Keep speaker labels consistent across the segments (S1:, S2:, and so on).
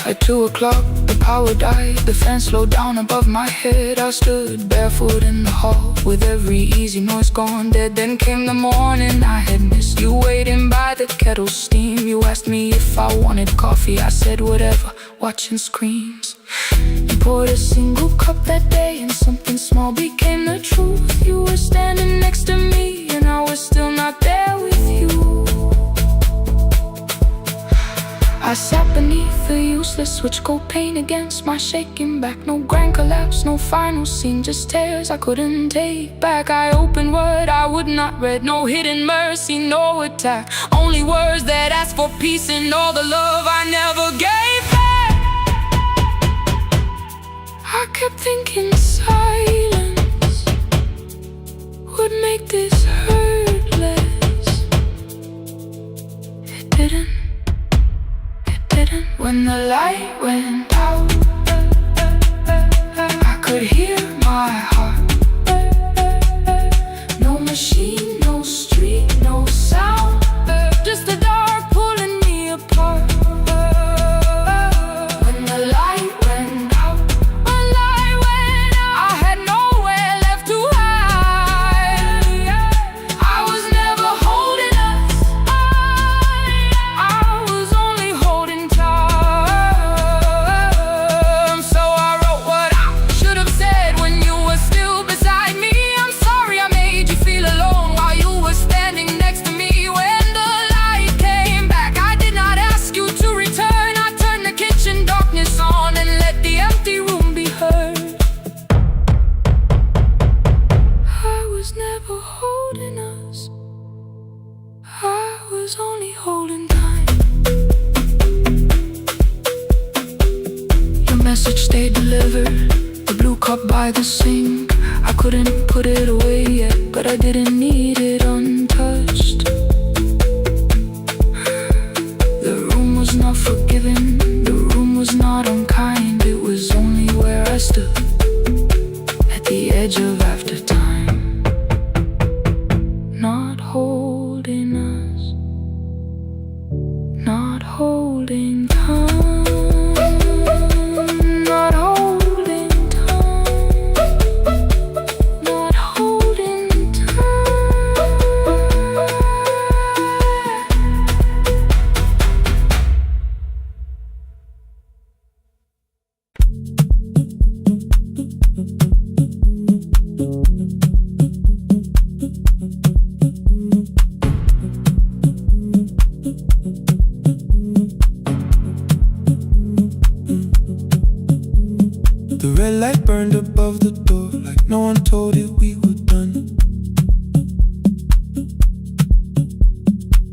S1: At 2 o'clock, the power died. The fan slowed down above my head. I stood barefoot in the hall, with every easy noise gone dead. Then came the morning, I had missed you waiting by the kettle steam. You asked me if I wanted coffee, I said whatever, watching screens. You poured a single cup that day, and something small became the truth. You were standing next to me, and I was still not there with you. I sat beneath the useless switch, cold pain against my shaking back. No grand collapse, no final scene, just tears I couldn't take back. I opened what I would not read, no hidden mercy, no attack. Only words that asked for peace and all the love I never gave back. I kept thinking silence would make this hurt less. It didn't. When the light went out, I could hear my heart. No machine, no street, no sound, just the dark pulling me apart. When the light went out, I had nowhere left to hide. I was never holding us, I was only holding tight. Only holding time. Your message stayed delivered, the blue cup by the sink. I couldn't put it away yet, but I didn't need it untouched. The room was not forgiving, the room was not unkind. It was only where I stood, at the edge of after time. Not holding us, not holding time, not holding time, not holding time.
S2: The red light burned above the door, like no one told it we were done.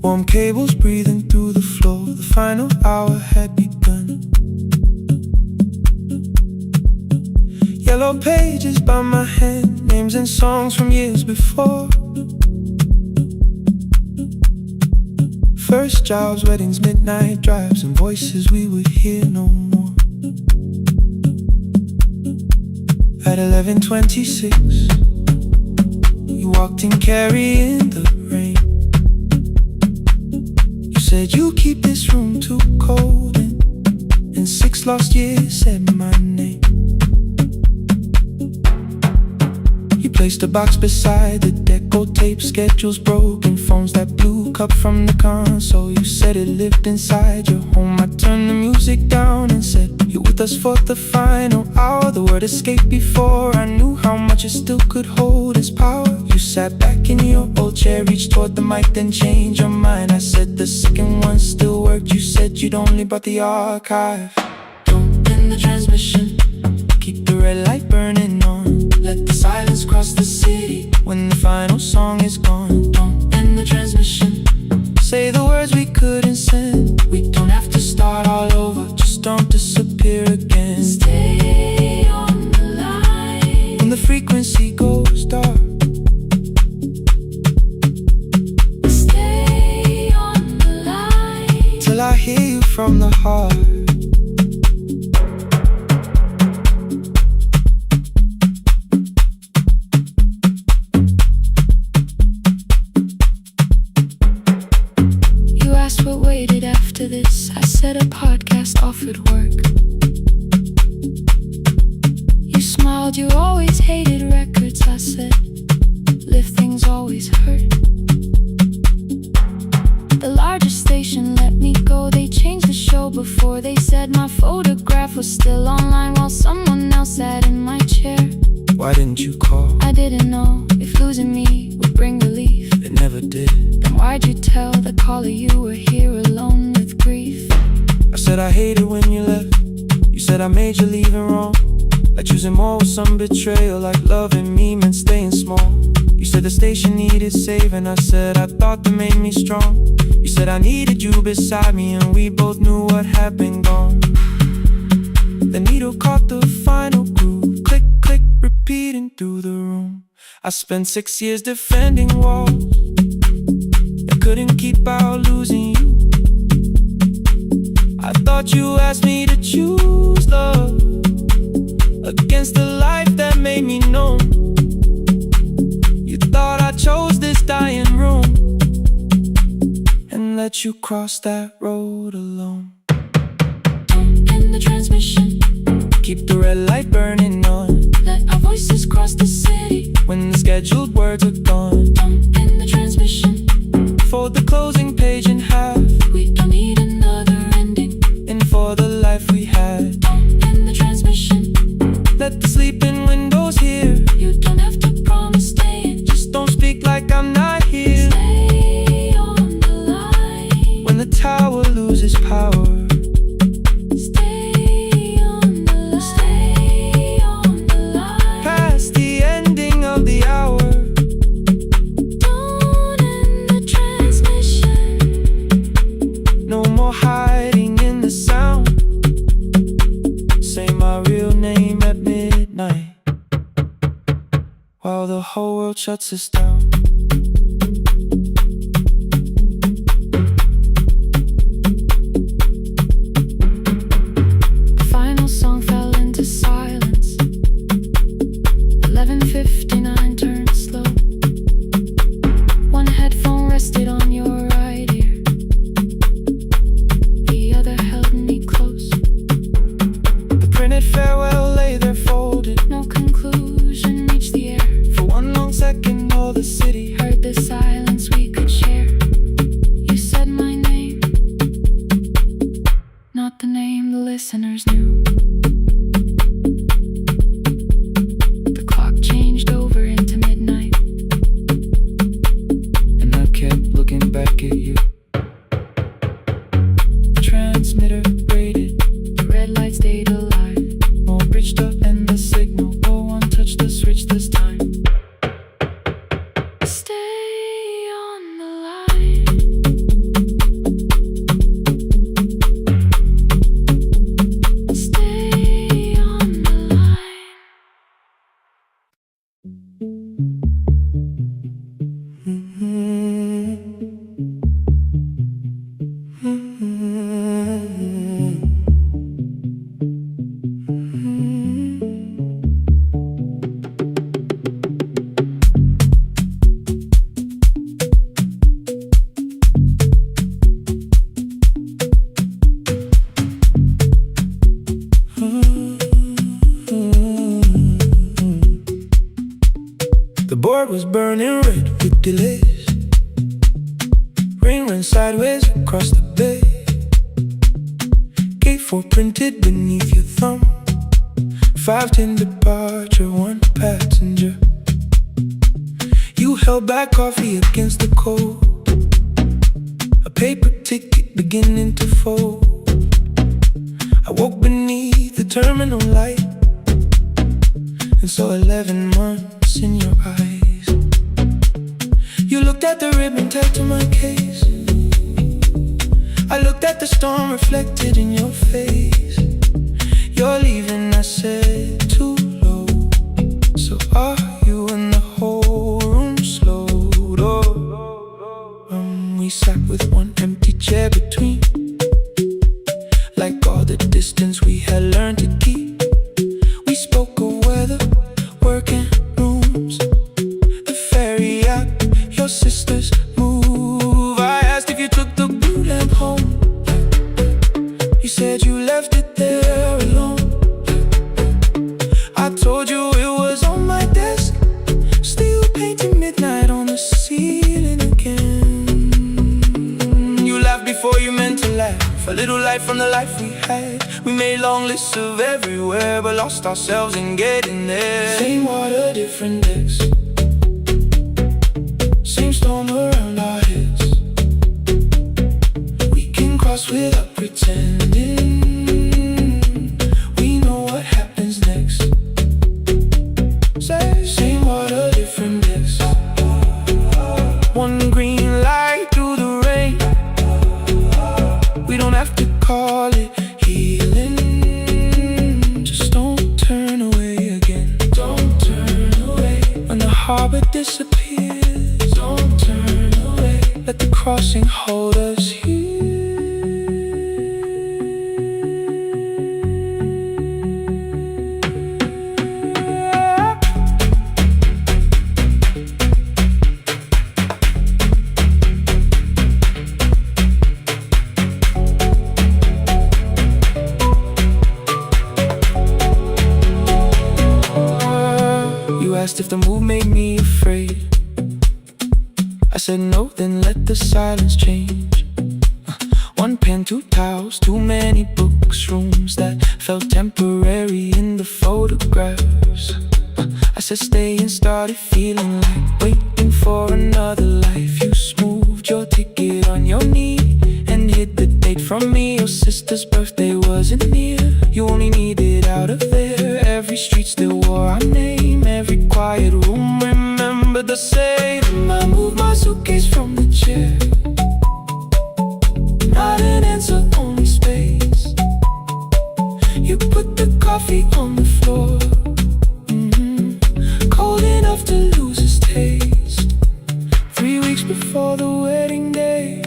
S2: Warm cables breathing through the floor, the final hour had begun. Yellow pages by my hand, names and songs from years before. First jobs, weddings, midnight drives, and voices we would hear no more. At 11:26, you walked in carrying the rain. You said you keep this room too cold, and in 6 lost years said my name. You placed a box beside the deco tape, schedules broken, phones that blew cup from the console. You said it lived inside your home. I turned the music down and said, you're with us for the final hour. The word escaped before I knew how much it still could hold its power. You sat back in your old chair, reached toward the mic, then changed your mind. I said the second one still worked. You said you'd only brought the archive. Don't end the transmission, keep the red light burning on. Let the silence cross the city when the final song is gone. Don't end the transmission, say the words we couldn't send. We don't have to start all over, just don't disappear again. Stay on the line when the frequency goes dark. Stay on the line till I hear you from the heart.
S1: this. I said a podcast offered work. You smiled, you always hated records. I said, lifting's always hurt. The largest station let me go. They changed the show before they said my photograph was still online while someone else sat in my chair.
S2: Why didn't you call?
S1: I didn't know if losing me would bring relief.
S2: It never did.
S1: Then why'd you tell the caller you were here alone with grief?
S2: I said I hated when you left. You said I made you leaving wrong. Like choosing more with some betrayal. Like loving me meant staying small. You said the station needed saving. I said I thought that made me strong. You said I needed you beside me, and we both knew what had been gone. The needle caught the final groove. Click, click, repeating through the room. I spent 6 years defending walls. I couldn't keep out losing you. I thought you asked me to choose love against the life that made me known. You thought I chose this dying room and let you cross that road alone.
S1: In the transmission,
S2: keep the red light burning on.
S1: let our voices cross the city.
S2: When the scheduled words are gone,
S1: In the transmission,
S2: fold the closing page in half.
S1: we don't need another ending.
S2: And for the life we had,
S1: In the transmission,
S2: let the sleeping windows hear.
S1: you don't have to promise staying.
S2: Just don't speak like I'm not here.
S1: Stay on the line.
S2: When the tower loses power,
S1: Stay on the line. Stay on the line.
S2: past the ending of the hour.
S1: Don't end the transmission.
S2: No more hiding in the sound. Say my real name at midnight while the whole world shuts us down.
S1: The final song fell into silence. 11:59 turned slow. One headphone rested on your right ear. The other held me close.
S2: The printed farewell lay there folded.
S1: No conclusion reached the air.
S2: For one long second all the city
S1: Heard the silence we could share. You said my name, not the name the listeners knew. The clock changed over into midnight,
S2: and I kept looking back at you. The transmitter braided,
S1: the red light stayed alive.
S2: more bridged up and the signal. No one touched the switch this time.
S1: Stay on the line. Stay on the line.
S2: The board was burning red with delays. Rain ran sideways across the bay. Gate 4 printed beneath your thumb. 5:10 departure, 1 passenger. You held back coffee against the cold. A paper ticket beginning to fold. I woke beneath the terminal light and saw 11 months in your eyes. You looked at the ribbon tied to my case. I looked at the storm reflected in your face. You're leaving, I said, too low. So are you? And the whole room slowed up. We sat with one empty chair between, like all the distance we had learned to keep. We spoke of weather, work and rooms, the ferry app, your sister's move. I asked if you took the blue lamp home. You said you left it there alone. I told you it was on my desk, still painting midnight on the ceiling again. You laughed before you meant to laugh, a little light from the life we had. We made long lists of everywhere, but lost ourselves in getting there. Same water, different decks, same storm around our heads. We can cross without pretending. We know what happens next. Same water, different decks. One green light through the rain. We don't have to call it healing. Just don't turn away again. Don't turn away. When the harbor disappears, don't turn away. Let the crossing hold us here. Asked if the move made me afraid. I said no, then let the silence change. One pen, two towels, too many books, rooms that felt temporary in the photographs. I said stay and started feeling like waiting for another life. You smoothed your ticket on your knee and hid the date from me. Your sister's birthday wasn't near. You only needed out of there. Every street still wore our name. Every quiet room remembered the same. I moved my suitcase from the chair. Not an answer, only space. You put the coffee on the floor, cold enough to lose its taste. 3 weeks before the wedding day,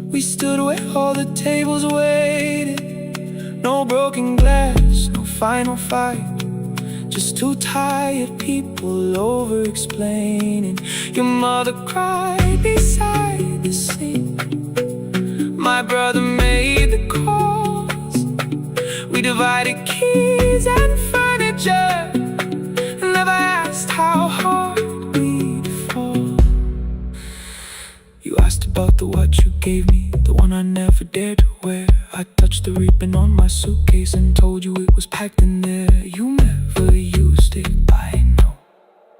S2: we stood where all the tables waited. No broken glass, no final fight, just two tired people over-explaining. Your mother cried beside the sink. My brother made the calls. We divided keys and furniture, never asked how hard we'd fall. You asked about the watch you gave me, the one I never dared to wear. I touched the ribbon on my suitcase and told you it was packed in there. You never used it, I know.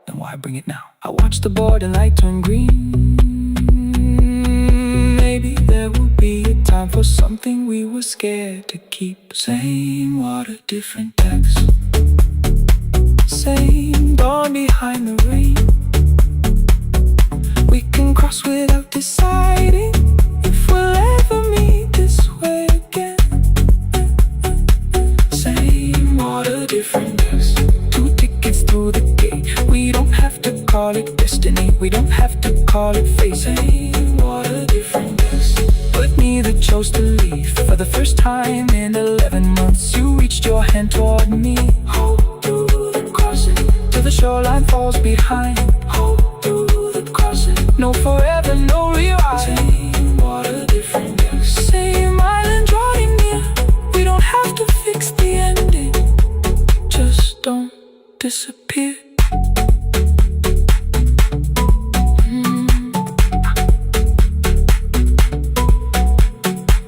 S2: Then why bring it now? I watched the boarding light turn green. Maybe there will be a time for something we were scared to keep. Same water, different decks. Same dawn behind the rain. We can cross without deciding if we'll ever meet this way again. Same water, different decks. 2 tickets through the gate. We don't have to call it destiny. We don't have to call it fate. Same water, different decks. But neither chose to leave. For the first time in 11 months, you reached your hand toward me. Hold through the crossing till the shoreline falls behind. Hold through the crossing. No forever, no rewrite. Same water, different decks. Same island drawing near. We don't have to fix the ending. Just don't disappear.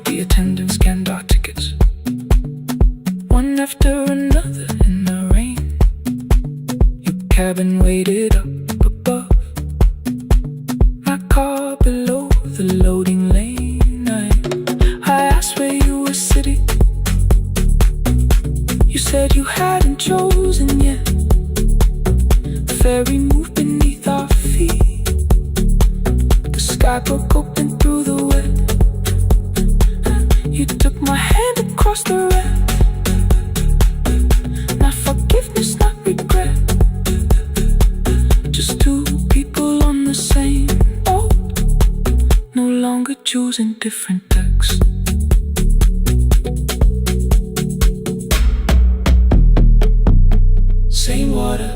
S2: The attendant scanned our tickets, one after another in the rain. Your cabin waited up above, my car below the loading lane. I asked where you were sitting. You said you hadn't chosen yet. The ferry moved beneath our feet. The sky broke open through the wet. You took my hand across the red. Not forgiveness, not regret. Just 2 people on the same boat, no longer choosing different decks. Same water.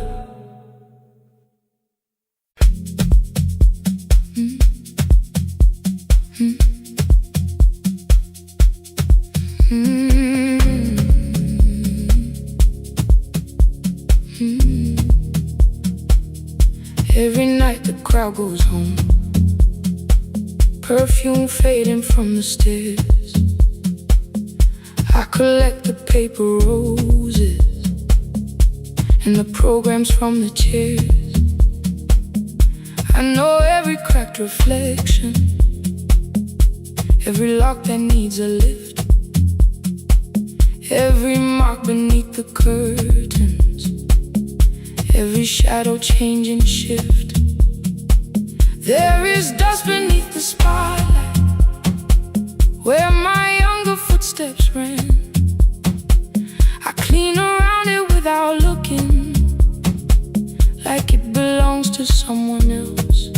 S1: Mm. Mm. Every night the crowd goes home, perfume fading from the stairs. I collect the paper roses and the programs from the chairs. I know every cracked reflection, every lock that needs a lift, every mark beneath the curtains, every shadow change and shift. There is dust beneath the spotlight where my younger footsteps ran. I clean around it without looking, like it belongs to someone else.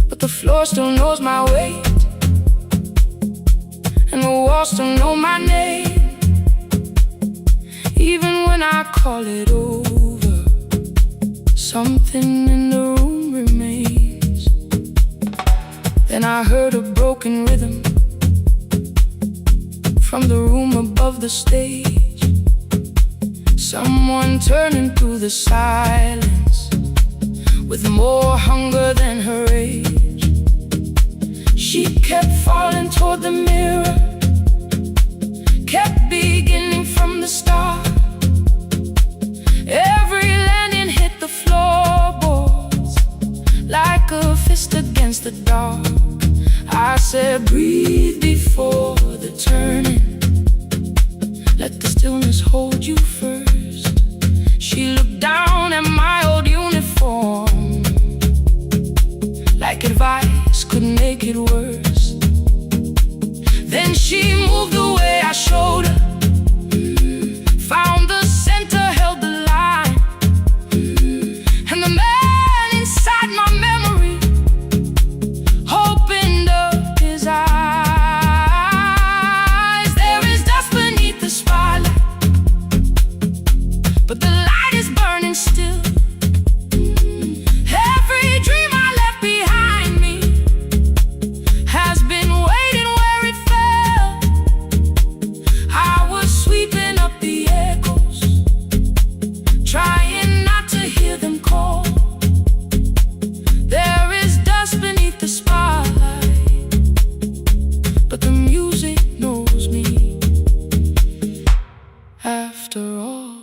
S1: But the floor still knows my weight, and the walls still know my name. Even when I call it over, something in the room remains. Then I heard a broken rhythm from the room above the stage, someone turning through the silence with more hunger than her age. She kept falling toward the mirror, kept beginning from the start. Every landing hit the floorboards like a fist against the dark. I said, breathe before the turning, let the stillness hold you first. She looked down at my old uniform, like advice could make it worse. Then she moved the way I showed her, found the center, held the line, and the man inside my memory opened up his eyes. There is dust beneath the spotlight, but the light is burning still. Every dream I left behind me has been waiting where it fell. I was sweeping up the echoes, trying not to hear them call. There is dust beneath the spotlight, but the music knows me. After all,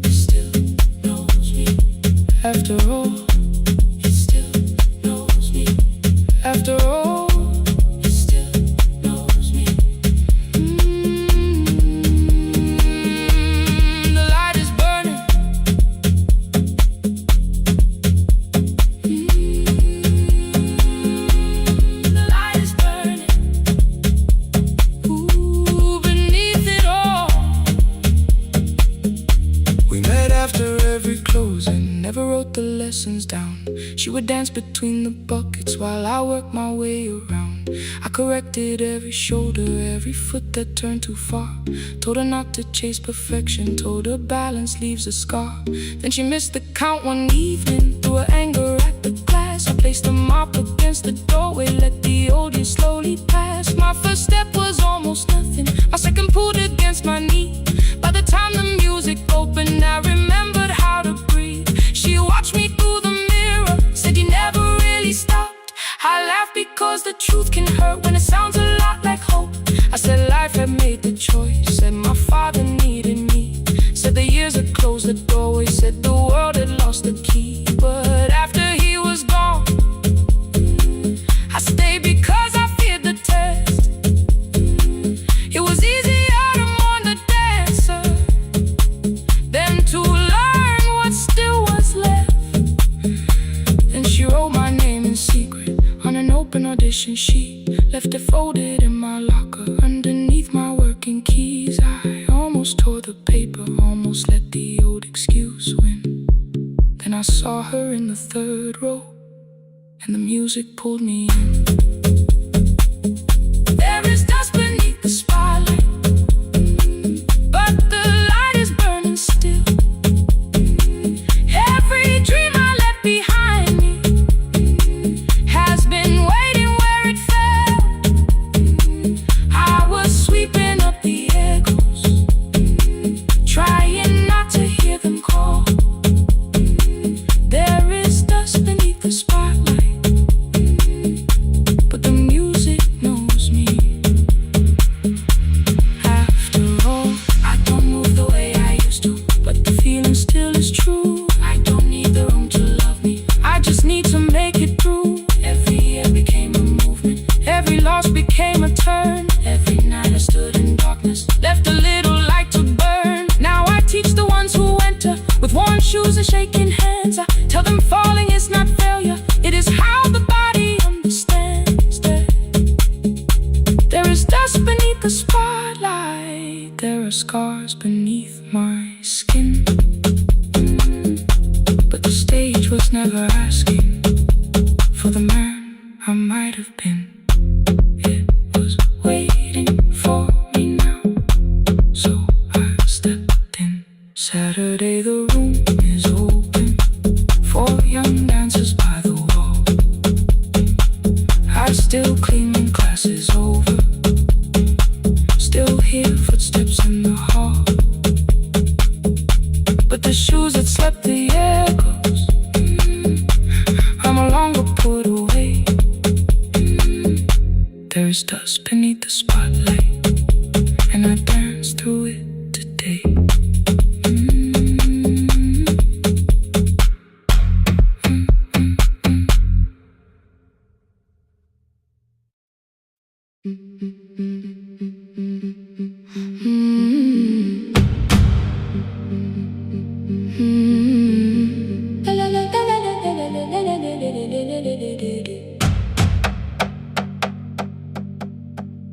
S1: it still knows me. After all, it still knows me. After all, it still knows me. The light is burning. The light is burning. Ooh, beneath it all. We met after every closing, never wrote the lessons down. She would dance between the buckets while I worked my way around. I corrected every shoulder, every foot that turned too far. Told her not to chase perfection, told her balance leaves a scar. Then she missed the count one evening, threw her anger at the glass. I placed the mop against the doorway, let the old years slowly pass. My first step was almost nothing, my second pulled against my knee. By the time the music opened, I remembered how to breathe. She watched me through the mirror, said you never really stopped. I laughed because the truth can hurt when it sounds a lot like hope. I said life had made the choice, said my father needed me, said the years had closed the doorway, said the world had lost the key. But after he was gone, I stayed because I feared the test. It was easier to mourn the dancer than to learn what still was left. Then she wrote my name in secret on an open audition sheet, left it folded in my locker underneath my working keys. I almost tore the paper, almost let the old excuse win. Then I saw her in the third row, and the music pulled me in. There is dust beneath the spotlight, but the light is burning still. Every dream I left behind me has been waiting where it fell. I was sweet the spotlight. There are scars beneath my skin, but the stage was never asking for the man I might have been. It was waiting for me now, so I stepped in. Saturday the room is open for young dancers by the wall. I still clean when class is over, still hear footsteps in the hall, but the shoes that slept the echoes, are no longer put away. There's dust beneath the spotlight, and I dance through it today.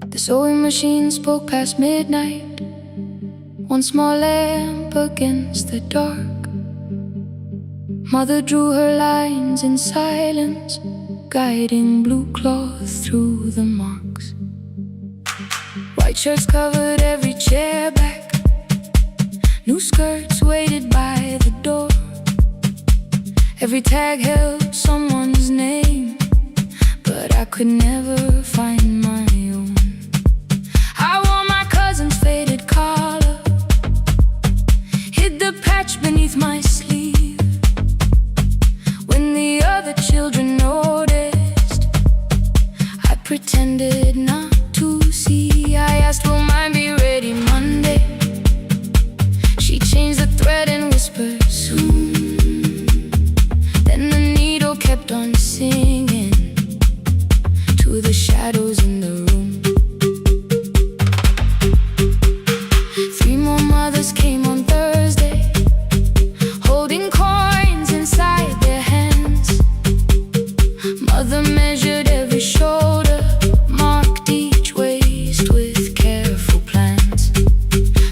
S1: The sewing machine spoke past midnight, one small lamp against the dark. Mother drew her lines in silence, guiding blue cloth through the marks. White shirts covered every chair back, new skirts waited by the door. Every tag held someone's name, but I could never find my own. I wore my cousin's faded collar, hid the patch beneath my sleeve. When the other children noticed, I pretended not to see. I asked, will mine be ready Monday? She changed the thread and whispered, soon. Then the needle kept on singing to the shadows in the room. 3 more mothers came on Thursday, holding coins inside their hands. Mother measured every shoulder, marked each waist with careful plans.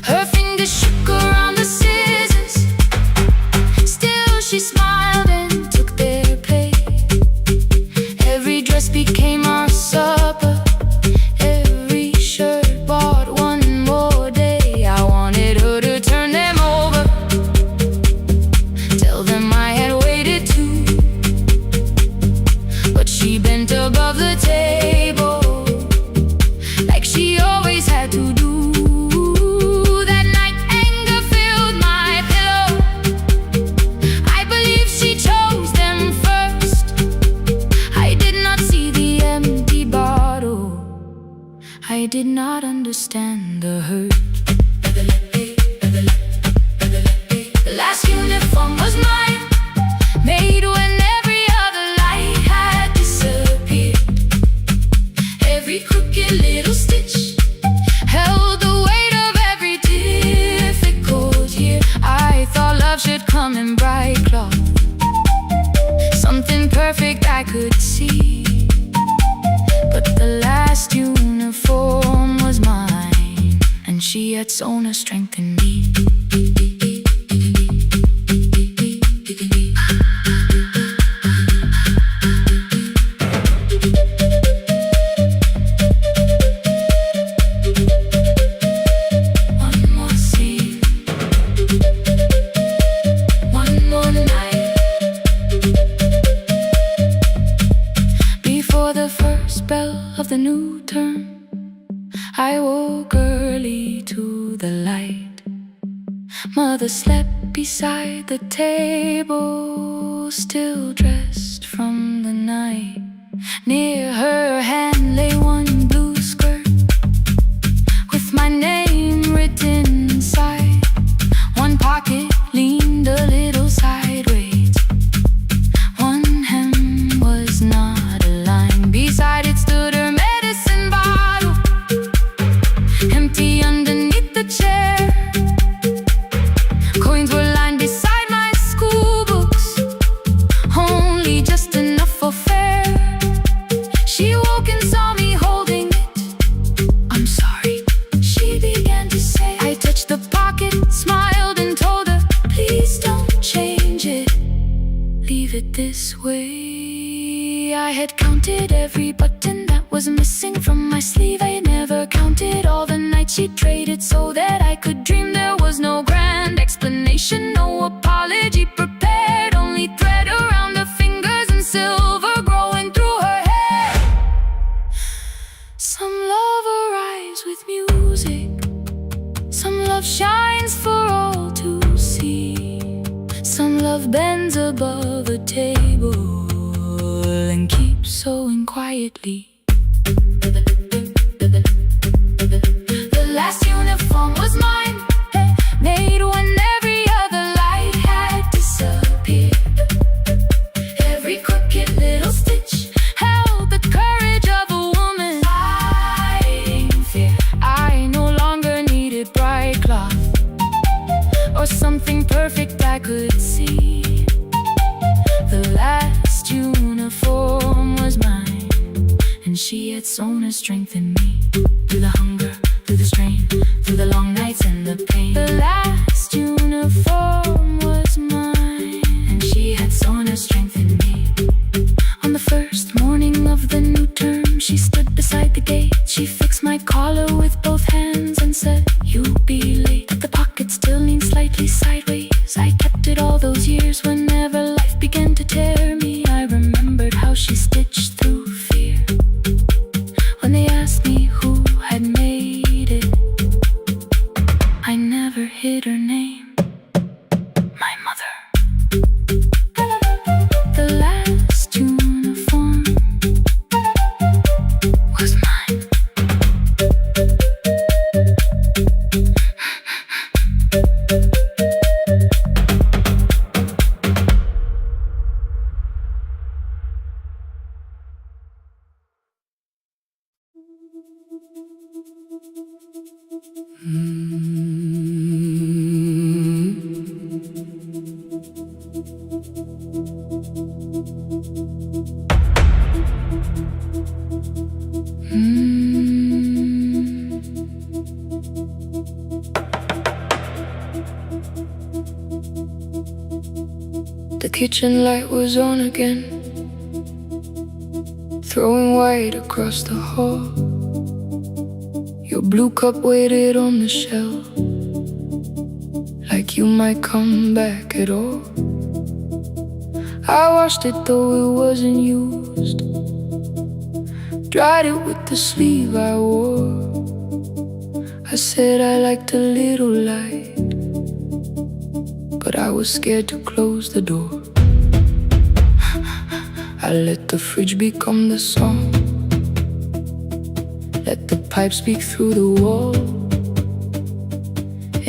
S1: Her fingers shook around the scissors, still she smiled and took their pay. Every dress became our supper, every shirt bought one more day. I wanted her to turn them over, tell them I had waited too, but she bent above the table like she always had to do. That night anger filled my pillow, I believe she chose them first. I did not see the empty bottle, I did not understand the hurt. The last uniform was mine, made when every other light had disappeared. Every crooked little stitch held the weight of every difficult year. I thought love should come in bright cloth, something perfect I could see, but the last uniform was mine, and she had sewn her strength in me. One more scene, one more night. Before the first bell of the new term, I woke early to the light. Mother slept beside the table, still dressed from the night. Near her hand lay one blue skirt with my name written inside. One pocket leaned a little sideways, one hem was not aligned. Beside it stood her medicine bottle, empty underneath the chair. Coins were lined beside my school books, only just enough for fare. She woke and saw me holding counted every button that was missing from my sleeve. I had never counted all the nights she traded so that I could dream. There was no grand explanation, no apology prepared, only thread around her fingers and silver growing through her hair. Some love arrives with music, some love shines for all to see. Some love bends above a table and keeps sewing quietly. The last uniform was mine, made when every other light had disappeared. Every crooked little stitch held the courage of a woman fighting fear. I no longer needed bright cloth or something perfect I could see. The last uniform was mine, and she had sewn her strength in me. Through the hunger, through the strain, through the long nights and the pain. The last uniform was mine, and she had sewn her strength in me. On the first morning of the new term, she stood beside the gate. She fixed my collar with both hands and said, "You'll be late." The pocket still leaned slightly sideways. I kept it all those years. Whenever life began to tear me, I remembered how she stitched through fear. When they asked me who had made it, I never hid her name. My mother. The last uniform was mine. The kitchen light was on again, throwing white across the hall. Your blue cup waited on the shelf, like you might come back at all. I washed it though it wasn't used, dried it with the sleeve I wore. I said I liked a little light, but I was scared to close the door. I let the fridge become the song, let the pipe speak through the wall.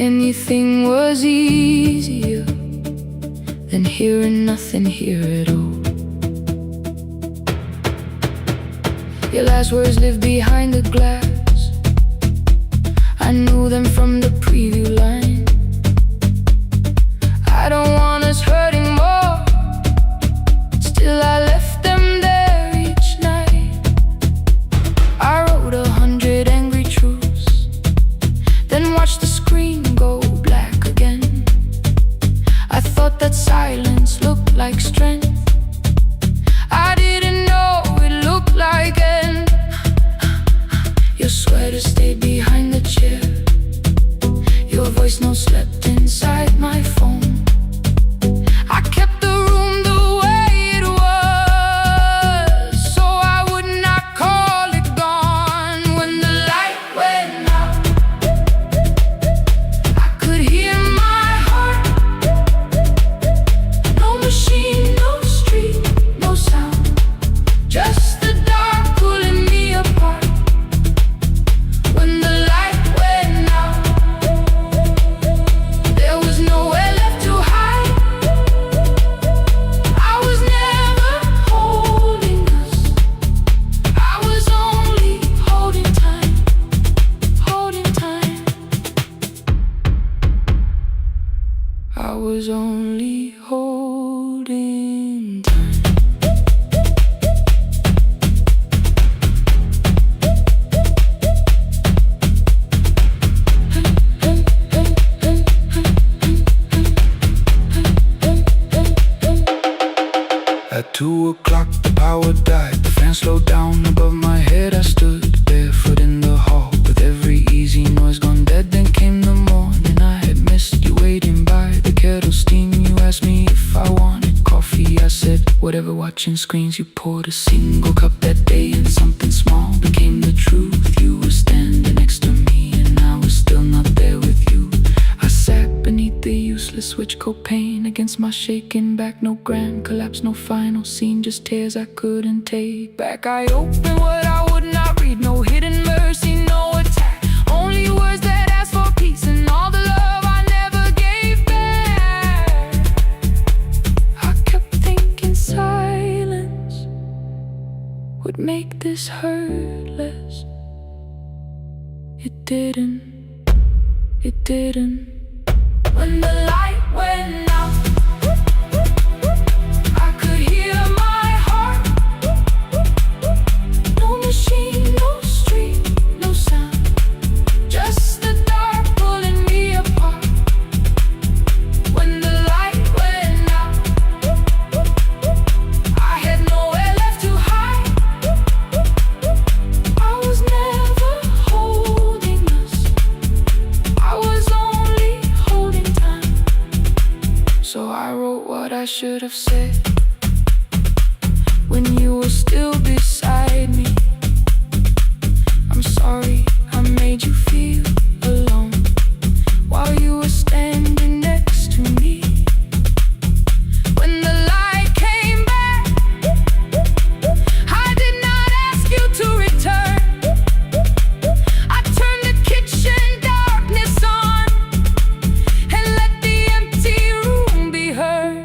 S1: Anything was easier than hearing nothing here at all. Your last words live behind the glass, I knew them from the preview line. I don't want us hurting more, still I left them there each night. I wrote 100 angry truths, then watched the screen go black again. I thought that silence looked like strength, I didn't know it looked like end. Your sweater stayed behind the chair, your voice no slept inside my phone. I kept the room the way it was, so I would not call it gone. When the light went out, I could hear my heart. No machine, no street, no sound, just the dark pulling me apart. When the light went out, there was nowhere left to hide. I was never holding us, I was only holding time, holding time. I was only holding time.
S2: At 2 o'clock the power died, the fan slowed
S1: touching screens. You poured a single cup that day, and something small became the truth. You were standing next to me, and I was still not there with you. I sat beneath the useless switch, copain against my shaking back. No grand collapse, no final scene, just tears I couldn't take back. I opened what I would not read, no hidden mercy, no attack. Only words that ask for peace and all the love I never gave back. I kept thinking silence would make this hurt less. It didn't. It didn't. When the light went out, I could hear my heart. No machine, no street, no sound, just the dark pulling me apart. When the light went out, I had nowhere left to hide. I was never holding us, I was only holding time. So I wrote what I should have said when you were still beside me. I'm sorry I made you feel alone while you were standing next to me. When the light came back, I did not ask you to return. I turned the kitchen darkness on and let the empty room be heard.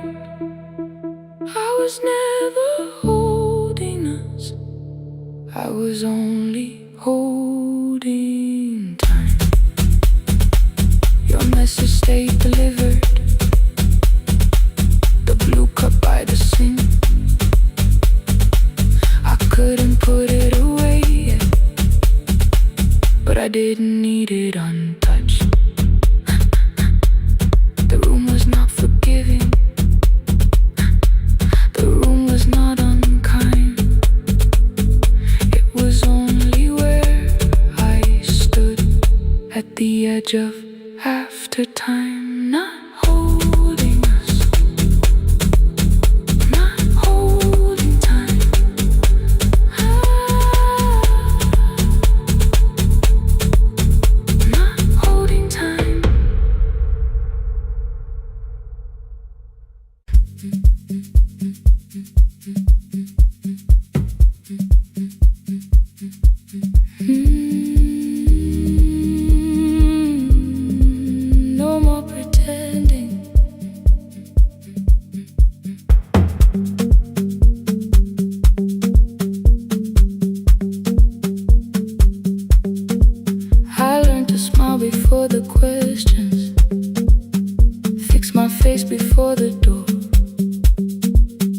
S1: I was never holding us, I was only holding time. Your message stayed delivered, the blue cup by the sink. I couldn't put it away yet, but I didn't need it untouched. The room was not forgiving, the room was not unkind. It was only where I stood at the edge of after time, not holding us, not holding time. Not holding time. No more pretending. I learned to smile before the questions, fix my face before the door,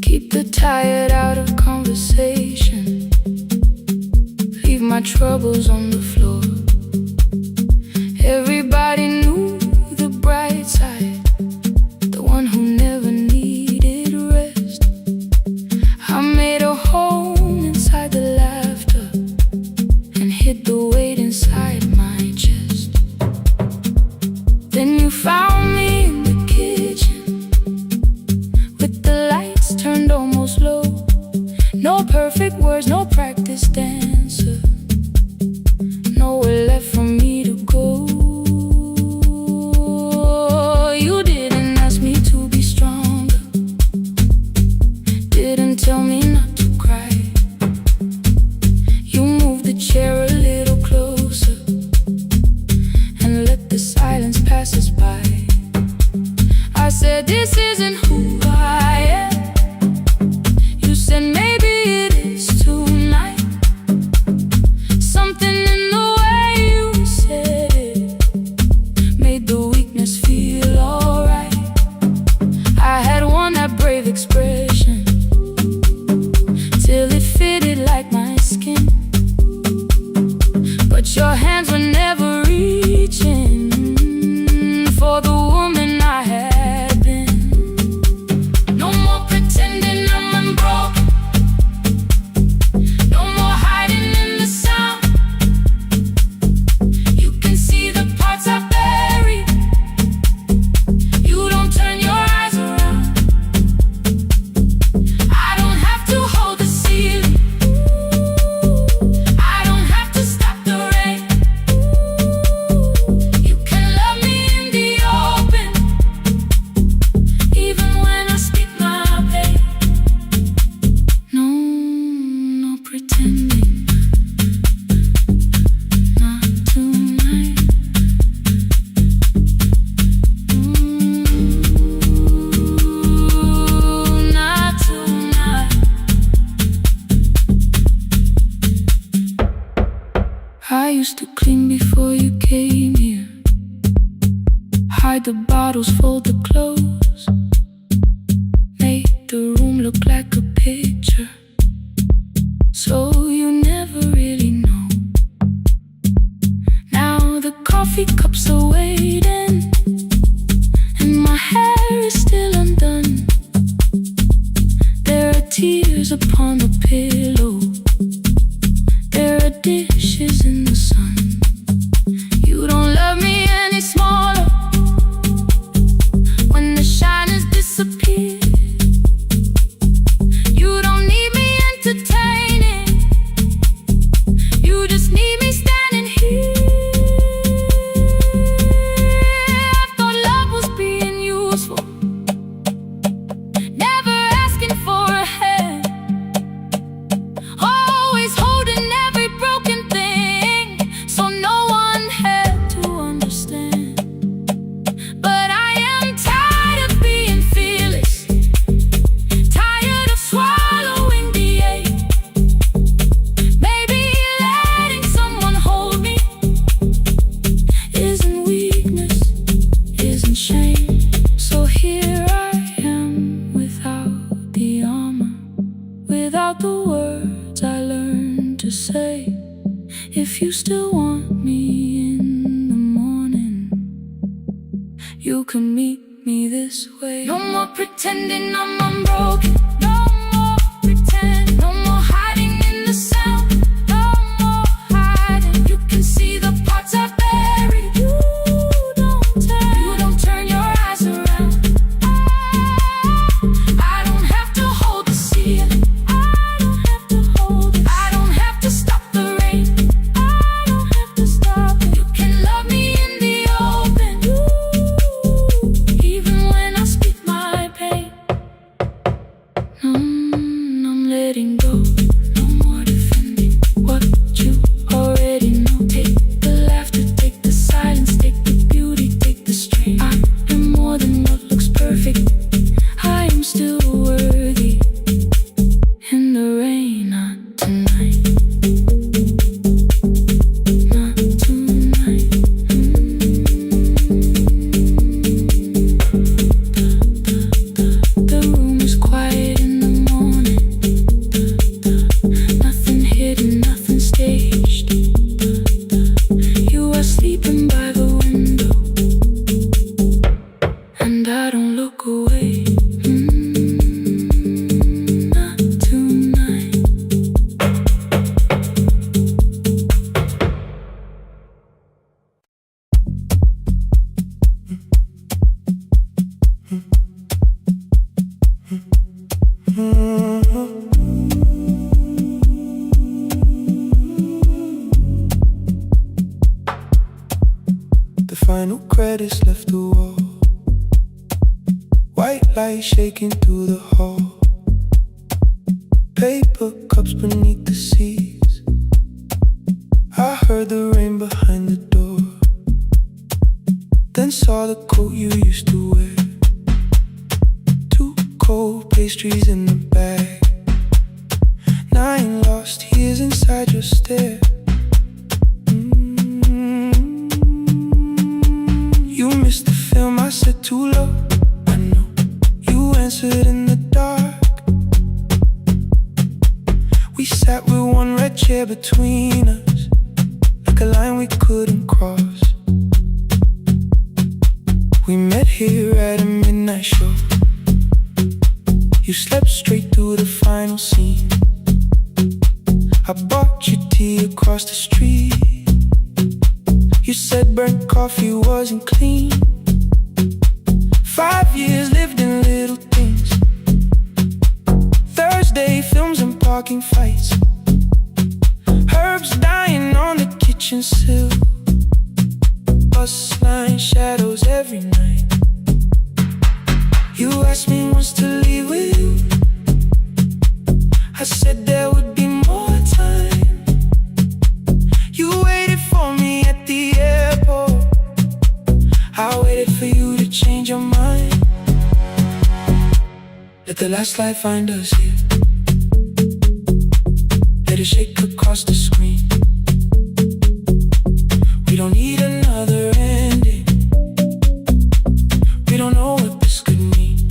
S1: keep the tired out of conversation, leave my troubles on the floor. Everybody knew the bright side, the one who never needed rest. I made a home inside the laughter and hid the weight inside my chest. Then you found me in the kitchen with the lights turned almost low. No perfect words, no practice dancer, no sleeping before you came here. Hide the bottles, fold the clothes, make the room look like a picture, so you never really know. Now the coffee cups are waiting, and my hair is still undone. There are tears upon the pillow, there are dishes in the sun. You don't love me any smaller when the shine has disappeared. You don't need me entertaining, you just need me standing here. I thought love was being useful, never asking for a hand, always holding every broken thing, so no one had to understand. But I am tired of being fearless, tired of swallowing the ache. Maybe letting someone hold me isn't weakness, isn't shame. So here I am without the armor, without the words I learned to say. If you still want me in the morning, you can meet me this way. No more pretending I'm unbroken, no more pretend, no more hiding in the sound, no more hiding. You can see the parts I buried, you don't turn your eyes around. I don't have to hold the ceiling, I don't have to hold it, I don't have to stop the rain, I don't have to stop it. You can love me in the open, even when I speak my pain. I'm letting go, no more defending what you already know. Take the laughter, take the silence, take the beauty, take the strain. I am more than what looks perfect, I am still worthy. In the rain, not tonight, not tonight. The room is quiet in the morning, nothing hidden, nothing staged. You are sleeping by the window, and I don't look away. Not tonight.
S2: The final credits left the wall, white light shaking through the hall, paper cups beneath the seats. I heard the rain behind the door, then saw the coat you used to wear, 2 cold pastries in the bag, 9 lost years inside your stare. You missed the film, I said too low, I know. You answered in the dark. We sat with one red chair between us, like a line we couldn't cross. We met here at a midnight show. You slept straight through the final scene. I bought you tea across the street. You said burnt coffee wasn't clean. 5 years lived in little things, Thursday films and parking fights, herbs dying on the kitchen sill, bus line shadows every night. You asked me once to leave with you, I said there would be more time. You waited for me at the airport, I waited for you to change your mind. Let the last light find us here, let it shake across the screen. don't need another ending. We don't know what this could mean.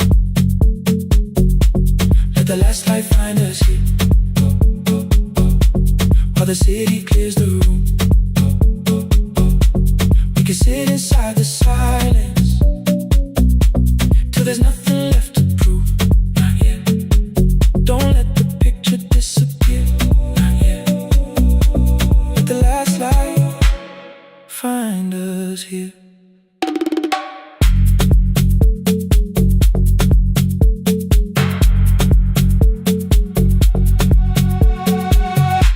S2: Let the last light find us here, while the city clears the room. We can sit inside the silence till there's nothing left to prove. Not yet. Don't let the picture disappear. Not yet. Let the last light find us here.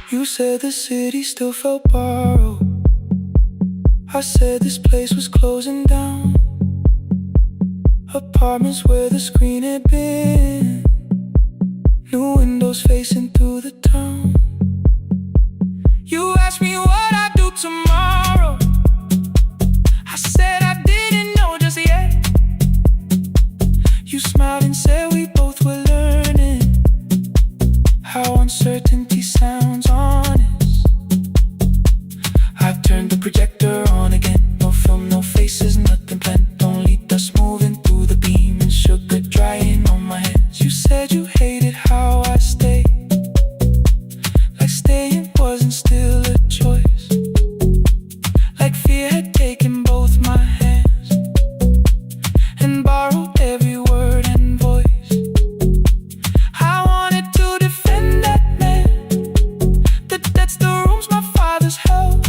S2: You said the city still felt borrowed. I said this place was closing down. Apartments where the screen had been, new windows facing through the town. You asked me what I'd do tomorrow. I said I didn't know just yet. You smiled and said we both were learning how uncertainty sounds honest. I've turned the projector on again. No film, no faces, nothing planned. Only dust moving through the beam and sugar drying on my hands. You said you hated how I stayed, like staying wasn't still a choice, like fear had taken both my hands and borrowed every word and voice. I wanted to defend that man, that's the rooms my father's held,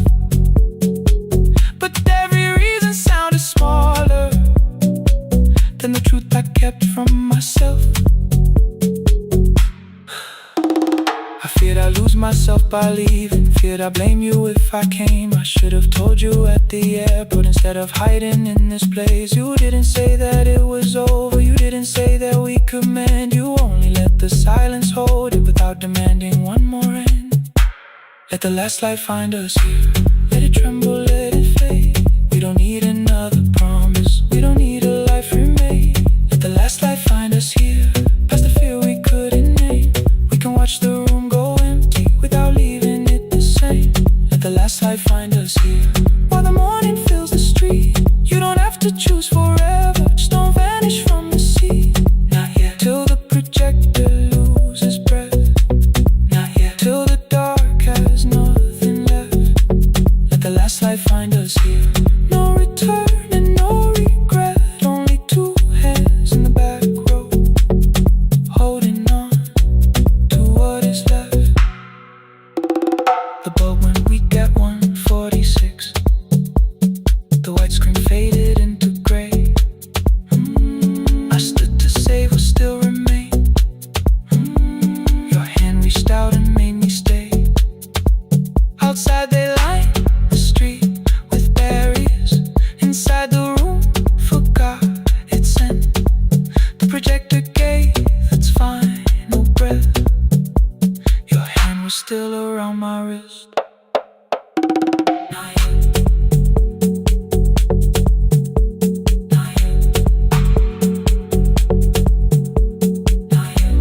S2: but every reason sounded smaller than the truth I kept from myself. I feared I'd lose myself by leaving, feared I'd blame you if I came. I should have told you at the airport instead of hiding in this place. You didn't say that it was over, you didn't say that we could mend. You only let the silence hold it without demanding one more end. Let the last light find us here, let it tremble, let it fade. We don't need another promise, we don't need a life remade. Let the last light find us here, past the fear we couldn't name. We can watch the room go empty without leaving it the same. Let the last light find us here, while the morning fills the street. You don't have to choose forever, just don't vanish from the sea. Not yet. Till the projector loses breath. Not yet. Till the dark has nothing left. Let the last light find us here. No return and no regret. Only two hands in the back row, holding on to what is left. The bulb went weak at 1:46. The white screen faded into gray. I stood to save what still remained. Your hand reached out and made me stay. Outside they lined the street with barriers. Inside the room forgot its scent. The projector gave its final breath. Your hand was still around my wrist. Not yet. Not yet. Not yet. Not yet.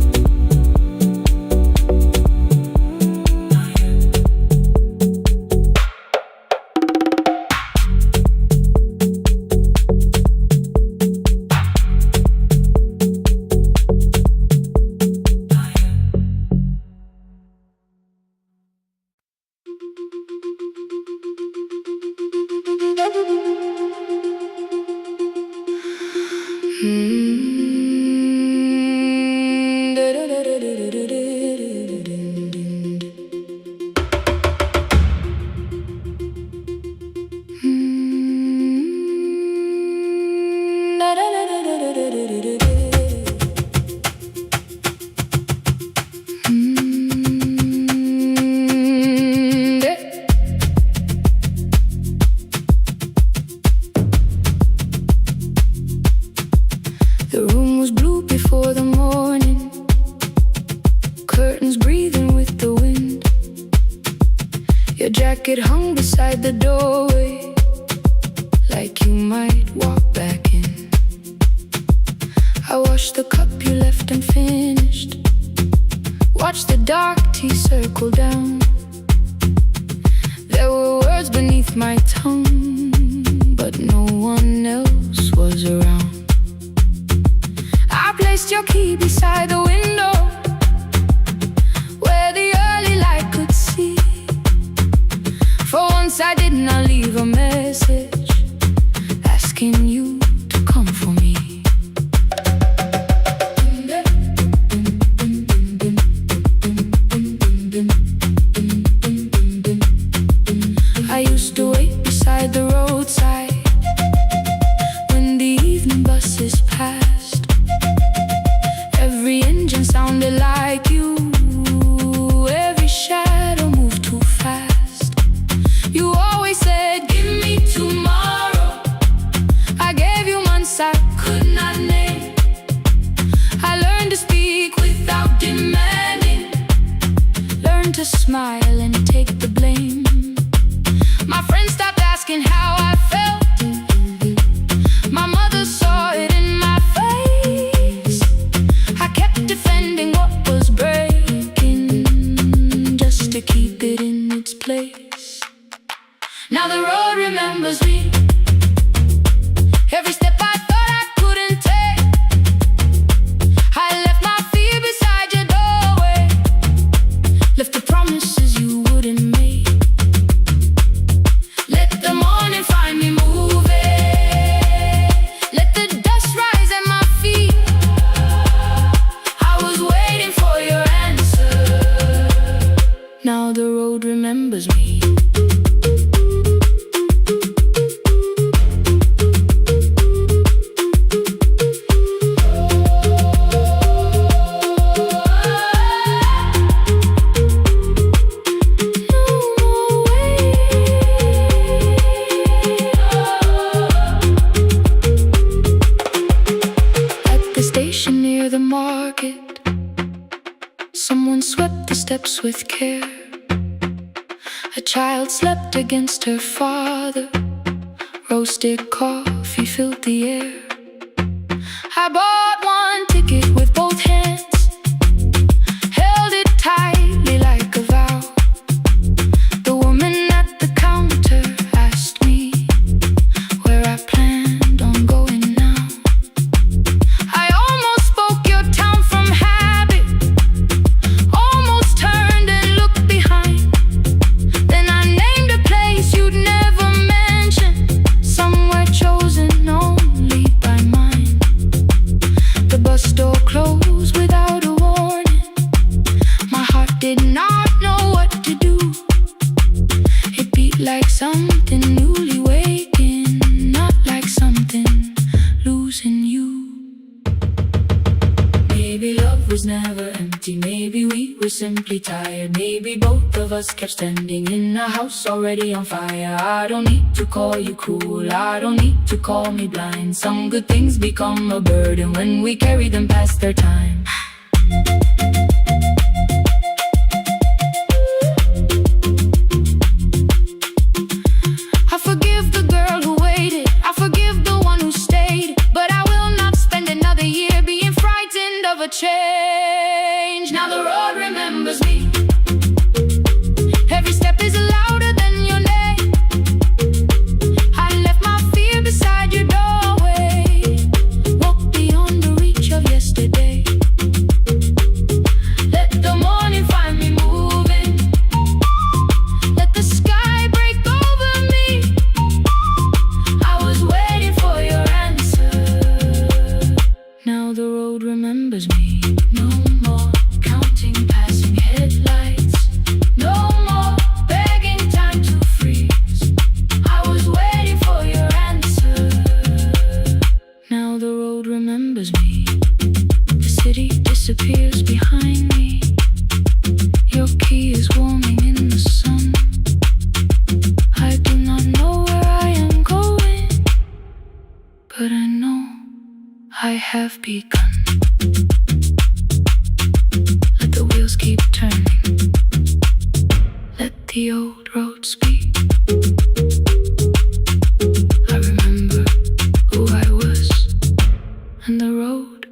S1: The room was blue before the morning, curtains breathing with the wind. Your jacket hung beside the doorway, like you might walk back in. I washed the cup you left unfinished, watched the dark tea circle down. There were words beneath my tongue, steps with care. A child slept against her father. Roasted coffee filled the air. I bought one ticket with both hands, held it tightly like a vow. The woman at the counter asked me where I planned on going now. I almost spoke your town from habit, almost turned and looked behind. Then I named a place you'd never mention, somewhere chosen only by mine. The bus door closed without a warning. My heart did not know what to do. It beat like something newly waking, not like something losing you. Maybe love was never empty, maybe we were simply tired. Maybe both of us kept standing in a house already on fire. I don't need to call you cruel, I don't need to call me blind. Some good things become a burden when we carry them past their time. I forgive the girl who waited, I forgive the one who stayed, but I will not spend another year being frightened of a change. Now the road remembers me. Every step is louder than your name. I left my fear beside your doorway. Walk beyond the reach of yesterday. Let the morning find me moving. Let the sky break over me. I was waiting for your answer. Now the road remembers me. No more counting passing headlights. No more begging time to freeze. I was waiting for your answer. Now the road remembers me. The city disappears behind me. Your key is warming in the sun. I do not know where I am going, but I know I have begun. Let the wheels keep turning. Let the old road speak. I remember who I was, and the road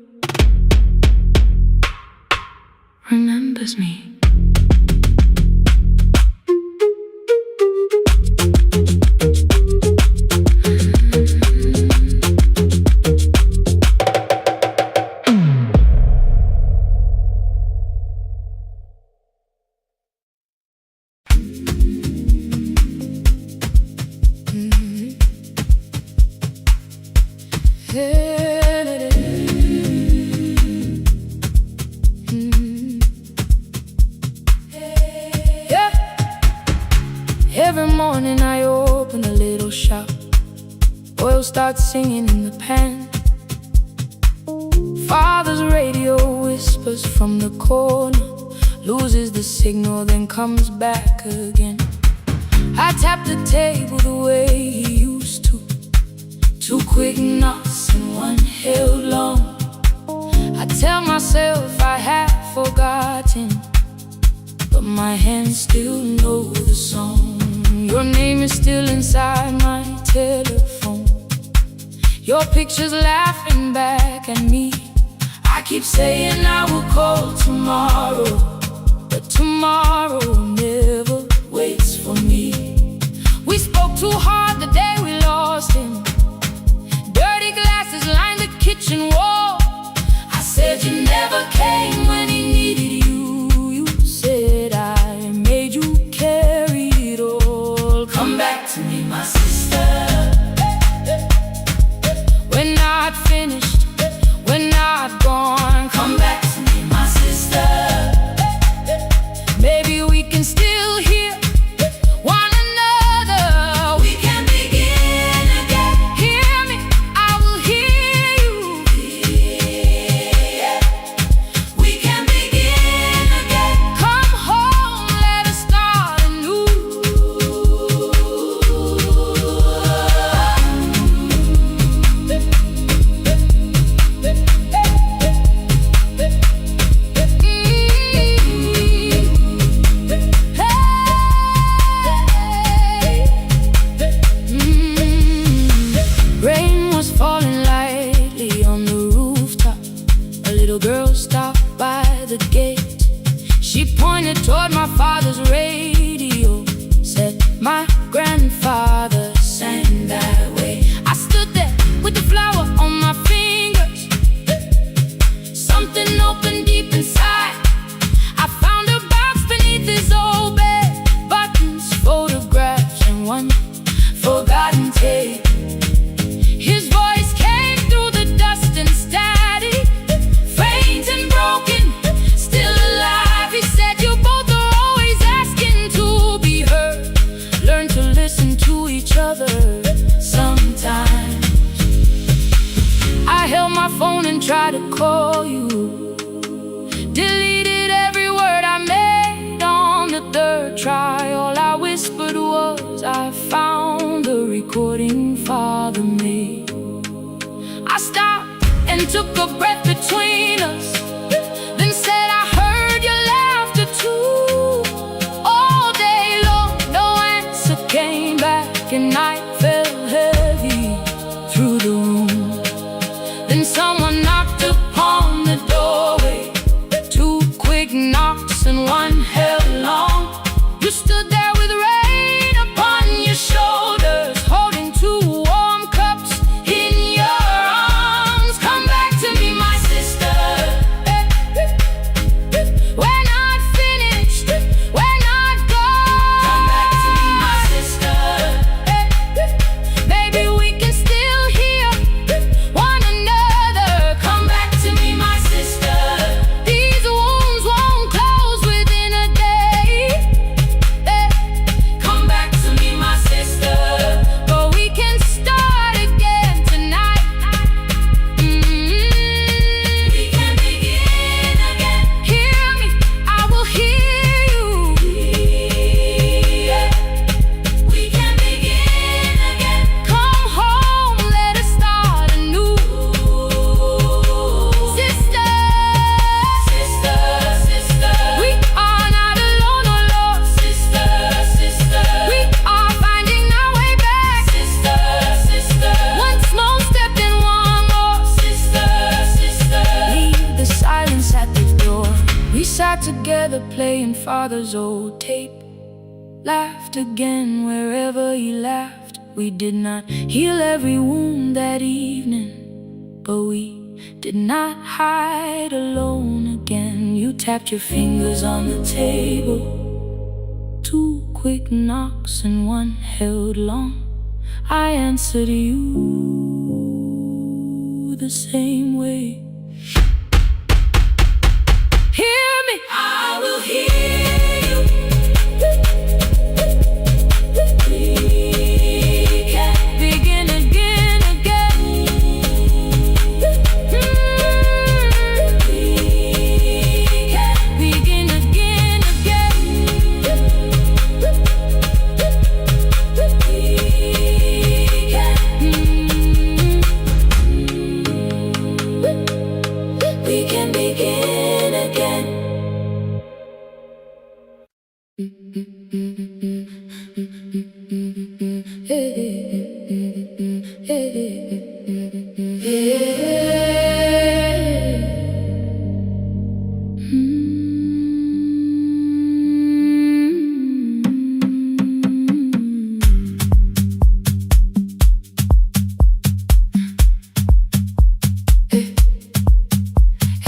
S1: remembers me. Yeah. Every morning I open a little shop. Oil starts singing in the pan. Father's radio whispers from the corner, loses the signal, then comes back again. I tap the table the way he used to. Two quick knocks and one held long. I tell myself I have forgotten, but my hands still know the song. Your name is still inside my telephone. Your picture's laughing back at me. I keep saying I will call tomorrow, but tomorrow never waits for me. We spoke too hard the day we lost him. Dirty glasses lined the kitchen wall. I said you never came when he needed you. You said I made you carry it all. Come back to me, my sister. We're not finished, we're not gone. Come back to me, my sister. Maybe we can still hear one another. We can begin phone and tried to call you. Deleted every word I made on the third try. All I whispered was, I found the recording Father made. I stopped and took a breath between us, then said I heard your laughter too. All day long, no answer came back, and night fell heavy through the room. Then someone knocked upon the doorway. Two quick knocks and one held long. You stood there with rain upon your shoulders, holding two warm cups in your arms. Come back to me, my sister. We're not finished, we're not gone. Come back to me, my sister. Baby, we can still hear one another. Come back to me, my sister. These wounds won't close within a day. Come back to me, my sister. But we can start again tonight. We can begin again. Hear me, I will hear you. We can begin again. Come home, let us start anew. Sister, sister, sister, we are not alone, oh Lord. Sister, sister, we are finding our way back. Sister, sister, one small step and one more. Sister, sister, leave the silence at the door. We sat together playing Father's old tape. Laughed again wherever he laughed. We did not heal every wound that evening, but we did not hide alone again. You tapped your fingers on the table. Two quick knocks and one held long. I answered you the same way. Hear me, I will hear you. We can begin again, again. We can begin again, again. We can begin again.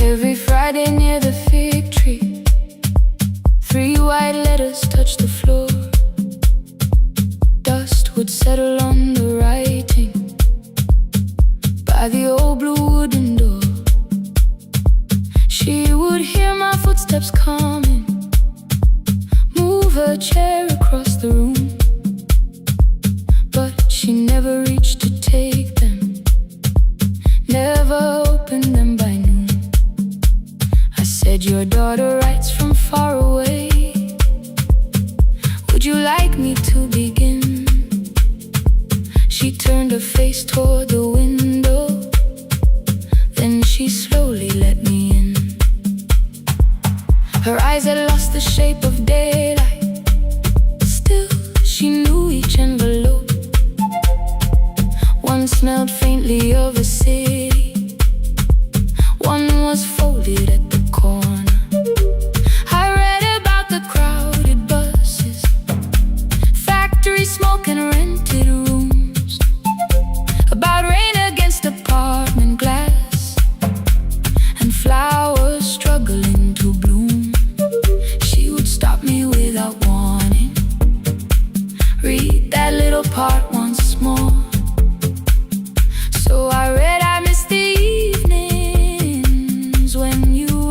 S1: Every Friday near the fig tree, 3 white letters touched the floor. Dust would settle on the writing by the old blue wooden door. She would hear my footsteps coming, move her chair across the room, but she never reached to take them, never opened them by noon. I said, your daughter writes from far away. Would you like me to begin? She turned her face toward the window, then she slowly let me in. Her eyes had lost the shape of daylight. Still, she knew each envelope. One smelled faintly of a city, one was folded at the corner. I read about the crowded buses, factory smoke and rented rooms, about rain against apartment glass and flowers struggling to bloom. She would stop me without warning, read that little part once more. So I read, I miss the evenings when you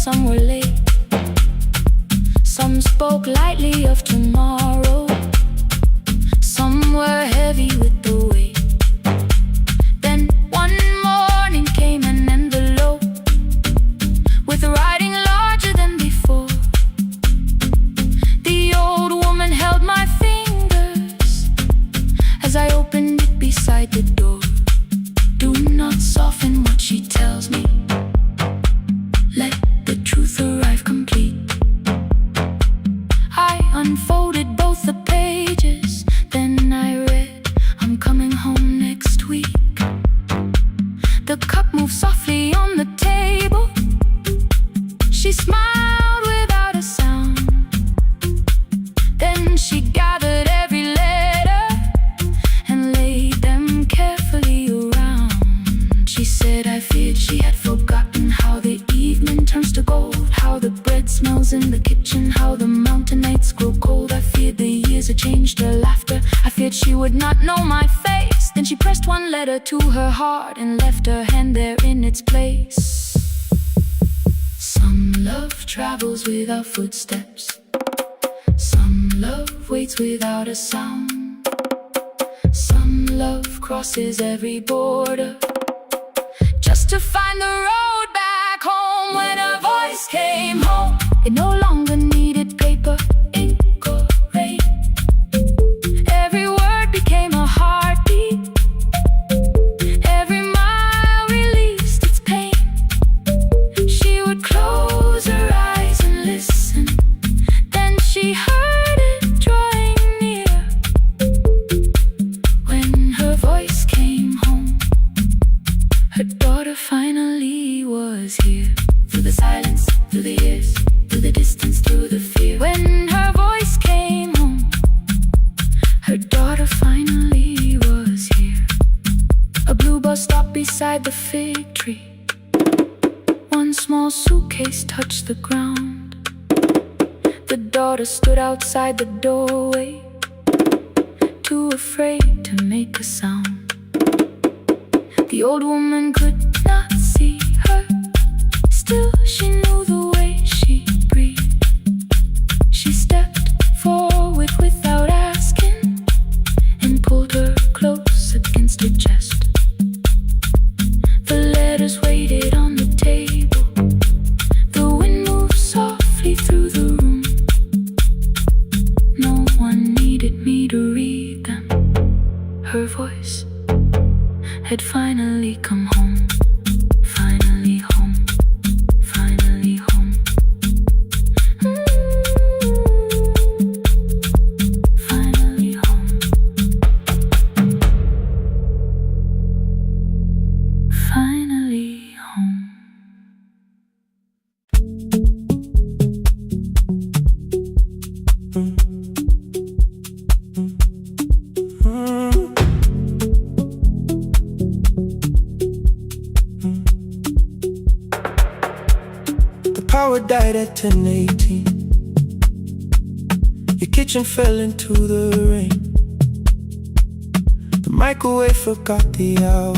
S1: some were late. Some spoke lightly of tomorrow. Some were heavy with the weight. Then one morning came an envelope with writing larger than before. The old woman held my fingers as I opened it beside the door. Do not soften what she tells me. Let the truth arrive complete. I unfolded both the pages, then I read, I'm coming home next week. The cup moved softly on the table. She smiled without a sound. Then she gathered every letter and laid them carefully around. She said I feared she had forgotten how the evening turns to gold, how the bread smells in the kitchen, how the mountain nights grow cold. I feared the years had changed her laughter. I feared she would not know my face. Then she pressed one letter to her heart and left her hand there in its place. Some love travels without footsteps. Some love waits without a sound. Some love crosses every border just to find the road back home. When her voice came home, it no longer needed paper, ink or rain. Every word became a heartbeat. Every mile released its pain. She would close her eyes and listen. Then she heard it drawing near. When her voice came home, her daughter finally was here. Through the silence, through the years, through the distance, through the fear. When her voice came home, her daughter finally was here. A blue bus stopped beside the fig tree. One small suitcase touched the ground. The daughter stood outside the doorway, too afraid to make a sound. The old woman could not see her. Still she knew the way she breathed. She stepped forward without asking and pulled her close against her chest. The letters waited on the table. The wind moved softly through the room. No one needed me to read them. Her voice had finally come home. Finally home. Finally home. Finally home. Finally home.
S2: Power died at 10:18. Your kitchen fell into the rain. The microwave forgot the hour,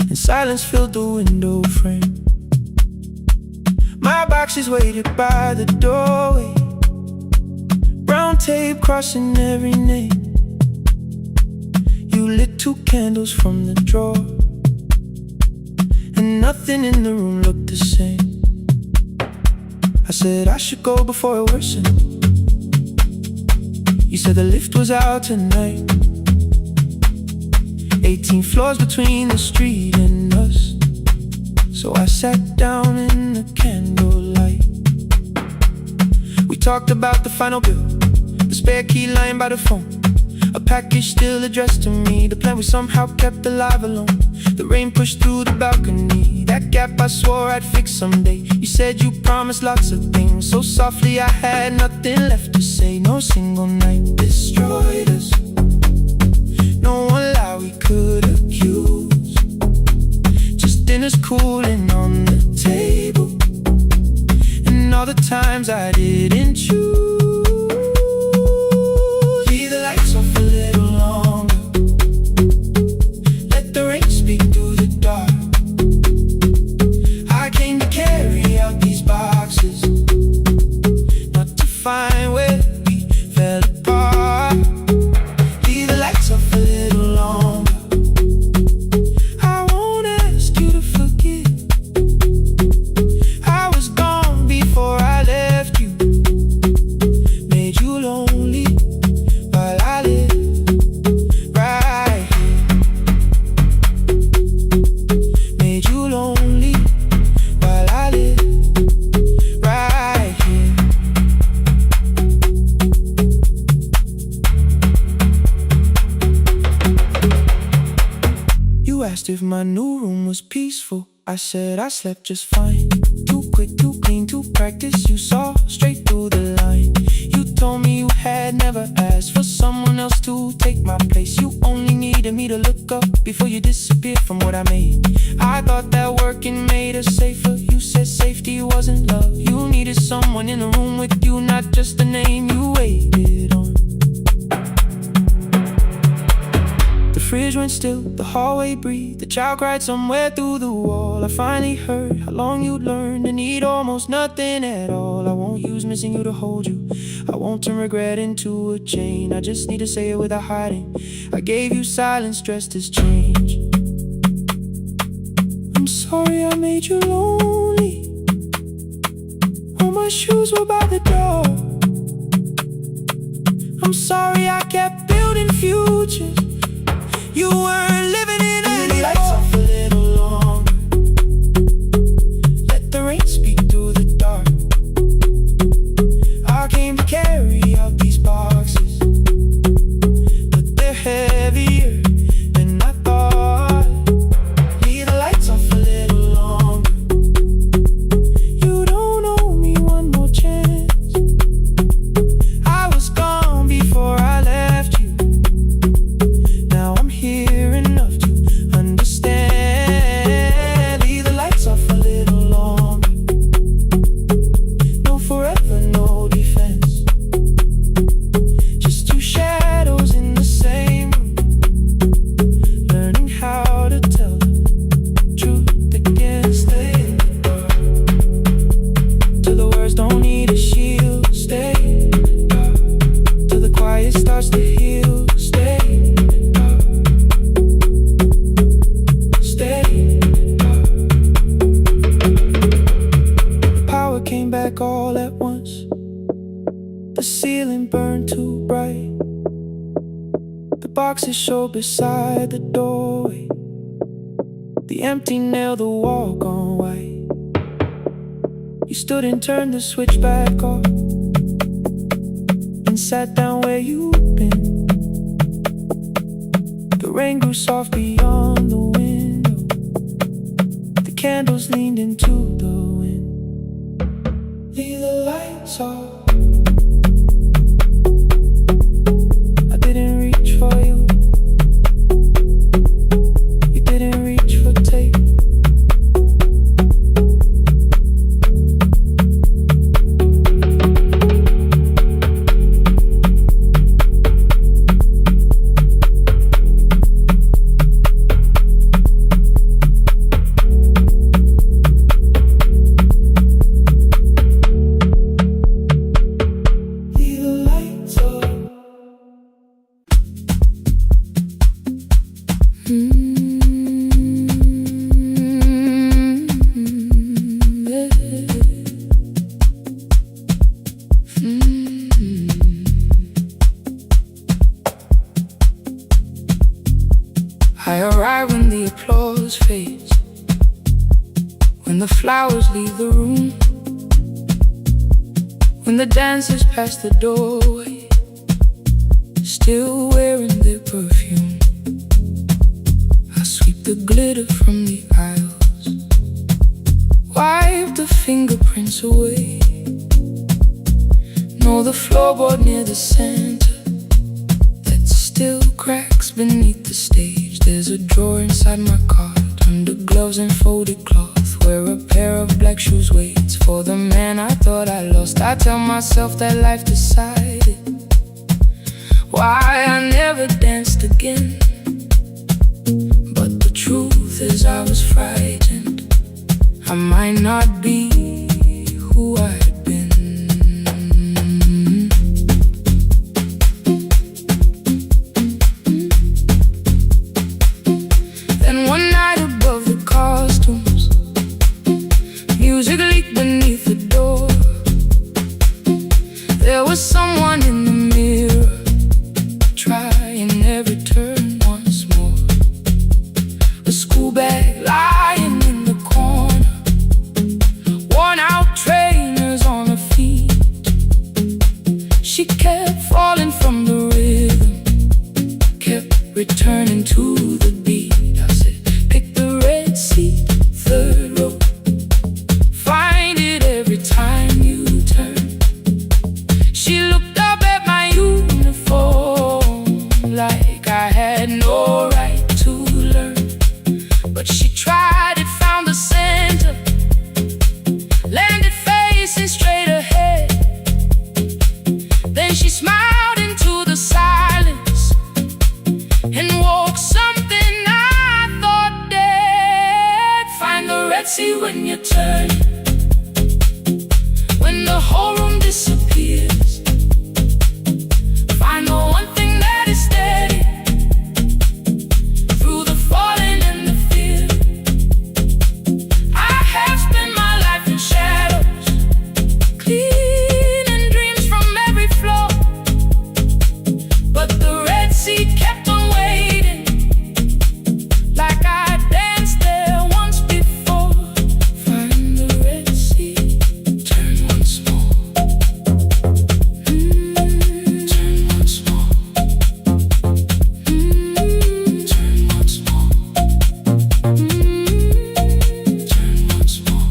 S2: and silence filled the window frame. My boxes waited by the doorway, brown tape crossing every name. You lit 2 candles from the drawer, and nothing in the room looked the same. I said I should go before it worsened. You said the lift was out tonight. 18 floors between the street and us. So I sat down in the candlelight. We talked about the final bill, the spare key lying by the phone, a package still addressed to me, the plan we somehow kept alive alone. The rain pushed through the balcony, that gap I swore I'd fix someday. You said you promised lots of things, so softly I had nothing left to say. No single night destroyed us, no one lie we could accuse. Just dinners cooling on the table, and all the times I didn't choose. Leave the lights off a little longer, let the rain speak through the dark. I came to care asked if my new room was peaceful. I said I slept just fine. Too quick, too clean, too practiced. You saw straight through the line. You told me you had never asked for someone else to take my place. You only needed me to look up before you disappeared from what I made. I thought that working made us safer. You said safety wasn't love. You needed someone in the room with you, not just the name you waited on. The fridge went still, the hallway breathed. The child cried somewhere through the wall. I finally heard how long you'd learned to need almost nothing at all. I won't use missing you to hold you. I won't turn regret into a chain. I just need to say it without hiding. I gave you silence dressed as change. I'm sorry I made you lonely. All my shoes were by the door. I'm sorry I kept building futures. You weren't living in any lights off a little longer. Let the rain speak through the dark. I came to carry out these boxes, but they're heavier than I thought. Leave the lights off a little longer. You don't owe me one more chance. I was gone before I left you. Now I'm here enough to understand. Leave the lights off a little longer. No forever, no defense. Just two shadows in the same room, learning how to tell the truth against the dark. Till the words don't need a shield. Stay in the dark. Till the quiet starts to heal. Stay in the dark. Stay in the dark. The power came back all at once. The ceiling burned too bright. The boxes showed beside the doorway. The empty nail, the wall gone white. You stood and turned the switch back off and sat down where you'd been. The rain grew soft beyond the window. The candles leaned into the wind. Leave the lights off. I didn't reach for you. You didn't reach for tape. Leave the lights off.
S1: I arrive when the applause fades, when the flowers leave the room, when the dancers pass the doorway, still wearing their perfume. I sweep the glitter from the aisles, wipe the fingerprints away. Know the floorboard near the center that still cracks beneath the stage. There's a drawer inside my cart, under gloves and folded cloth, where a pair of black shoes waits for the man I thought I lost. I tell myself that life decided why I never danced again. But the truth is I was frightened. I might not be who I had been. Then one night above the costumes, music leaked beneath the door. There was someone in the mirror, trying every turn once more. A school bag lying in the corner, worn out trainers on her feet. She kept falling from the rhythm, kept returning to the beat. I said, pick when you turn, when the whole room disappears. Find the one thing that is steady through the falling and the fear. I have spent my life in shadows, cleaning dreams from every flaw, but the Red Sea kept on waiting, like I danced there once before. Find the Red Sea, turn once more. Turn once more. Turn once more. Turn once more.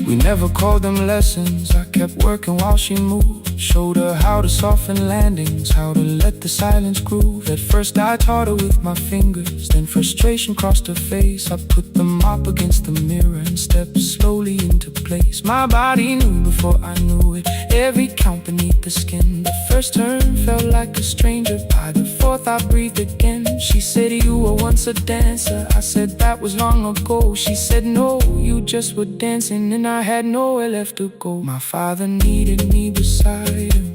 S1: We never called them lessons. I kept working while she moved. Showed her how to soften landings, how to let the silence groove. At first I taught her with my fingers, then frustration crossed her face. I put the mop against the mirror and stepped slowly into place. My body knew before I knew it, every count beneath the skin. The first turn felt like a stranger, by the fourth I breathed again. She said, you were once a dancer. I said, that was long ago. She said, no, you just were dancing, and I had nowhere left to go. My father needed me beside him,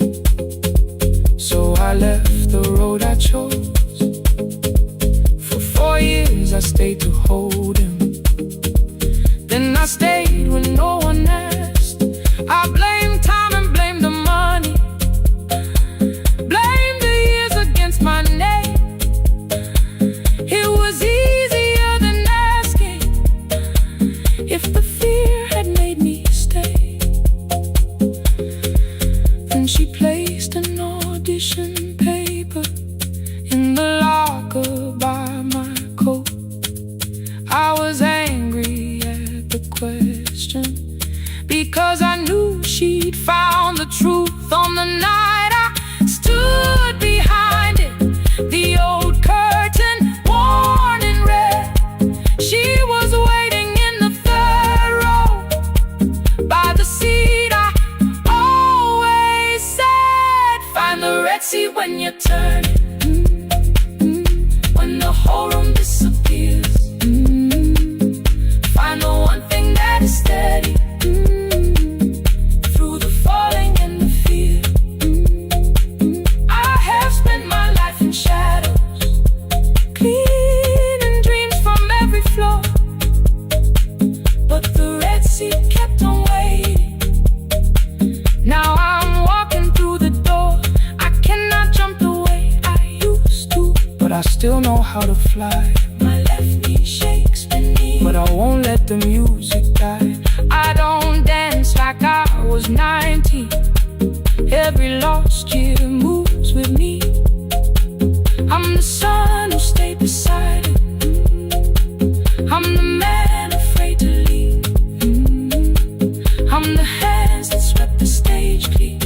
S1: so I left the road I chose. For 4 years I stayed to hold him, then I stayed when no one asked. I blamed time and blamed the money, blamed the years against my name. It was easier than asking if the fear had made me stay. Then she placed an audition paper in the locker by my coat. I was angry at the question, because I knew she'd found the truth on the night I stood behind it. The old curtain, worn in red. She was waiting in the third row by the seat I always said. Find the Red Sea when you turn it, when the whole room disappears. Find the one thing that is steady through the falling and the fear. I have spent my life in shadows, cleaning dreams from every flaw, but the Red Sea kept on waiting. Now I'm walking through the door. I cannot jump the way I used to, but I still know how to fly. My left knee shakes beneath, but I won't let the music die. I don't dance like I was 19. Every lost year moves with me. I'm the son who stayed beside it. I'm the man afraid to leave. I'm the hands that swept the stage clean.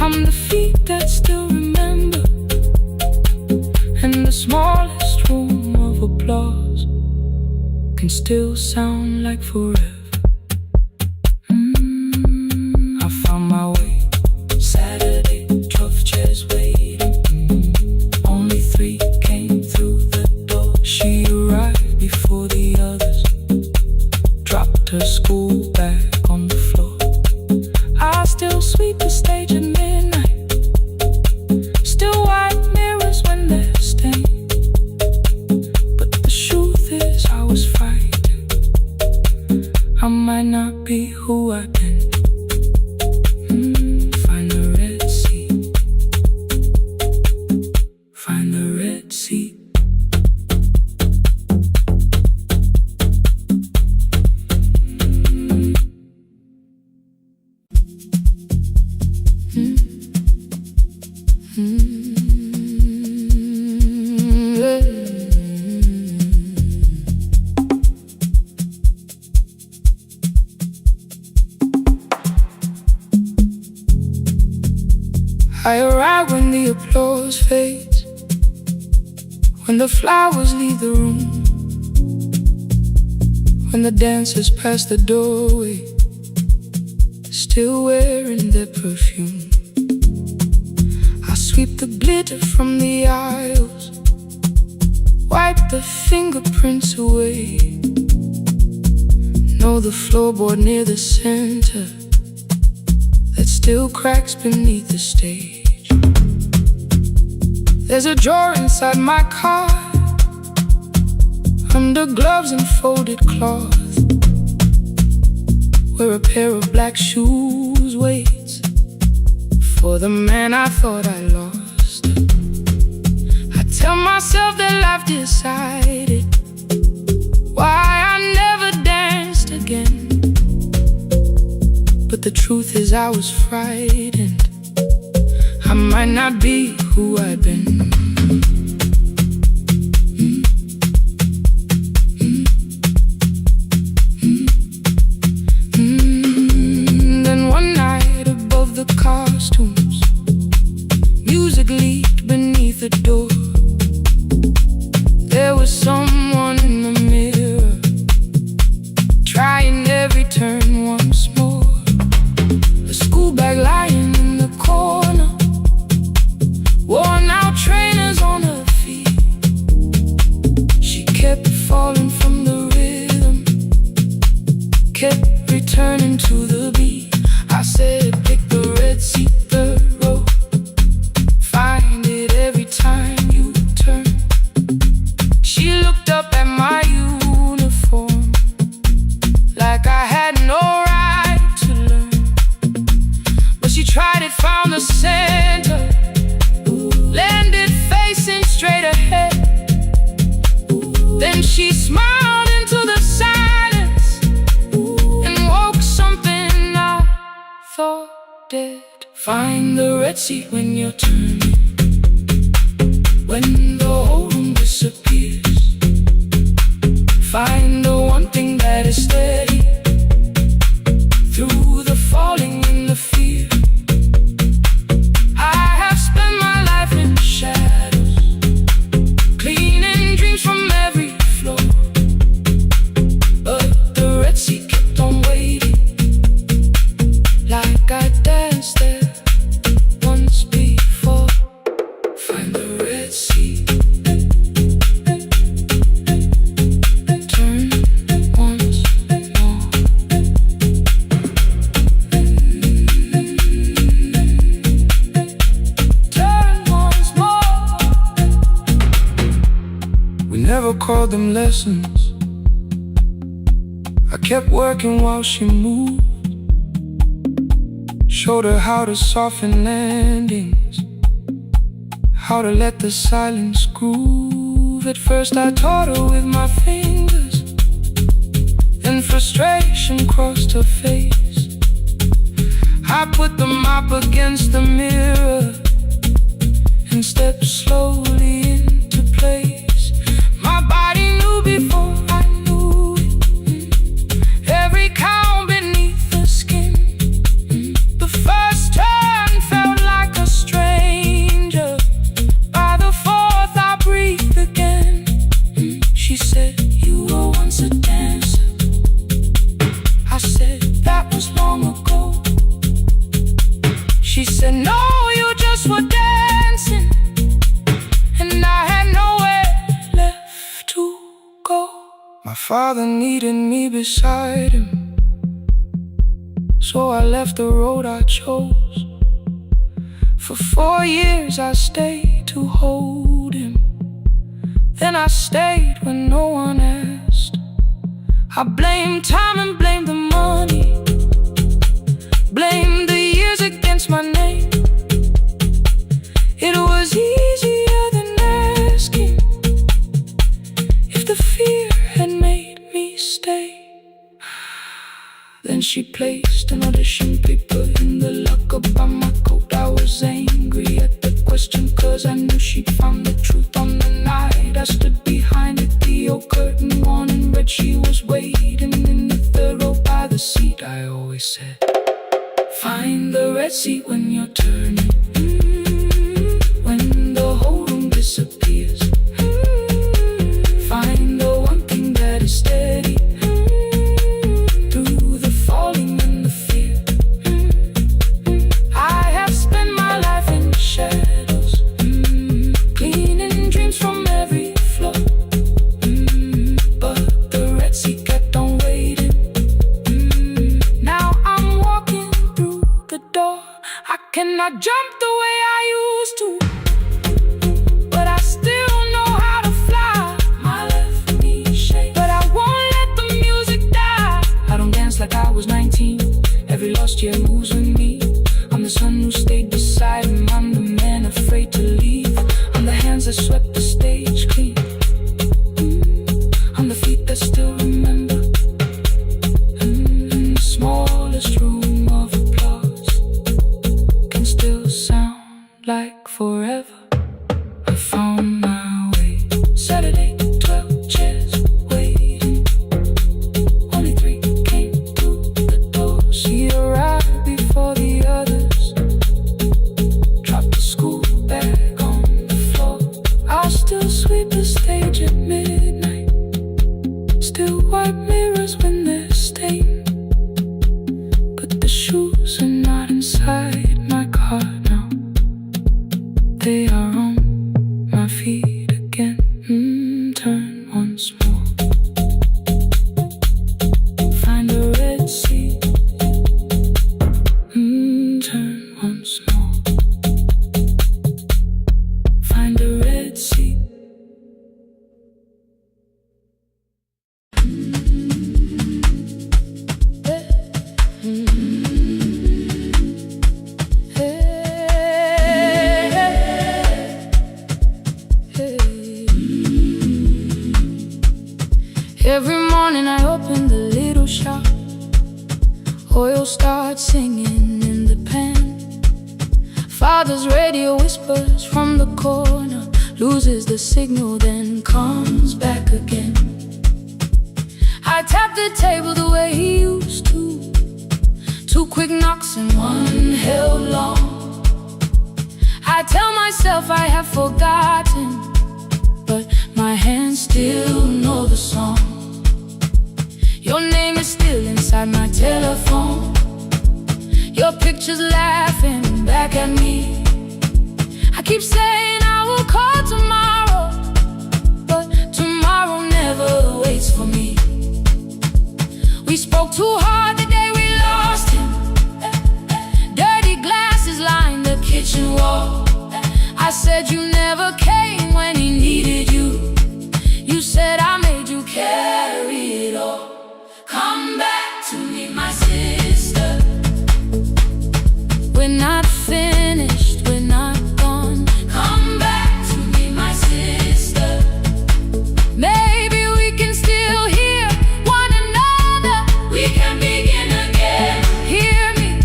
S1: I'm the feet that still remember, and the smallest room of applause can still sound like forever. I found my way. Saturday, 12 chairs waiting. Only 3 came through the door. She arrived before the others, dropped her school bag on the floor. I still sweep the stage at midnight, still wipe mirrors when they're stained. But the truth is I was frightened. I might not be who I've been. Find the Red Sea. Find the Red Sea. I arrive when the applause fades, when the flowers leave the room, when the dancers pass the doorway, still wearing their perfume. I sweep the glitter from the aisles, Wipe the fingerprints away. Know the floorboard near the center that still cracks beneath the stage. There's a drawer inside my car, under gloves and folded cloth, where a pair of black shoes waits for the man I thought I lost. I tell myself that life decided why I never danced again, but the truth is I was frightened. I might not be who I've been. Then one night above the costumes, music leaked beneath the door. There was someone in the mirror, trying every turn once more. A school bag lying in the corner, worn out trainers on her feet. She kept falling from the rhythm, kept returning to the beat. I said, pick the red seat, third row, find it every time you turn. She looked up at my uniform like I had no right to learn, but she tried it, found the center, landed facing straight ahead. Then she smiled into the silence and woke something I thought dead. Find the red seat when you're turning, when the whole room disappears. Find the one thing that is steady through the falling and the fear. I have spent my life in shadows, cleaning dreams from every floor, but the red seat kept on waiting, like I danced there once before. Find the red seat, turn once more. Turn once more. We never called them lessons. I kept working while she moved, showed her how to soften landings, how to let the silence groove. At first I taught her with my fingers, then frustration crossed her face. I put the mop against the mirror and stepped slowly into place. My body knew before I knew it, every count beneath the skin. The first turn felt like a stranger, by the fourth I breathed again. She said, you were once a dancer. I said, that was long ago. She said, no, you just were dancing, and I had nowhere left to go. My father needed me beside him, so I left the road I chose. For 4 years I stayed to hold him, then I stayed when no one asked. I blamed time and blamed the money, blamed the years against my name. It was easier than asking if the fear had made me stay. Then she placed an audition paper in the locker by my coat. I was angry at the question, cause I knew she'd found the truth on the night I stood behind it. The old curtain worn in red, she was waiting in the third row by the seat. I always said, find the red seat when you're turning, when the whole room disappears. Find the one thing that is steady through the falling and the fear. I have spent my life in shadows, cleaning dreams from every floor. jump the way I used to, but I still know how to fly. My left knee shakes, but I won't let the music die. I don't dance like I was 19. Every lost year moves with me. I'm the son who stayed beside him. I'm the man afraid to leave. I'm the hands that swept the stage clean. I'm the feet that still remember. In the smallest room of applause can still sound like forever. I found my way. Saturday, 12 chairs waiting. Only 3 came through the door. She arrived before the others. Dropped the school bag on the floor. I'll still sweep the stage at midnight. Still wipe mirrors when they're stained. But the shoes are not inside my car now. They are on my feet again. Turn once more. Find a red seat. Turn once more. Find a red seat. Every morning I open the little shop. Oil starts singing in the pan. Father's radio whispers from the corner, loses the signal, then comes back again. I tap the table the way he used to. 2 quick knocks and 1 held long. I tell myself I have forgotten, but my hands still know the song. Your name is still inside my telephone. Your picture's laughing back at me. I keep saying I will call tomorrow, but tomorrow never waits for me. We spoke too hard the day we lost him. Dirty glasses lined the kitchen wall. I said you never came when he needed you. You said I made you carry it all. Come back to me, my sister. We're not finished, we're not gone. Come back to me, my sister. Maybe we can still hear one another. We can begin again. Hear me,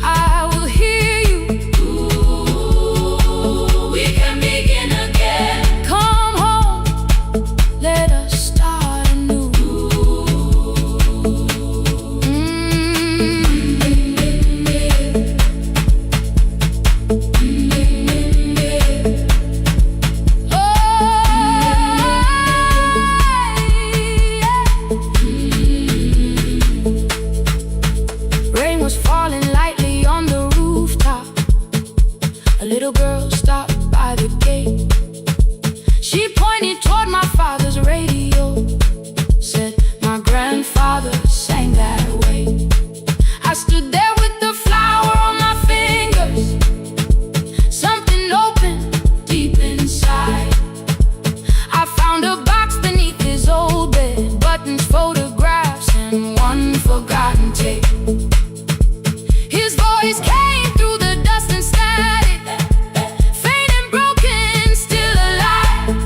S1: I will hear you. Ooh, we can begin again. Come home, let us start anew. Rain was falling lightly on the rooftop. A little girl stopped by the gate. She pointed toward my father's radio. Said my grandfather sang that way. I stood there with the flower on my fingers. Something opened deep inside. I found a box beneath his old bed. Buttons, photographs, and 1 forgotten tape. His voice came through the dust and static. Faint and broken, still alive.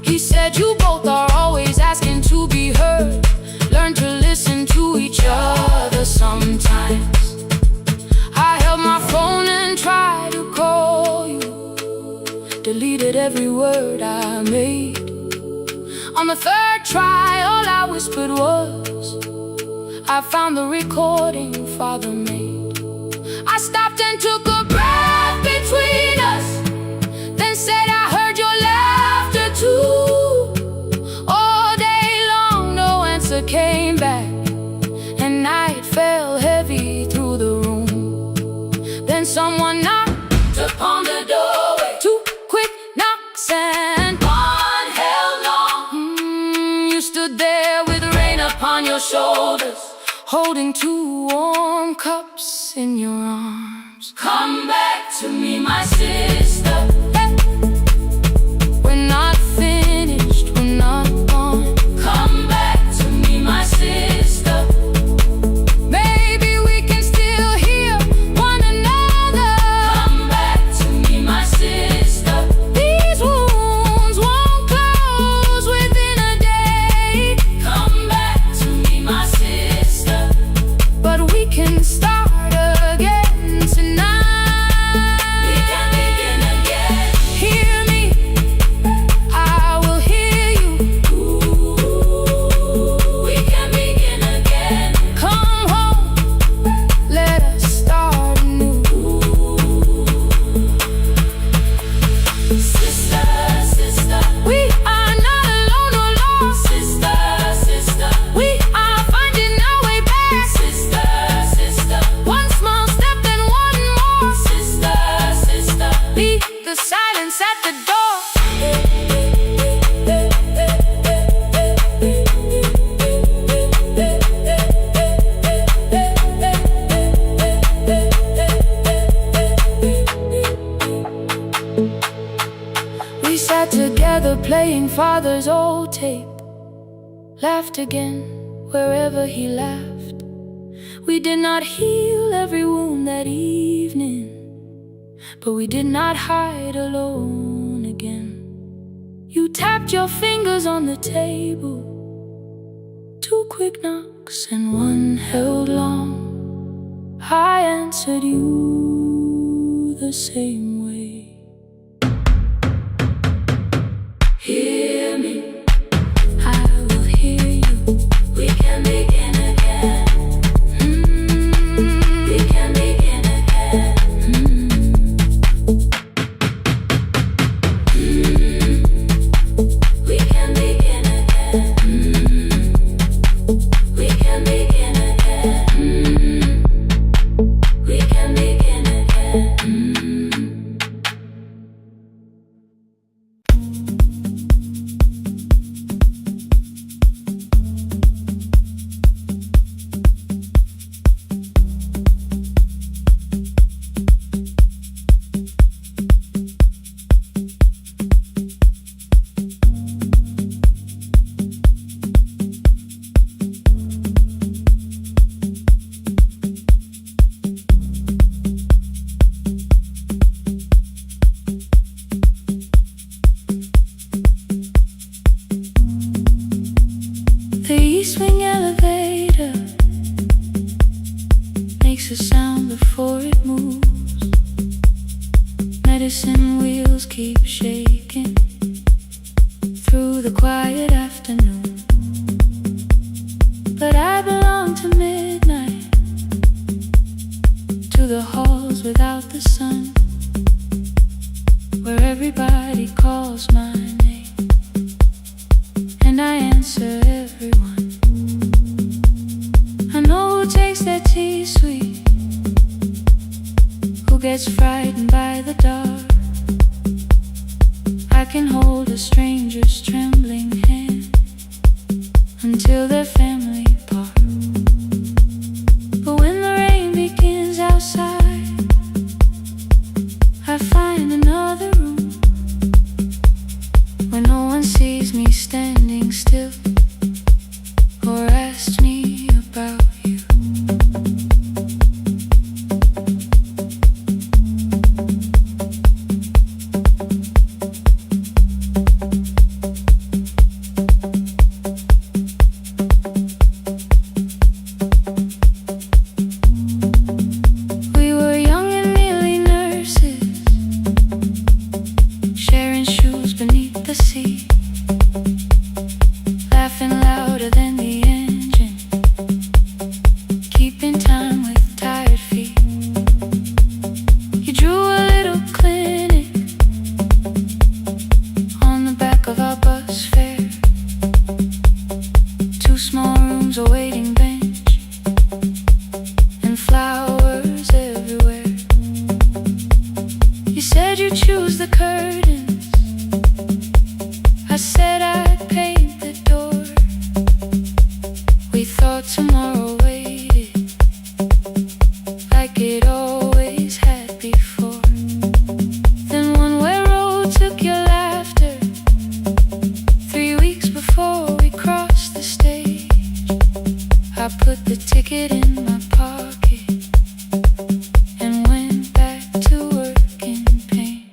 S1: He said you both are always asking to be heard. Learn to listen to each other sometimes. I held my phone and tried to call you. Deleted every word I made. On the 3rd try, all I whispered was, I found the recording Father made. I stopped and took a breath between us, then said I heard your laughter too. All day long no answer came back, and night fell heavy through the room. Then someone knocked upon the doorway. 2 quick knocks and 1 held long. You stood there with rain upon your shoulders, holding 2 warm cups in your arms. arms. Come back to me, my sister. We're not finished, we're not gone. Come back to me, my sister. Maybe we can still heal one another. Come back to me, my sister. These wounds won't close within a day. Come back to me, my sister. But we can start again tonight. We can begin again. Hear me, I will hear you. We can begin again. Come home, let us start anew. Sister, sister, we are not alone or lost. Sister, sister, we are finding our way back. Sister, sister, one small step then one more. Sister, sister, leave the silence at the door. We sat together playing father's old tape, laughed again wherever he laughed. We did not heal every wound that evening, but we did not hide alone again. You tapped your fingers on the table, 2 quick knocks and 1 held long. I answered you the same way. Hear me, I will hear you. We can begin again. We can begin again. We can begin again. We can begin again. We can begin again. The East Wing elevator makes a sound before it moves. Medicine wheels keep shaking through the quiet afternoon. But I belong to midnight, to the halls without the sun, where everybody calls my name and I answer everyone. I know who takes their tea sweet, who gets frightened by the dark. I can hold a stranger's trembling hand until their family part. But when the rain begins outside, I find another room where no one sees me standing still or asks me about you. We were young and nearly nurses, sharing shoes beneath the sea, laughing louder than the engine, keeping time with tired feet. You drew a little clinic on the back of our bus fare, 2 small rooms, a waiting bench, and flowers everywhere. You said you'd choose the curtains, I said I'd paint the door. We thought tomorrow waited like it always had. I put the ticket in my pocket and went back to work in pain.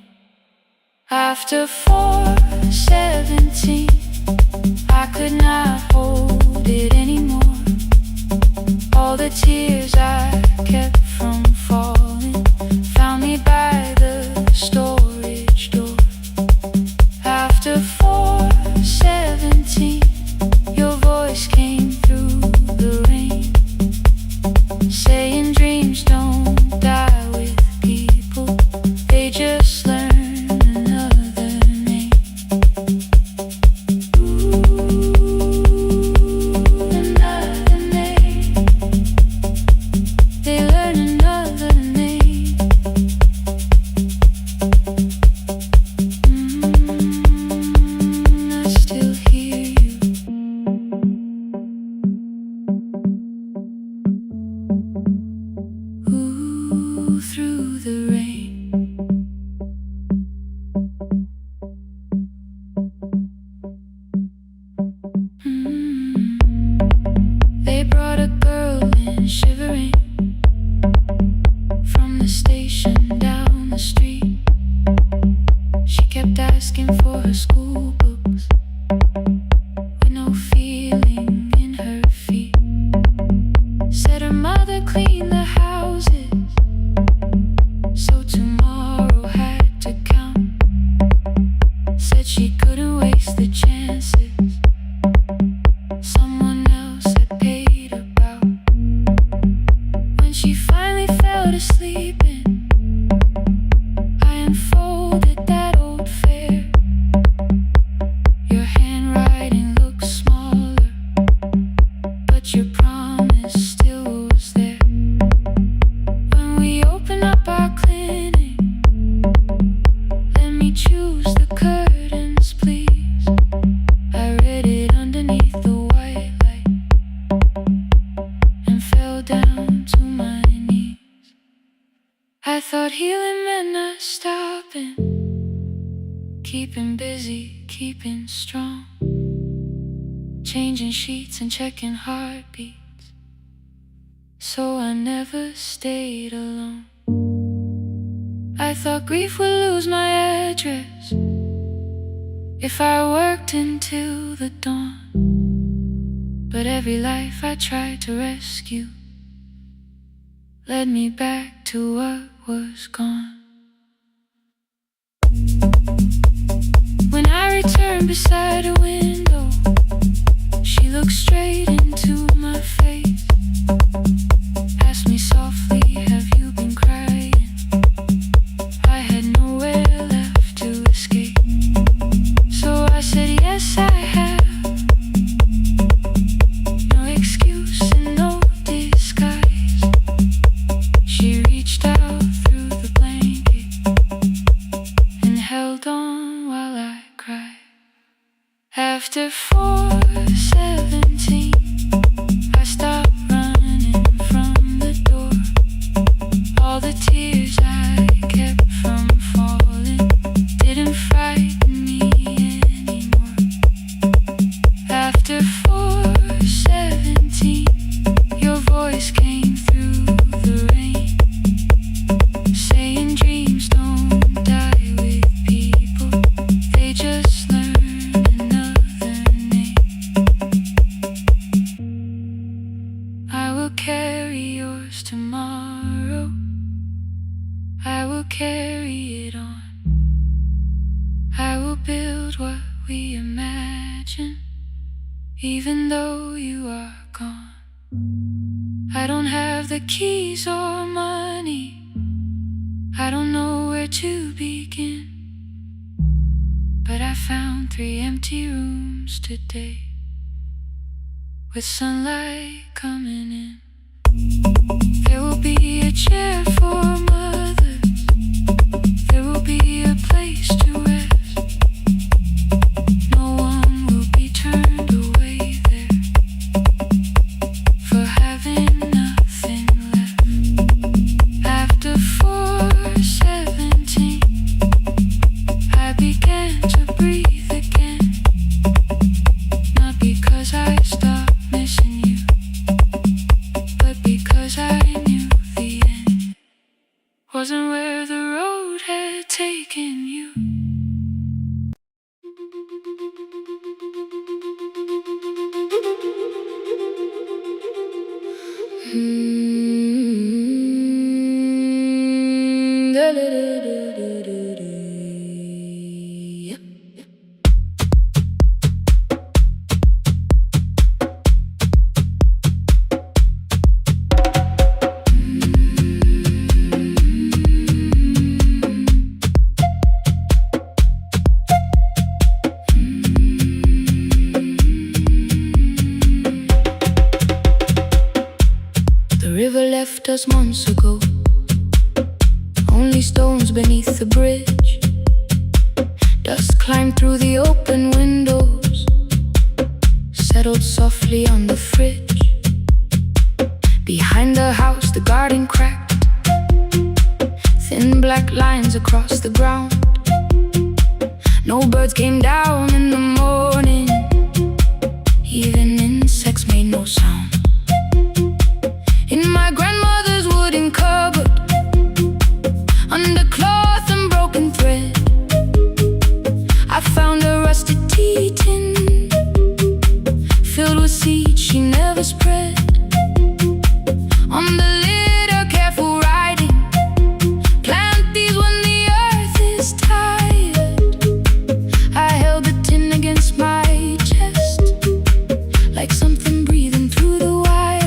S1: After 4:17, I could not hold it anymore. All the tears I kept from falling found me by the storage door. After 4:17, your voice came through the rain, saying dreams don't die with people, they just learn another name. Another name. They learn another name. I still hear you. Ooh, through the rain. They brought a girl in shivering from the station down the street. She kept asking for her school books with no feeling in her feet. Said her mother cleaned the houses, so tomorrow had to count. Said she couldn't waste the chances someone else had paid about. When she finally fell to sleeping, I unfolded that old fare. Your handwriting looks smaller, but your promise still was there. When we open up our clinic, let me choose the curtains, please. I read it underneath the white light and fell down to my knees. I thought healing meant not stopping, keeping busy, keeping strong, changing sheets and checking heartbeats, so I never stayed alone. I thought grief would lose my address if I worked until the dawn. But every life I tried to rescue led me back to what was gone. When I returned beside a window, she looked straight into my face, asked me softly, have you been crying? I had nowhere left to escape, so I said yes I have. No excuse and no disguise. She reached out through the blanket and held on while I cried. After 4:17, I stopped running from the door. All the tears I kept from falling didn't frighten me anymore. After 4:17, your voice came through the rain, saying dreams don't die with people, they just learn another name. I will carry yours tomorrow, I will carry it on. I will build what we imagine, even though you are gone. I don't have the keys or money, I don't know where to begin, but I found 3 empty rooms today, with sunlight coming in. There will be a chair for mothers, there will be a place to rest. No one will be turned away there for having nothing left. After 4:17, I began to breathe again, not because I stopped missing you, wasn't where the road had taken you. The river left us months ago, only stones beneath the bridge. Dust climbed through the open windows, settled softly on the fridge. Behind the house the garden cracked, thin black lines across the ground. No birds came down in the morning, even insects made no sound. In my grandmother's wooden cupboard, under cloth and broken thread, I found a rusted tea tin filled with seeds she never spread. On the lid a careful writing, plant these when the earth is tired. I held the tin against my chest, like something breathing through the wire.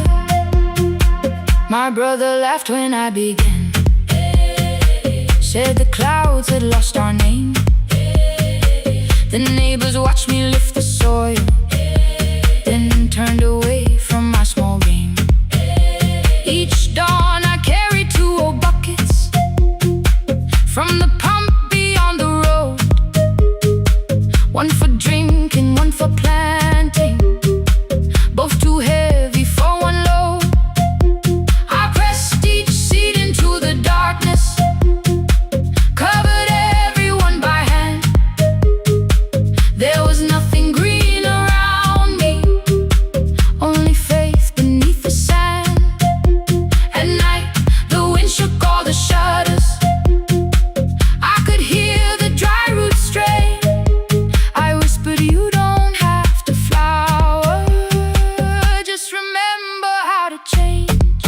S1: My brother laughed when I began, said the clouds had lost our name. The neighbors watched me lift the soil, then turned away from my small game. Each dawn I carried 2 old buckets from the pump beyond the road, one for drinking, one for planting, both too heavy for one load. I pressed each seed into the darkness, covered everyone by hand. There was nothing green around me, only faith beneath the sand. At night the wind shook all the shutters, I could hear the dry roots stray. I whispered, you don't have to flower, just remember how to change.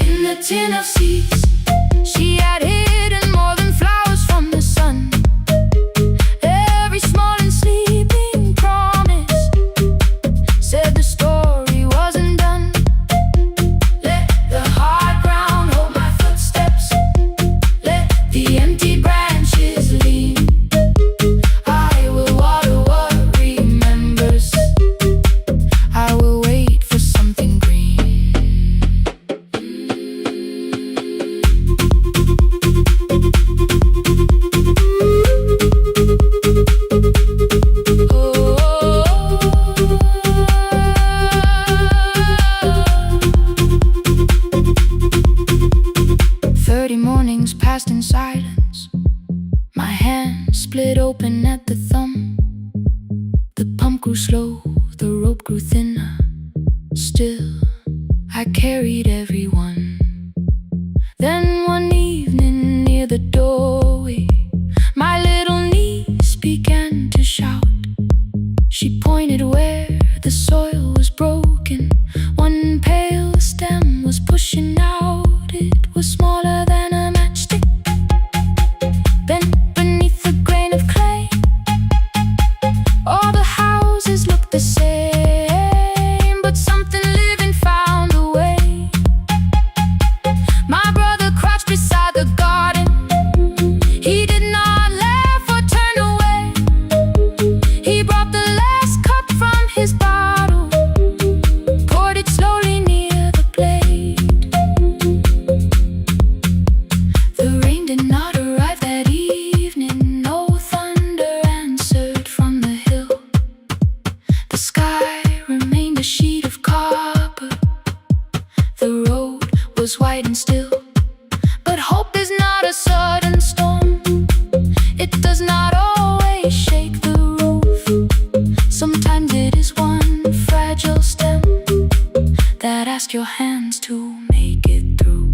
S1: In the tin of seeds she had hidden more than flowers from the sun. Every small and sleeping promise said the story wasn't done. Let the hard ground hold my footsteps, let the empty branches lean. I will water what remembers, I will wait for something green. Oh, 30 mornings passed in silence, my hand split open at the thumb. The pump grew slow, the rope grew thinner, still I carried everyone. Then one evening near the doorway, my little niece began to shout. She pointed where the soil was broken, one pale stem was pushing out. It was smaller than a matchstick, bent beneath a grain of clay. All the houses looked the same, but something living found a way. My brother crouched beside the garden, he did not laugh or turn away. He brought the last cup from his bottle, poured it slowly near the blade. The rain did not arrive that evening, no thunder answered from the hill. The sky remained a sheet of copper, the road was white and still. But hope is not a sudden storm, it does not always shake the roof. Sometimes it is one fragile stem that asks your hands to make it through.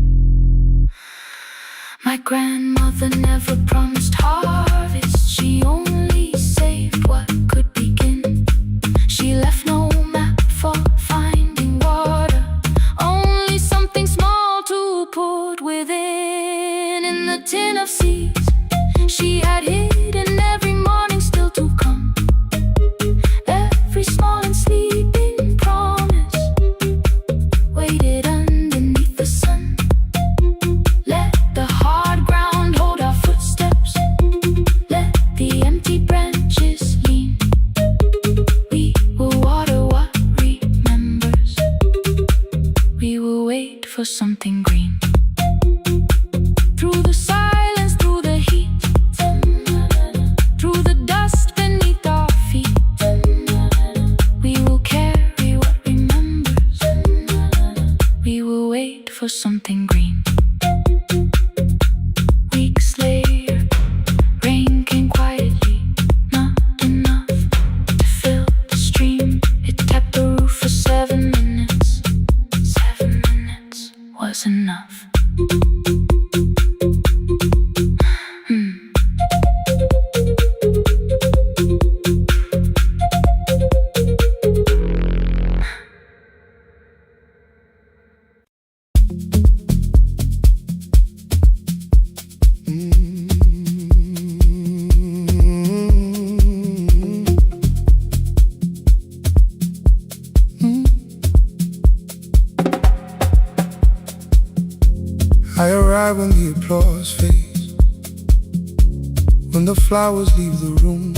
S1: for something green. Through the silence, through the heat, through the dust beneath our feet, we will carry what remembers. We will wait for something green. Weeks later, rain came quietly, not enough to fill the stream. It tapped the roof for 7 minutes. 7 minutes was enough.
S2: I arrive when the applause fades, when the flowers leave the room,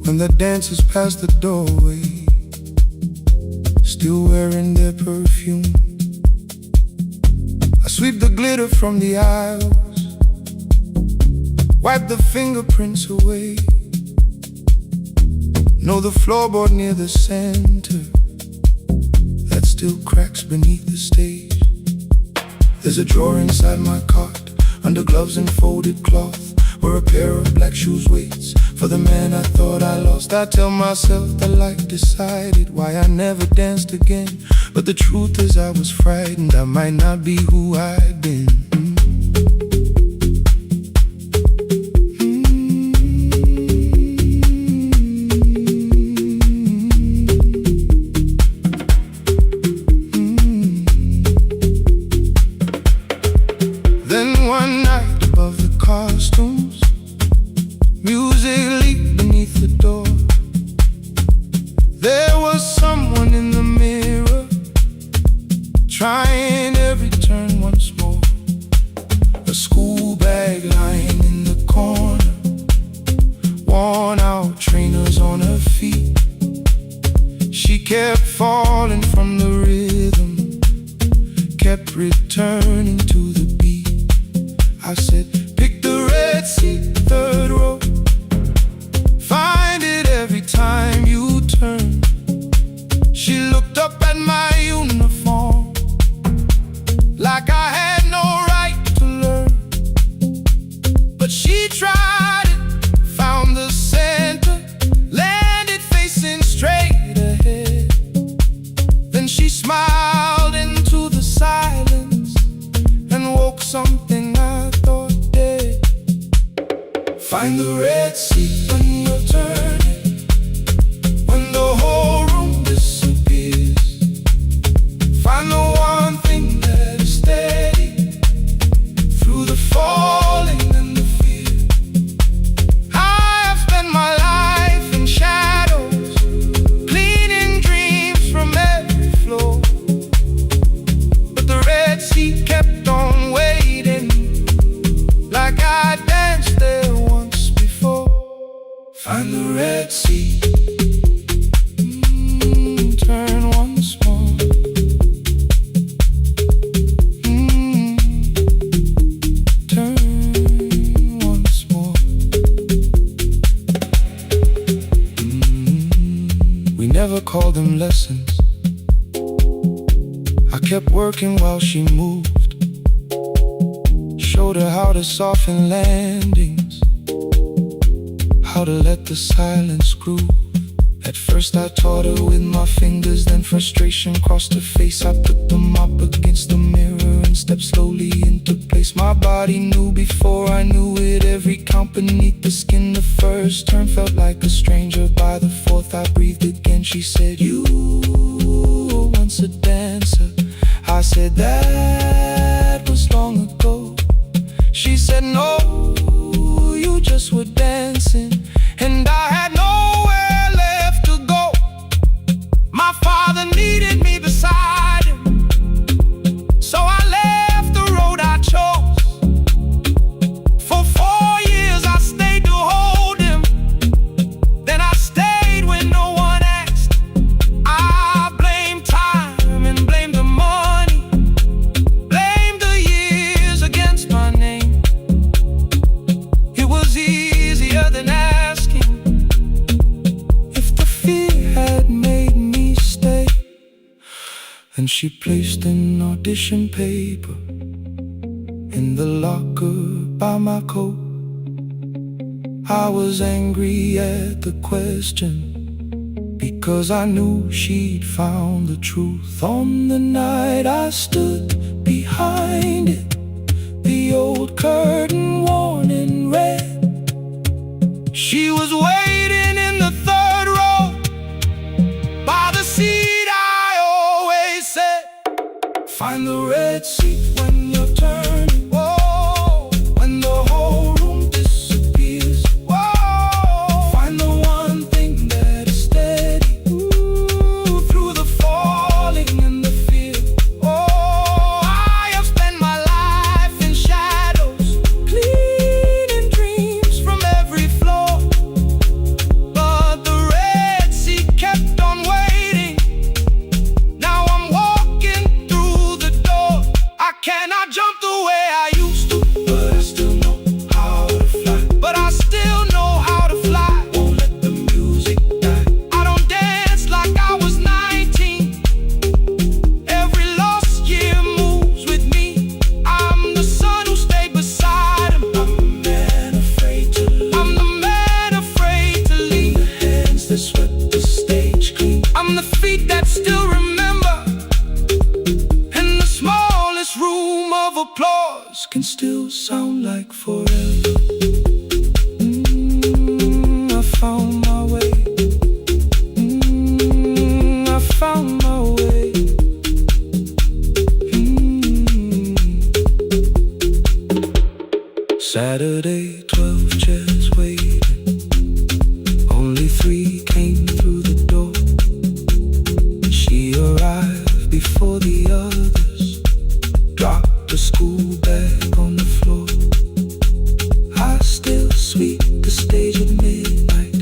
S2: when the dancers pass the doorway, still wearing their perfume. I sweep the glitter from the aisles, wipe the fingerprints away. Know the floorboard near the center that still cracks beneath the stage. There's a drawer inside my cart, under gloves and folded cloth, where a pair of black shoes waits for the man I thought I lost. I tell myself that life decided why I never danced again, but the truth is I was frightened I might not be who I'd been. One night above the costumes, music leaked beneath the door. There was someone in the mirror, trying every turn once more. A school bag lying in the corner, worn out trainers on her feet. She kept falling from the rhythm, kept returning to the beat. I said, pick the red seat, 3rd row. Find it every time you turn. She looked up at my uniform like I had no right to learn. But she tried it, found the center, landed facing straight ahead. Then she smiled into the silence and woke something I thought dead. Find the red seat when you're turning, when the whole room disappears. Find the one thing that is steady through the falling and the fear. I have spent my life in shadows, cleaning dreams from every floor, but the red seat kept on waiting, like I danced there once before. Find the red seat, turn once more. Turn once more. We never called them lessons. I kept working while she moved, showed her how to soften landings, how to let the silence groove. At first I taught her with my fingers, then frustration crossed her face. I put them up against the mirror and stepped slowly into place. My body knew before I knew it, every count beneath the skin. The first turn felt like a stranger, by the 4th I breathed again. She said, you were once a dancer. I said, that was long ago. She said, no, you just were dancing, and I had nowhere left to go. My father needed me beside him, so I left the road I chose. For 4 years I stayed to hold him, then I stayed when no one asked. I blamed time and blamed the money. Then she placed an audition paper in the locker by my coat. I was angry at the question, because I knew she'd found the truth. On the night I stood behind it, the old curtain worn in red. She was waiting in the third row by the seat I always said, find the red seat when you're turning. Whoa, when the whole room disappears. Whoa, find the one thing that is steady. Ooh, through the falling and the fear. Oh, I have spent my life in shadows, cleaning dreams from every floor. But the red sea kept on waiting. Now I'm walking through the door. I cannot jump the way I used to, but I still know how to fly. But I still know how to fly. Won't let the music die. I don't dance like I was 19. Every lost year moves with me. I'm the son who stayed beside him. I'm the man afraid to leave. I'm the man afraid to leave. The hands that swept the stage clean. I'm the feet that still remember. And the smallest room of applause can still sound like forever. I found my way. I found my way. Saturday, 12 chairs waiting. Only 3 came through the door. She arrived before the others, dropped the school bag on the floor. I still sweep the stage at midnight,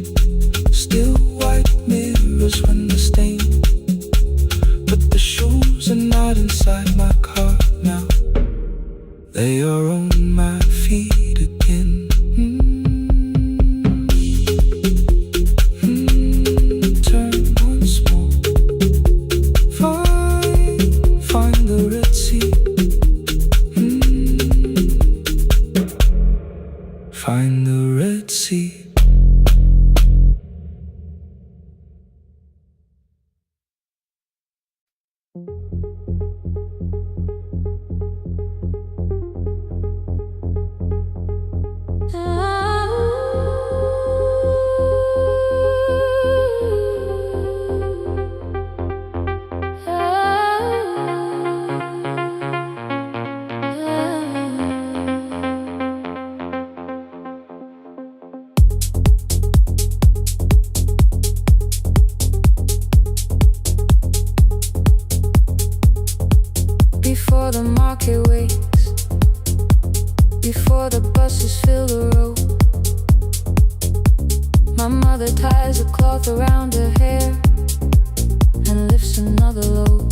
S2: still white mirrors when the stain. But the shoes are not inside my car now, they are on my feet again. Turn once more. Find the red sea. Find the red sea.
S1: Before the market wakes, before the buses fill the road, my mother ties a cloth around her hair and lifts another load.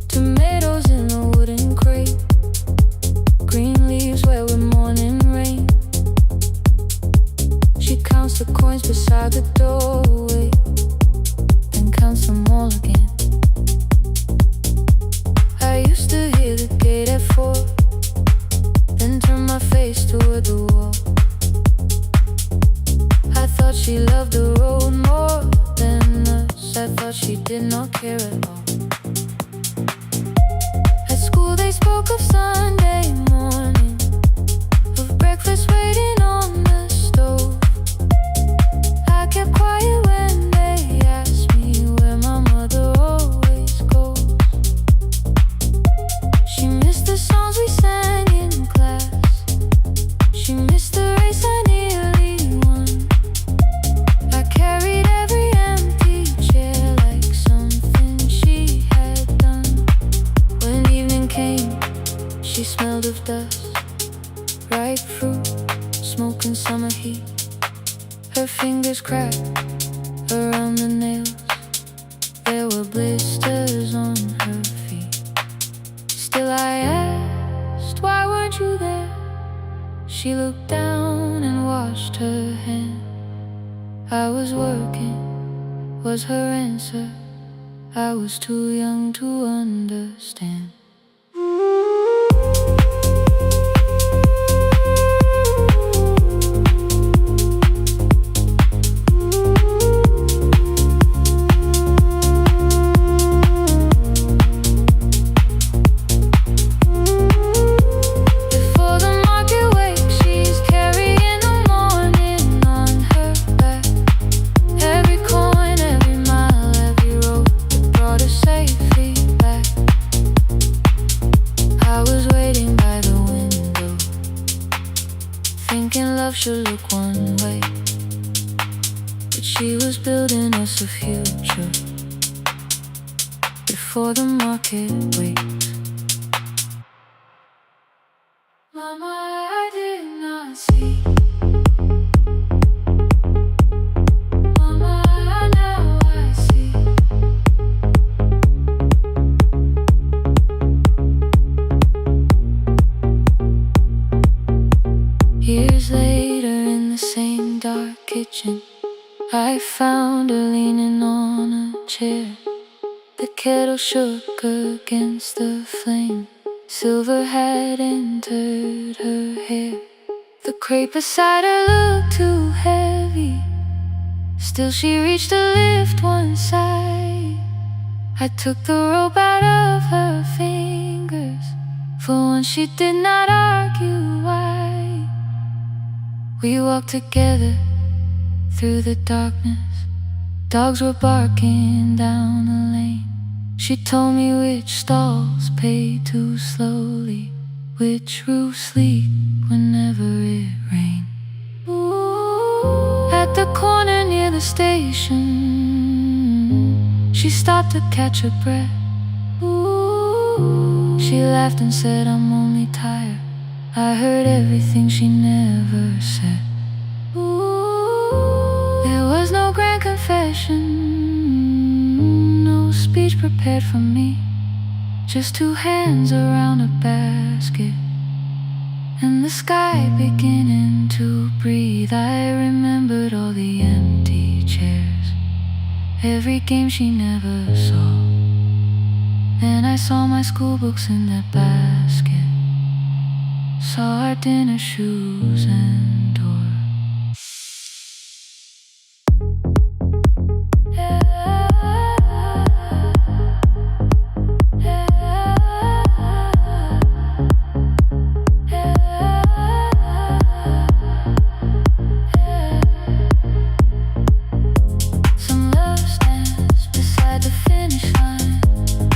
S1: Tomatoes in a wooden crate, green leaves where we're morning rain. She counts the coins beside the doorway, then counts them all again. I used to hear the gate at 4, then turn my face toward the wall. I thought she loved the road more than us. I thought she did not care at all. At school they spoke of Sunday morning, of breakfast waiting on the stove. I kept quiet when they asked me where my mother always goes. She missed the songs we sang in class. She missed the race I nearly won. I carried every empty chair like something she had done. When evening came, she smelled of dust, ripe fruit, smoke and summer heat. Her fingers cracked around the nails. There were blisters on her feet. Still I asked, why weren't you there? She looked down and washed her hand. I was working, was her answer. I was too young to understand. Should look one way, but she was building us a future before the market waits. Mama, I did not see. Mama, now I see. Years later, in the same dark kitchen, I found her leaning on a chair. The kettle shook against the flame. Silver had entered her hair. The crepe beside her looked too heavy. Still she reached to lift one side. I took the rope out of her fingers. For once she did not argue why. We walked together through the darkness. Dogs were barking down the lane. She told me which stalls paid too slowly, which roofs leak whenever it rained. At the corner near the station, she stopped to catch her breath. She laughed and said, I'm only tired. I heard everything she never said. There was no grand confession, no speech prepared for me. Just two hands around a basket and the sky beginning to breathe. I remembered all the empty chairs, every game she never saw. Then I saw my school books in that basket, saw our dinner shoes and door. Some love stands beside the finish line.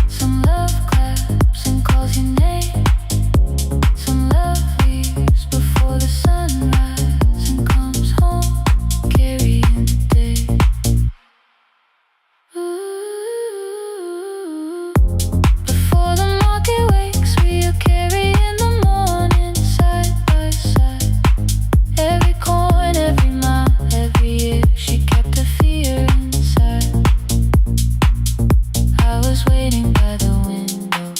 S1: Some love claps and calls your name. Some love leaves before the sunrise and comes home carrying the day. Ooh. Before the market wakes, we are carrying the morning side by side. Every coin, every mile, every year, she kept her fear inside. I was waiting by the window,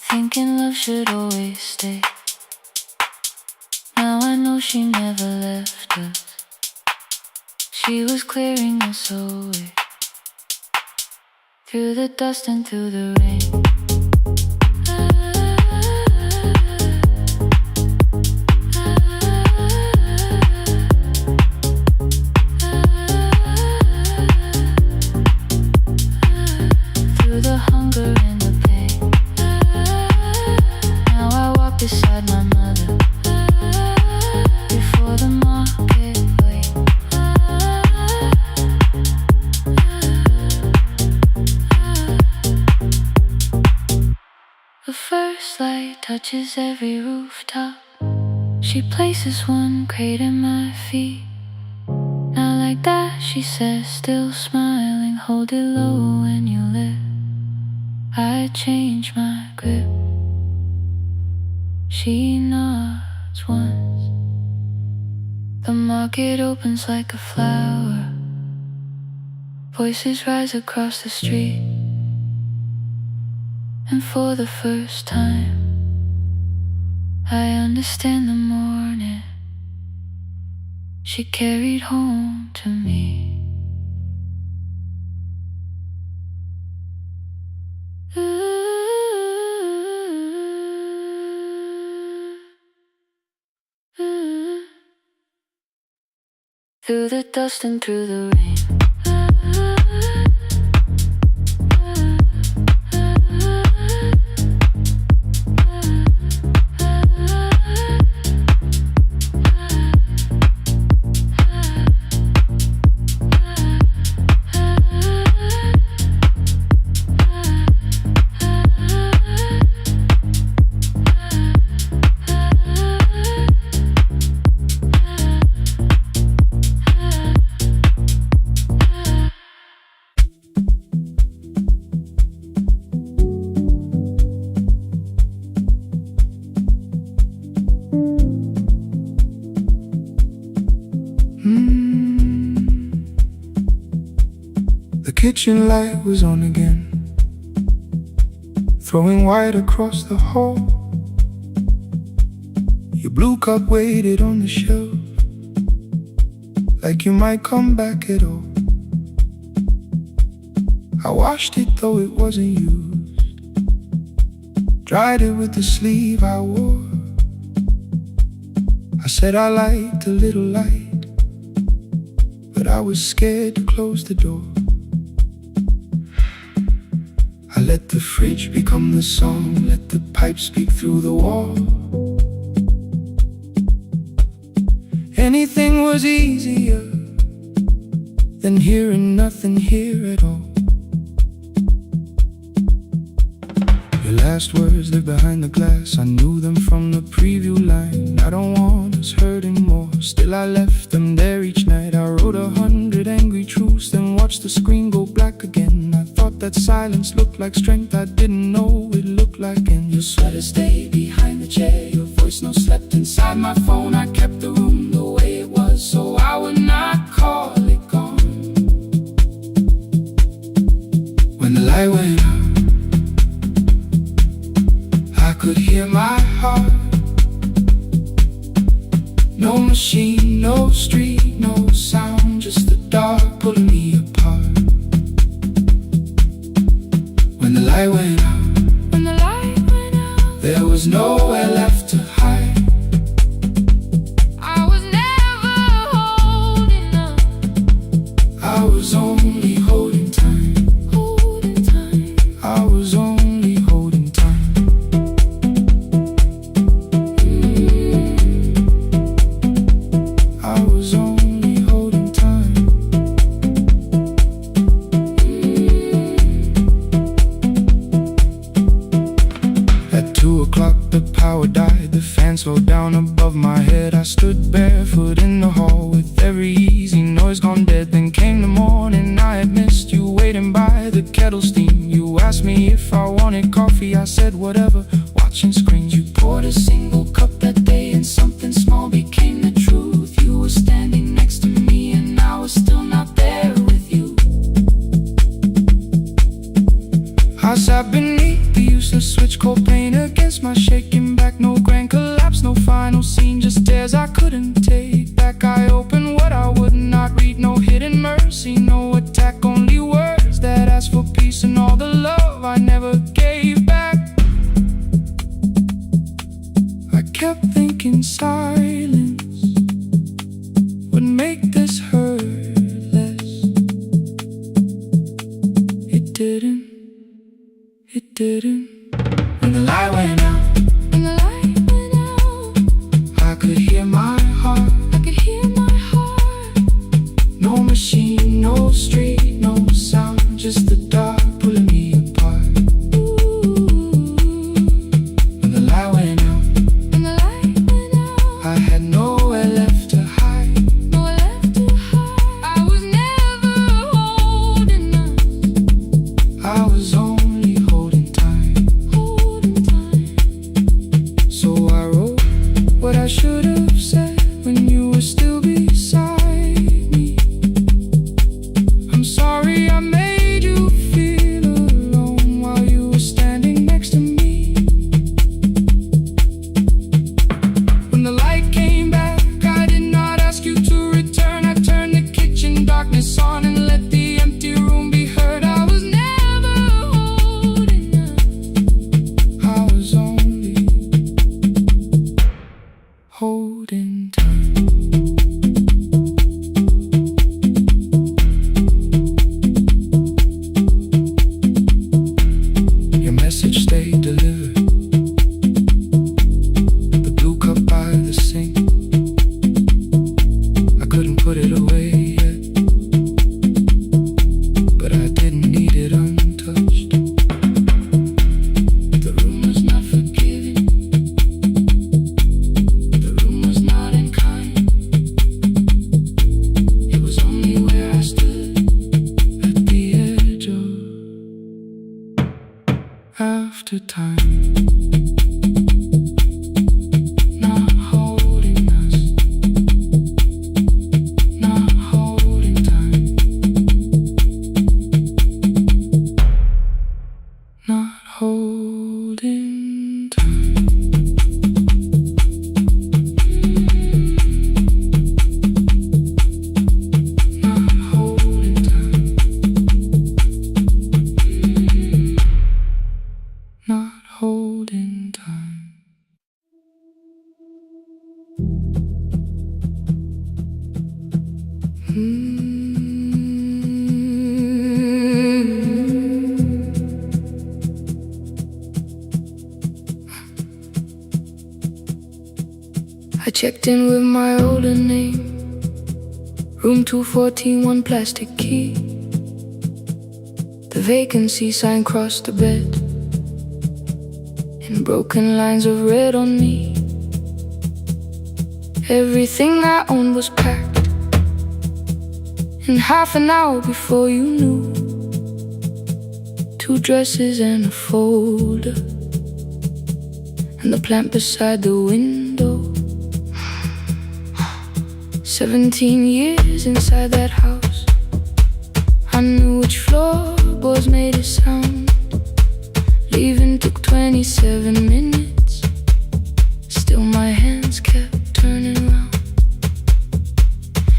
S1: thinking love should always stay. Now I know she never left us. She was clearing us away, through the dust and through the rain. Through the hunger and the pain. Now I walk beside my mother before the market waits. The first light touches every rooftop. She places one crate at my feet. Now like that, she says, still smiling, hold it low when you lift. I change my grip. She nods once. The market opens like a flower. Voices rise across the street. And for the first time, I understand the morning she carried home to me. through the dust and through the rain.
S2: The kitchen light was on again, throwing white across the hall. Your blue cup waited on the shelf, like you might come back at all. I washed it though it wasn't used, dried it with the sleeve I wore. I said I liked a little light, but I was scared to close the door. I let the fridge become the song, let the pipe speak through the wall. Anything was easier than hearing nothing here at all. Your last words, they're behind the glass, I knew them from the preview line. I don't want us hurting more, still I left them there each night. I wrote 100 angry truths, then watched the screen go black again. I thought that silence looked like strength, I didn't know it looked like end. Your sweater stayed behind the chair, your voice no slept inside my phone. I kept the room the way it was, so I would not call it gone. When the light went out, I could hear my heart. No machine, no street, no sound, just the dark pulling me apart. When the light went out, there was nowhere left to hide.
S1: I was never holding up,
S2: I was only holding time. I was only holding time. I was only holding time. At 2 o'clock the power died, the fan slowed down above my head. I stood barefoot in the hall with every easy noise gone dead. Then came the morning, I had missed you waiting by the kettle steam. You asked me if I wanted coffee, I said whatever, watching screens. You poured a single cup that day and something small became the truth. You were standing next to me and I was still not there with you. I sat beneath the useless switch, cold pain against my shaking back. No grand collapse, no final scene, just tears I couldn't take back. I opened what I would not read, no hidden mercy, no attack, only words that asked for peace and all the love I never gave back. I kept thinking silence would make this hurt less. It didn't. It didn't. When the light went out, I could hear my heart. No machine, no street, no sound, just the dark pulling me apart. When the light went out, I had nowhere left to hide.
S1: I was never holding up,
S2: I was only holding time. So I wrote what I should have said when you were still beside me. I'm sorry I made you feel alone while you were standing next to me. When the light came back, I did not ask you to return. I turned the kitchen darkness on and let the empty room be heard. I was never holding up, I was only holding time.
S1: Checked in with my older name, room 214, one plastic key. The vacancy sign crossed the bed, and broken lines of red on me. Everything I owned was packed in half an hour before you knew. 2 dresses and a folder, and the plant beside the window. 17 years inside that house, I knew which floorboards made a sound. Leaving took 27 minutes, still my hands kept turning round.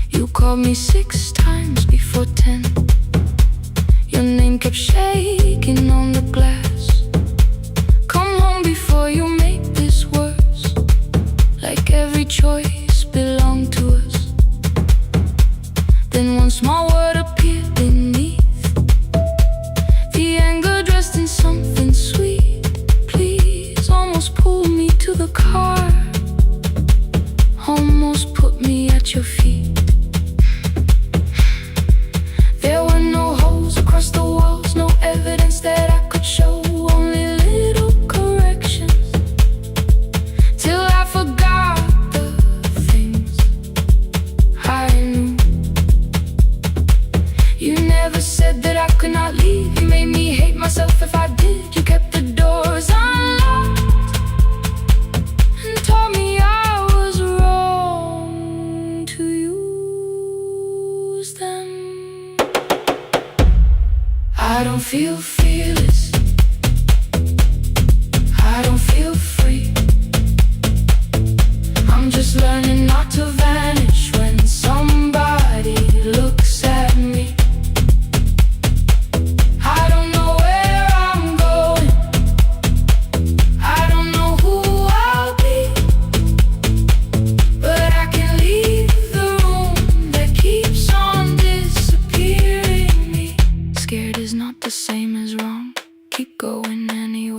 S1: You called me 6 times before 10. Your name kept shaking on the glass. Come home before you make this worse, like every choice belonged to us. Then one small word appeared beneath, the anger dressed in something sweet. Please, almost pulled me to the car, almost put me at your feet. There were no holes across the walls, no evidence that I could show, only little corrections, till I forgot the things I knew. You never said that I could not leave. You made me hate myself if I did. You kept the doors unlocked and told me I was wrong to use them. I don't feel fearless, I don't feel free. I'm just learning not to vanish when somebody looks at me. I don't know where I'm going, I don't know who I'll be, but I can leave the room that keeps on disappearing me. Scared is not the same as wrong, keep going anyway.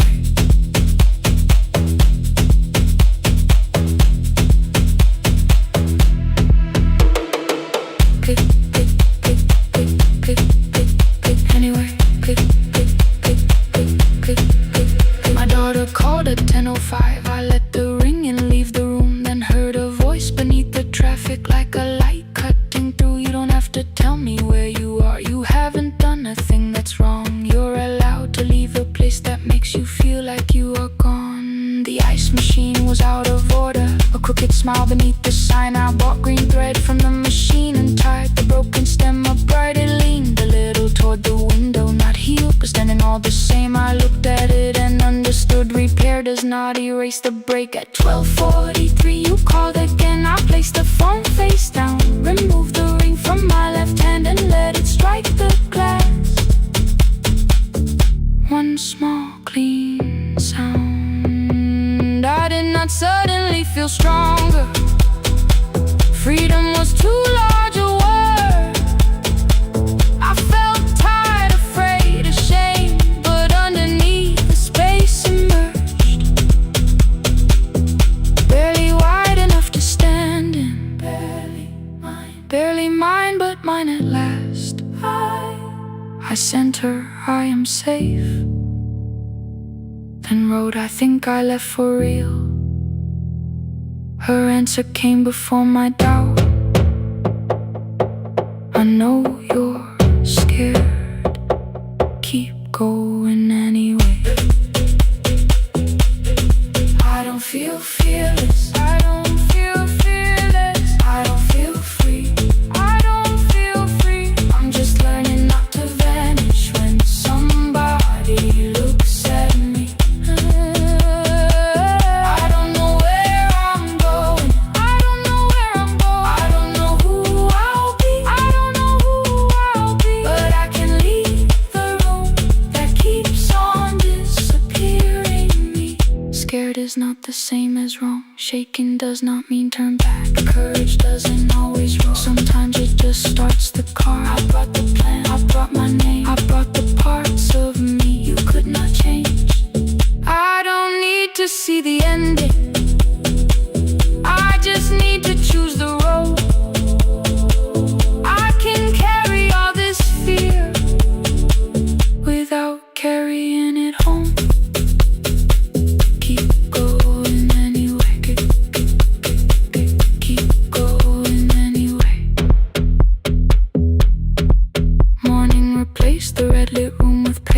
S1: Pick, pick, pick, pick, pick, pick, pick, anyway. Pick, pick, pick, pick, pick, pick, pick. My daughter called at 10:05. I let the ring and leave the room, then heard a voice beneath the traffic like a light cutting through. You don't have to tell me where you are, you haven't done a thing that's wrong. You're allowed to leave a place that makes you feel like you are gone. The ice machine was out of order, a crooked smile beneath the sign. I bought green thread from the machine and tied the broken stem upright. It leaned a little toward the window, not healed but standing all the same. I looked at it and understood repair does not erase the break. At 12:43 you called again. I placed the phone face down, removed the ring from my left hand and let it strike the glass. One small clean sound. I did not suddenly feel stronger. Freedom was too large a word. I felt tired, afraid, ashamed, but underneath the space emerged, barely wide enough to stand in. Barely mine, but mine at last. I sent her, I am safe, then wrote, I think I left for real. Her answer came before my doubt. I know you're scared, keep going anyway. I don't feel fearless, I don't feel fearless, I don't feel free, I don't feel free. I'm just learning not to vanish when somebody looks at me. I don't know where I'm going, I don't know where I'm going, I don't know who I'll be, I don't know who I'll be, but I can leave the room that keeps on disappearing me. Scared is not the same as wrong, shaking does not mean turn back. Courage doesn't always roll, sometimes it just starts the car. I brought the plan, I brought my name, I brought the parts of me you could not change. I don't need to see the ending, I just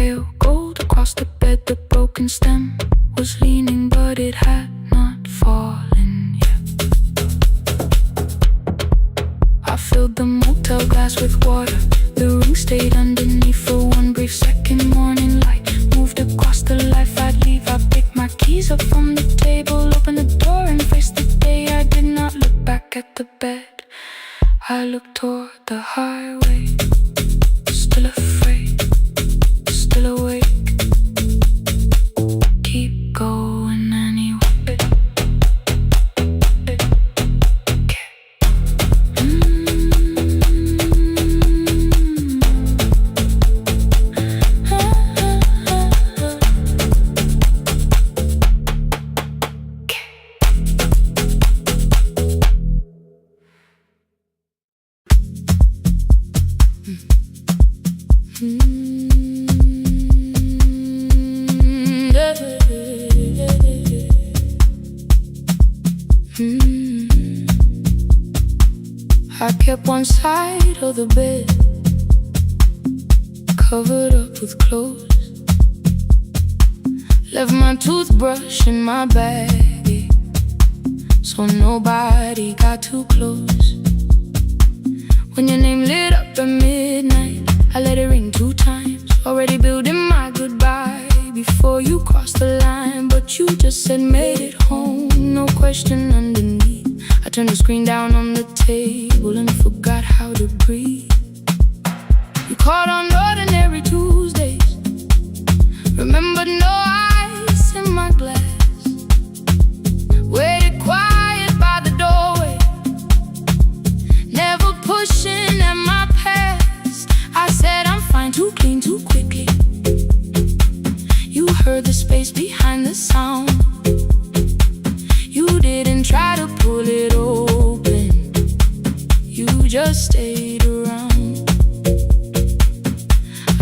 S1: pale gold across the bed. The broken stem was leaning, but it had not fallen yet. I filled the motel glass with water. The ring stayed underneath for one brief second. Morning light moved across the life I'd leave. I picked my keys up from the table, opened the door and faced the day. I did not look back at the bed. I looked toward the highway, still afraid, still awake. Keep going anyway. I kept one side of the bed covered up with clothes. Left my toothbrush in my bag, so nobody got too close. When your name lit up at midnight, I let it ring 2 times. Already building my goodbye before you crossed the line, but you just said made it home, no question underneath. I turned the screen down on the table and forgot how to breathe. You called on ordinary Tuesdays, remembered no ice in my glass. Waited quiet by the doorway, never pushing at my past. I said I'm fine, too clean, too quickly. You heard the space behind the sound. You didn't try to pull it open, you just stayed around.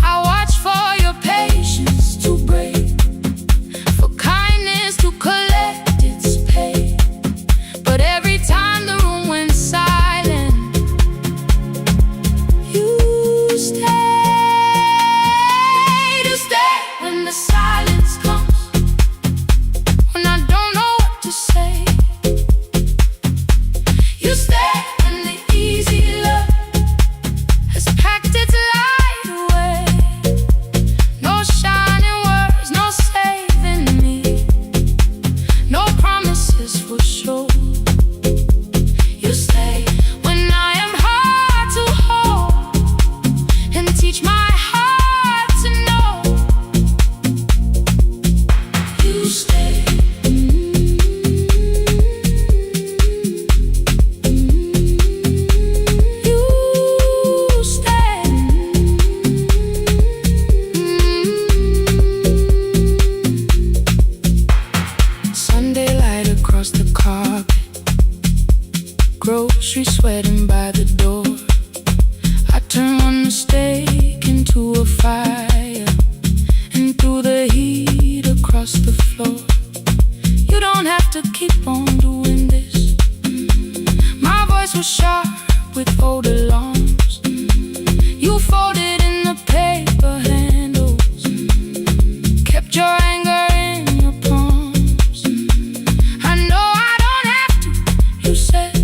S1: I watched for your patience to break, for kindness to collect its pay. But every time the room went silent, you stayed. You stayed when the silence comes, when I don't know what to say. You stay when the easy love has packed its light away. No shining words, no saving me, no promises for sure. You stay when I am hard to hold and teach my heart to know. You stay. You stay. Sunday light across the carpet, grocery sweating by the door. I turn one mistake into a fire, and through the heat across the floor. You don't have to keep on doing this. My voice was sharp with old alarms. You folded in the paper handles, kept your anger in your palms. I know I don't have to, you said.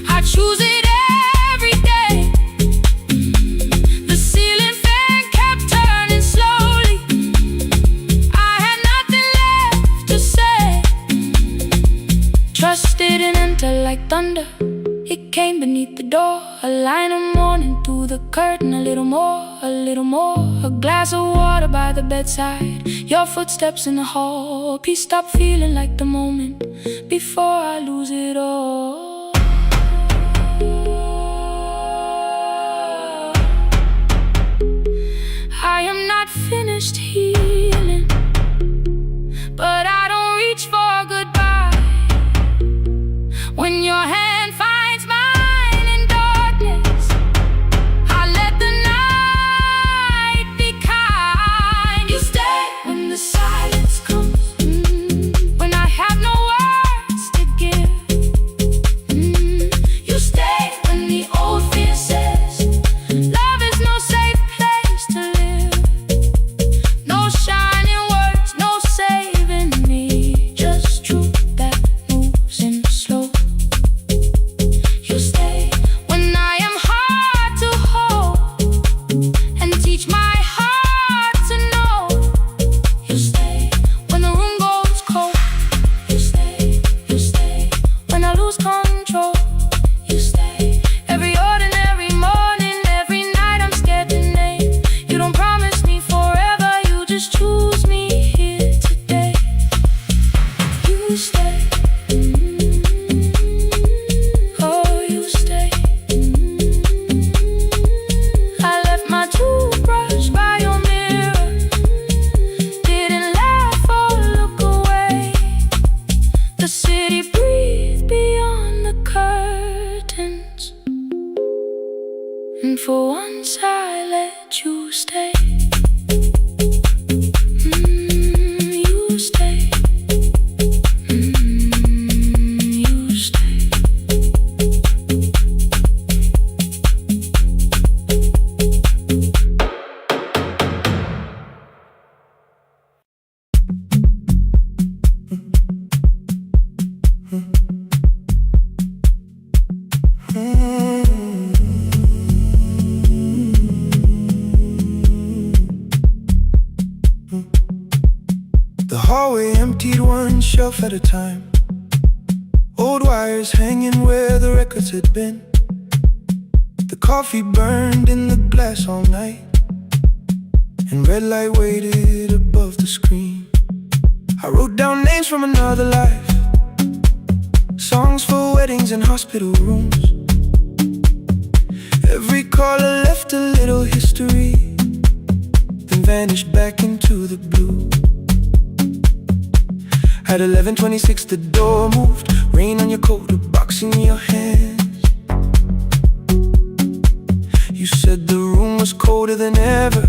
S1: I choose it every day. The ceiling fan kept turning slowly. I had nothing left to say. Trust didn't enter like thunder, it came beneath the door. A line of mourning through the curtain, a little more, a little more. A glass of water by the bedside, your footsteps in the hall. Peace stopped feeling like the moment before I lose it all. I am not finished healing, but I don't reach for goodbye. When your hand finds mine in darkness, I let the night be kind. You stay when the silence comes, when I have no words to give. You stay when the old fear says love is no safe place to live. let you stay. You stay. You stay.
S2: The hallway emptied one shelf at a time. Old wires hanging where the records had been. The coffee burned in the glass all night, and red light waited above the screen. I wrote down names from another life, songs for weddings and hospital rooms. Every caller left a little history, then vanished back into the blue. At 11:26 the door moved, rain on your coat, a box in your hands. You said the room was colder than ever,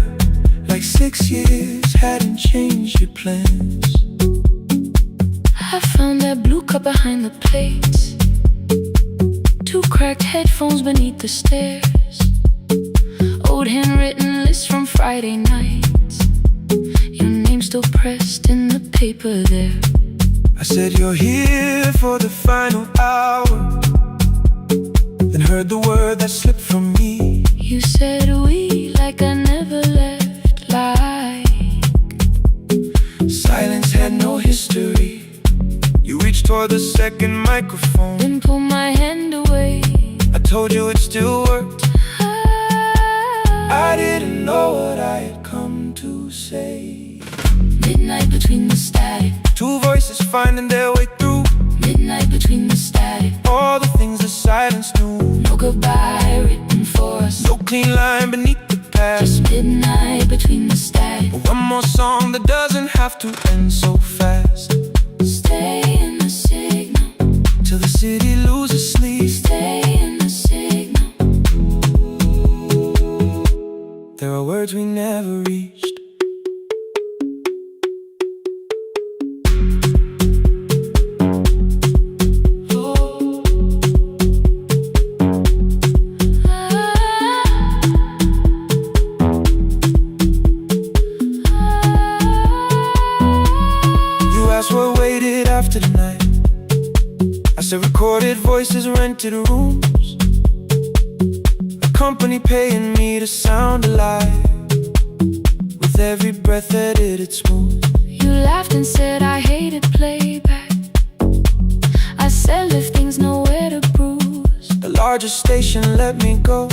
S2: like 6 years hadn't changed your plans.
S1: I found that blue cup behind the plates, 2 cracked headphones beneath the stairs, old handwritten lists from Friday nights, your name still pressed in the paper there.
S2: I said you're here for the final hour, then heard the word that slipped from me.
S1: You said we like I never left, like
S2: silence had no history. You reached toward the second microphone,
S1: then pulled my hand away.
S2: I told you it still worked. I didn't know what I had come to say.
S1: Midnight between the static,
S2: 2 voices finding their way through.
S1: midnight between the static,
S2: All the things the silence knew.
S1: no goodbye written for us,
S2: No clean line beneath the past.
S1: just midnight between the static.
S2: But one more song that doesn't have to end so fast.
S1: Stay in the signal,
S2: Till the city loses sleep.
S1: stay in the signal.
S2: There are words we never reached. What waited after the night? I said recorded voices, rented rooms, a company paying me to sound alive, with every breath edited smooth.
S1: You laughed and said I hated playback. I said if things nowhere to bruise,
S2: The largest station let me go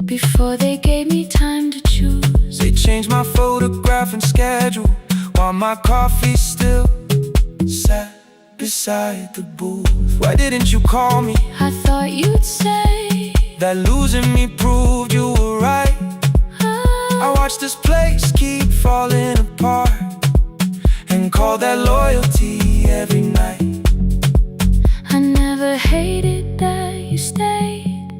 S1: before they gave me time to choose.
S2: They changed my photograph and schedule, while my coffee still sat beside the booth. Why didn't you call me?
S1: I thought you'd say
S2: that losing me proved you were right. I watched this place keep falling apart, and call that loyalty every night.
S1: I never hated that you stayed,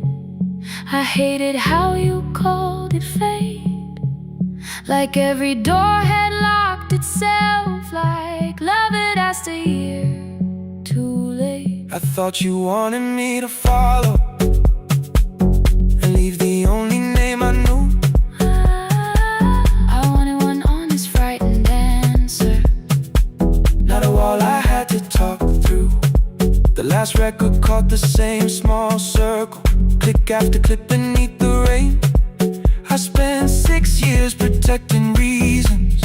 S1: I hated how you called it fate. Like every door had locked itself, like love had asked a year too late.
S2: I thought you wanted me to follow and leave the only name I knew.
S1: I wanted one honest, frightened answer,
S2: not a wall I had to talk through. The last record caught the same small circle, click after click beneath the rain. I spent 6 years protecting reasons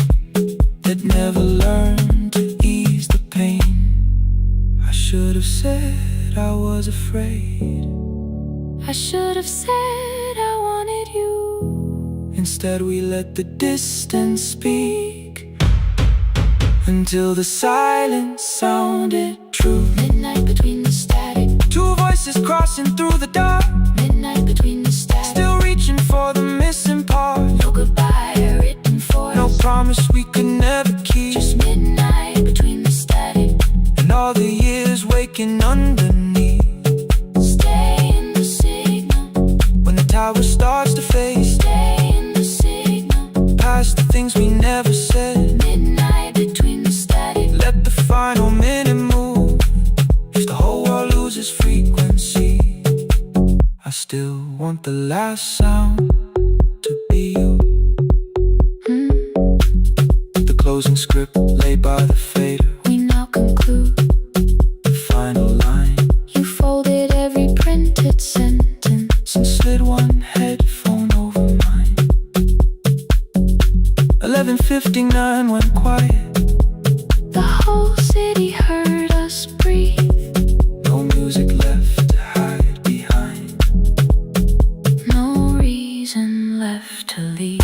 S2: that never learned to ease the pain. I should have said I was afraid,
S1: I should have said I wanted you.
S2: instead we let the distance speak, until the silence sounded true.
S1: Midnight between the static,
S2: 2 voices crossing through the dark,
S1: midnight between the static,
S2: still reaching for the missing part.
S1: no goodbye written for us,
S2: No promise we could never keep.
S1: just midnight between the static,
S2: And all the years waking underneath.
S1: stay in the signal,
S2: When the tower starts to fade,
S1: stay
S2: the last sound to be you. The closing script laid by the fader.
S1: We now conclude
S2: The final line.
S1: You folded every printed sentence
S2: And slid one headphone over mine. 11:59 went quiet.
S1: The whole city heard us breathe.
S2: No music left to hide behind.
S1: No reason left to leave.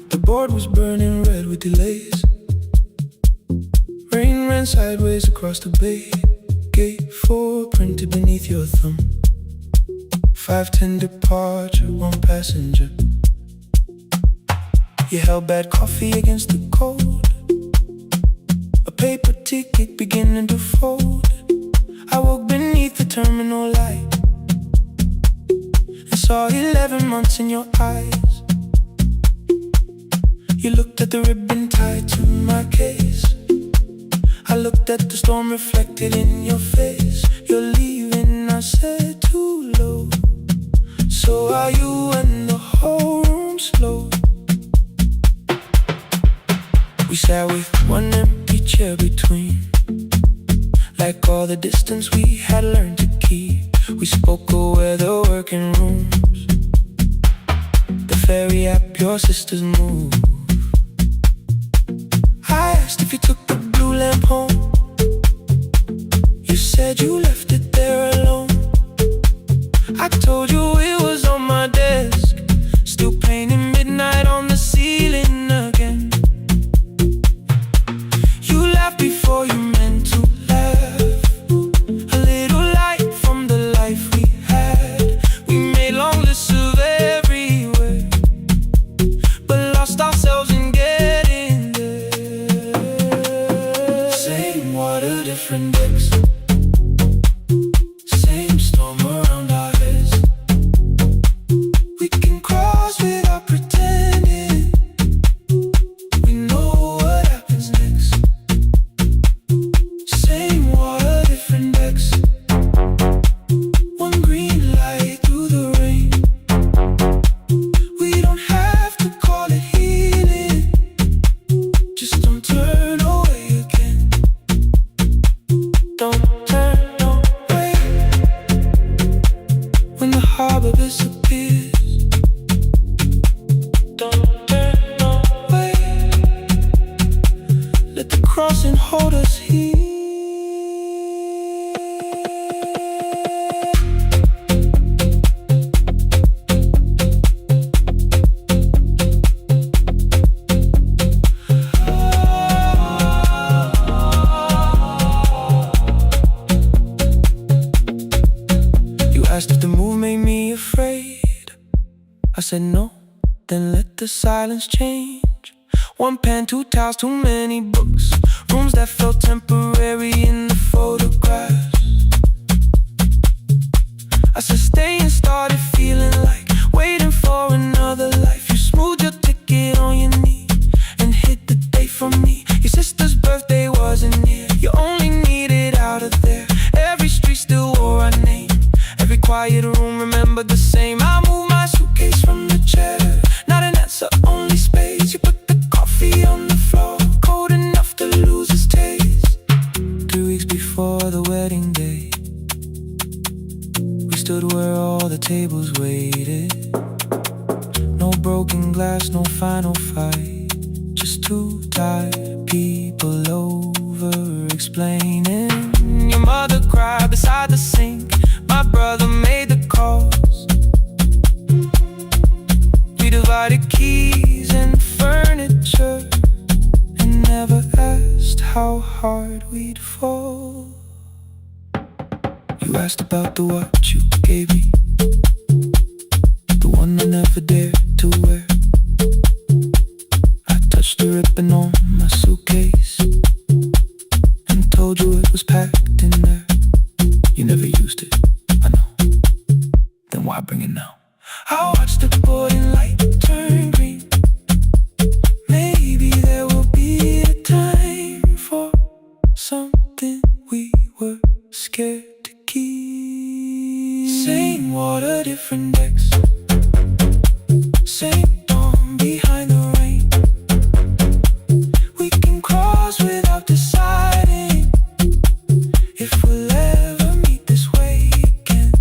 S2: The board was burning red with delays. Rain ran sideways across the bay. Gate 4 printed beneath your thumb. 5:10 departure, 1 passenger. You held bad coffee against the cold. A paper ticket beginning to fold. I woke beneath the terminal light and saw 11 months in your eyes. You looked at the ribbon tied to my case. I looked at the storm reflected in your face. You're leaving, I said, too low. So are you, and the whole room slowed. We sat with one empty chair between, like all the distance we had learned to keep. We spoke of weather, working rooms, the ferry app your sisters move. I asked if you took the blue lamp home. You said you left it there alone. I told you it was on my desk, still painting midnight on the ceiling again. You laughed before you meant to laugh. A little light from the life we had. We made long lists of everywhere, but lost ourselves in getting there. Same water, different decks. Same storm around our heads. We can cross without pretending. We know what happens next. Same water, different decks. One green light through the rain. We don't have to call it healing. Just don't turn away again. Don't turn away. When the harbor disappears, don't turn away. Let the crossing hold us here. You asked if the move made me afraid. I said no, then let the silence change. One pen, 2 towels, too many books. Rooms that felt temporary in the photographs. I said stay and started feeling like waiting for another life. You smoothed your ticket on your knee and hid the date from me. Your sister's birthday wasn't near. You only needed out of there. Every street still wore our name. Every quiet room remembered the same. I moved my suitcase from the chair. Not an answer, only space. You put the coffee on the floor, cold enough to lose its taste. 3 weeks before the wedding day, we stood where all the tables waited. No broken glass, no final fight. Just 2 tired people over explaining. Your mother cried beside the sink. My brother made the calls. We divided keys and furniture and never asked how hard we'd fall. You asked about the watch you gave me, the one I never dared to wear. I touched the ribbon on my suitcase why I bring it now. I watch the boarding light turn green. Maybe there will be a time for something we were scared to keep. Same water, different decks. Same dawn behind the rain. We can cross without deciding if we'll ever meet this way again.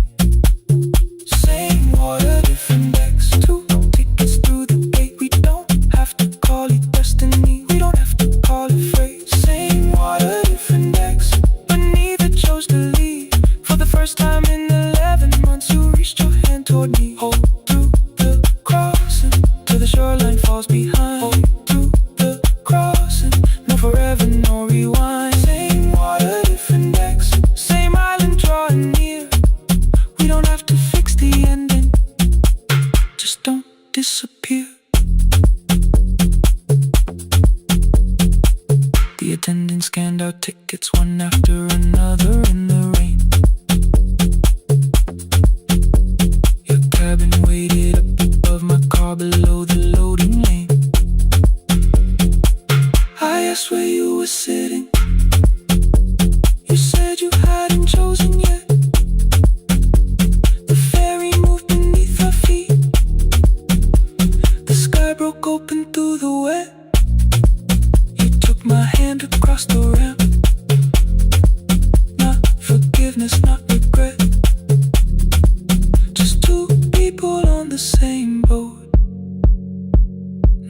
S2: Same water, different decks. 2 tickets through the gate. We don't have to call it destiny. We don't have to call it fate. Same water, different decks. But neither chose to leave. For the first time in 11 months, you reached your hand toward me. Hold through the crossing till the shoreline falls behind. Hold through the crossing. No forever, no rewind. Same water, different decks. Same island drawing near. We don't have to fix the ending. Just don't disappear. The attendant scanned our tickets one after another in the rain. Your cabin waited up above my car below the loading lane. I asked where you were sitting. You said you hadn't chosen yet. The ferry moved beneath our feet. The sky broke open through the wet. You took my hand across the ramp. Not forgiveness, not regret. Just 2 people on the same boat.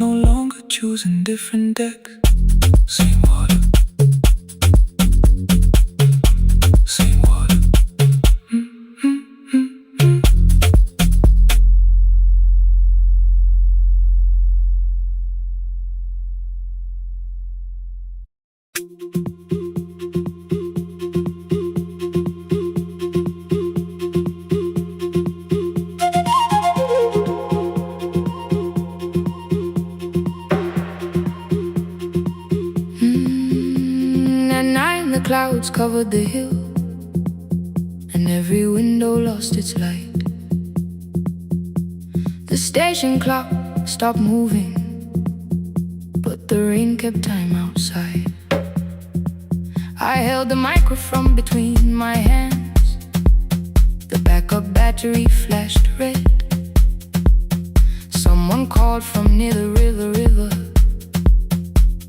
S2: No longer choosing different decks. Same water. Same water.
S1: At night the clouds covered the hill, and every window lost its light. The station clock stopped moving, but the rain kept time outside. I held the microphone between my hands. The backup battery flashed red. Someone called from near the river.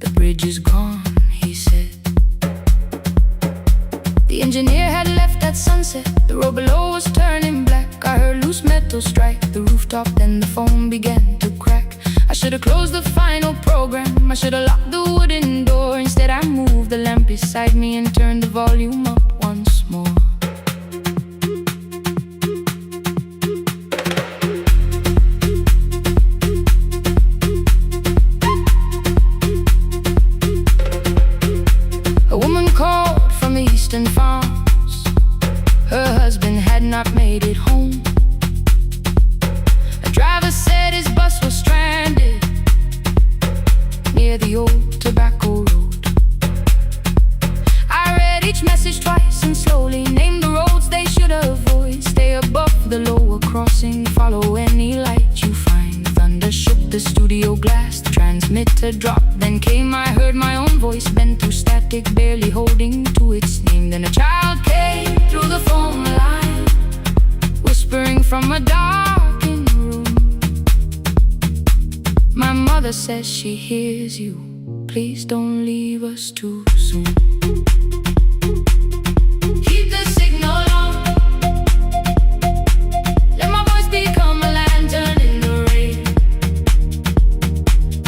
S1: The bridge is gone, he said. The engineer had left at sunset. The road below was turning black. I heard loose metal strike the rooftop, then the phone began to crack. I should have closed the final program. I should have locked the wooden door. Instead I moved the lamp beside me and turned the volume up once more. A woman called from the eastern farms. Her husband had not made it home. A driver said his bus was stranded near the old tobacco road. I read each message twice and slowly named the roads they should avoid. Stay above the lower crossing, follow any light you find. Thunder shook the studio glass, the transmitter dropped. Then came, I heard my own voice bent through static, barely holding to its name. Then a child came through the phone line, whispering from a darkened room. My mother says she hears you. Please don't leave us too soon. Keep the signal on. Let my voice become a lantern in the rain.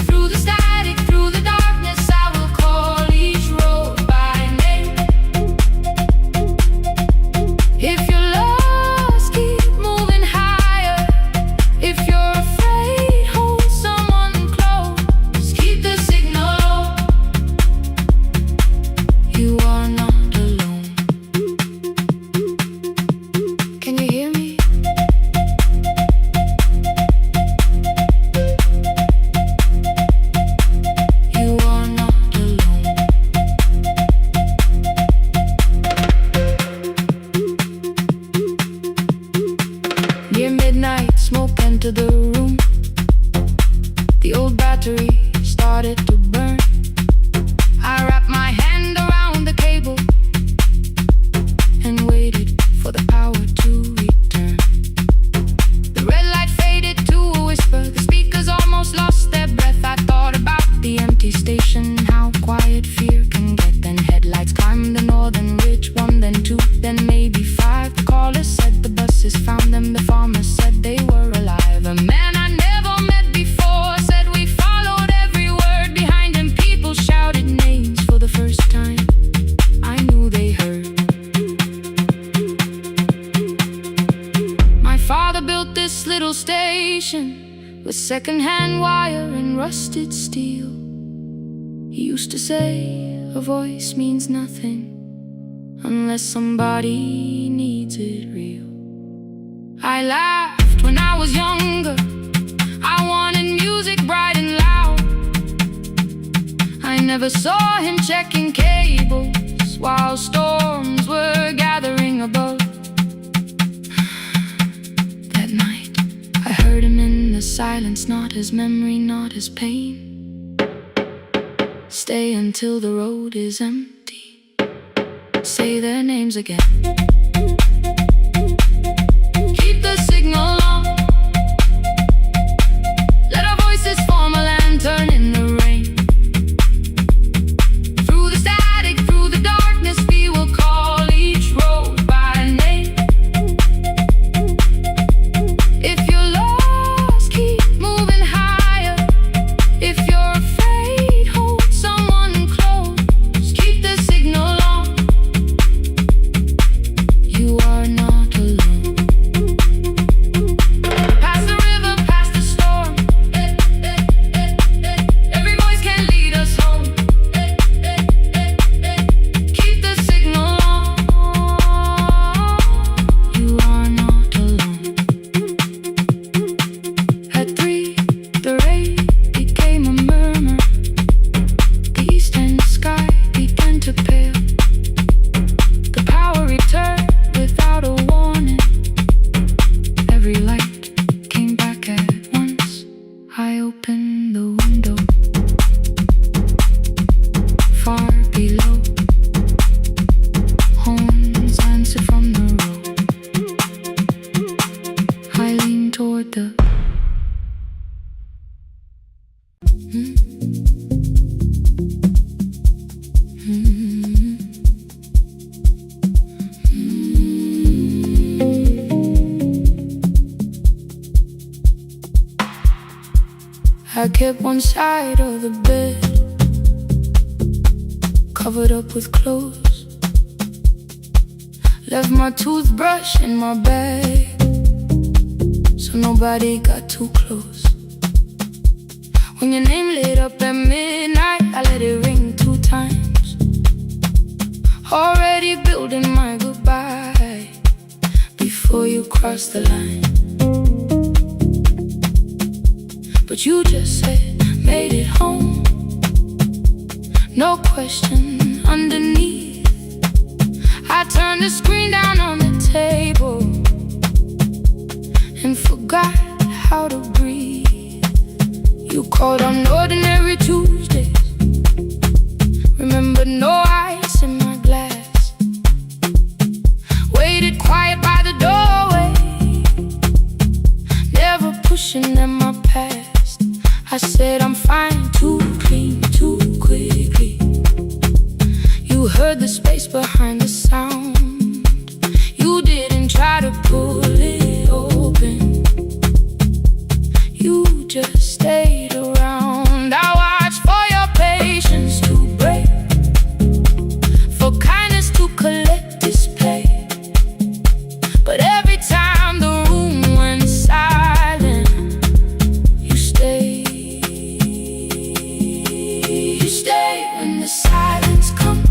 S1: Through the static, through the darkness, I will call each road by name. If you're lost, keep moving higher. If you're afraid, hold someone close. Keep the signal. You are not into the room. The old battery started to burn. I wrapped my hand around the cable and waited for the power to return. The red light faded to a whisper. The speakers almost lost their breath. I thought about the empty station, how quiet fear can get. Then headlights climbed the northern ridge. One, then two, then maybe five. The caller said the buses found them. The farmer said they were alive. A man I never met before said we followed every word behind him. People shouted names for the first time. I knew they heard. My father built this little station with second-hand wire and rusted steel. He used to say, a voice means nothing unless somebody needs it real. I laughed when I was younger. I wanted music bright and loud. I never saw him checking cables while storms were gathering above. That night, I heard him in the silence, not his memory, not his pain. Stay until the road is empty. Say their names again. Keep the signal on. Let our voices form a lantern in the rain. Through the static, through the darkness, we will call each road by name. If you're lost, keep moving higher. If you're afraid, hold someone close. Keep the signal on. You are not alone. Past the river, past the storm. Every voice can lead us home. Keep the signal on. You are not alone. At 3, the rain became a murmur. The eastern sky began to pale. The power returned without a warning. Every light came back at once. I opened the window. Far below, horns answered from the road. I leaned toward the I kept one side of the bed covered up with clothes. Left my toothbrush in my bag so nobody got too close. When your name lit up at midnight, I let it ring 2 times. Already building my goodbye before you cross the line. But you just said, made it home. No question underneath. I turned the screen down on the table and forgot how to breathe. You called on ordinary Tuesdays. Remember, no ice in my glass. Waited quiet by the doorway, never pushing at my past. I said I'm fine, too clean, too quickly. You heard the space behind the sound. You didn't try to pull it open. You just stayed around. I watched for your patience to break, for kindness to collect display. But every time the room went silent, you stayed. You stay when the silence comes.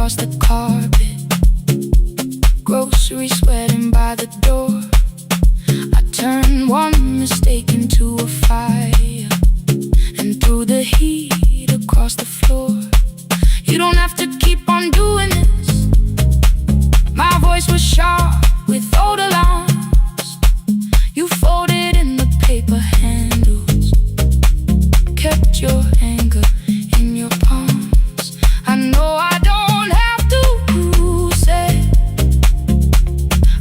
S1: across the carpet, groceries sweating by the door. I turned one mistake into a fire and threw the heat across the floor. You don't have to keep on doing this. My voice was sharp with old alarms. You folded in the paper handles, kept your anger in your palms. I know I don't have to say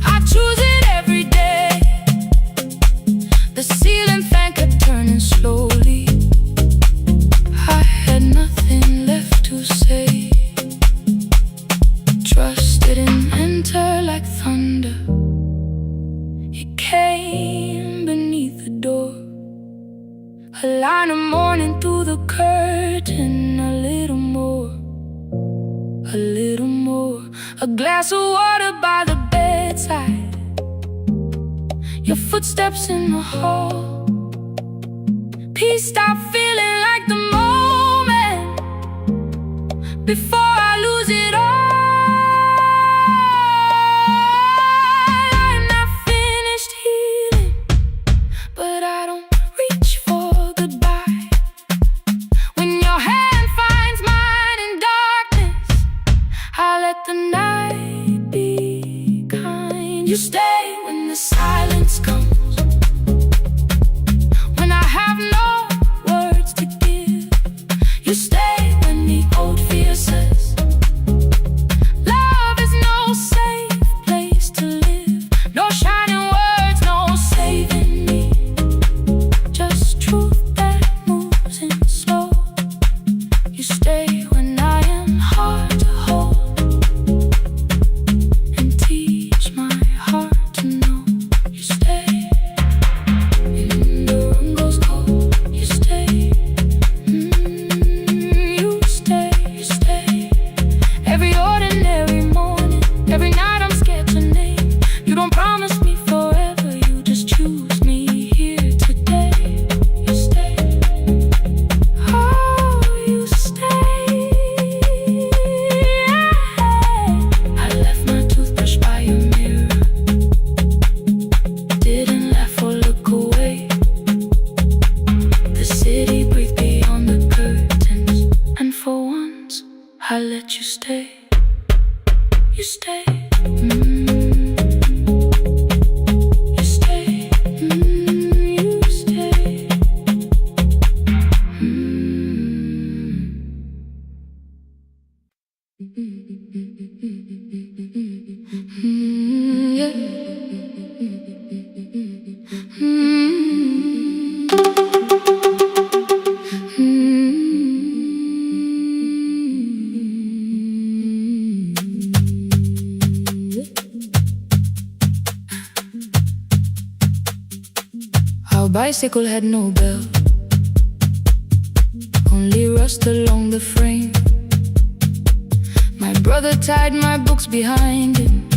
S1: I choose it every day. The ceiling fan kept turning slowly. I had nothing left to say. Trust didn't enter like thunder. It came beneath the door. A line of morning through the curtain. A little more, a little more. A glass of water by the bedside. Your footsteps in the hall. Peace stopped feeling like the moment before I lose it all. I'm not finished healing, but I don't reach for goodbye. When your hand finds mine in darkness, I let the night be kind. You stay when the silence comes, when I have no words to give. You stay when the old fear says love is no safe place to live. No shining words, no saving me, just truth that moves in slow. You stay when I am hard to hold and teach my heart to know. You stay when the room goes cold. You stay, you stay, you stay. Every ordinary morning, every night I'm scared to name. You don't promise me forever, you just choose me here today. You stay, oh, you stay. I left my toothbrush by your mirror, didn't laugh or look away. The city breathed beyond the curtains, and for once I let you stay. You stay, you stay, you stay. Yeah. Our bicycle had no bell, only rust along the frame. My brother tied my books behind him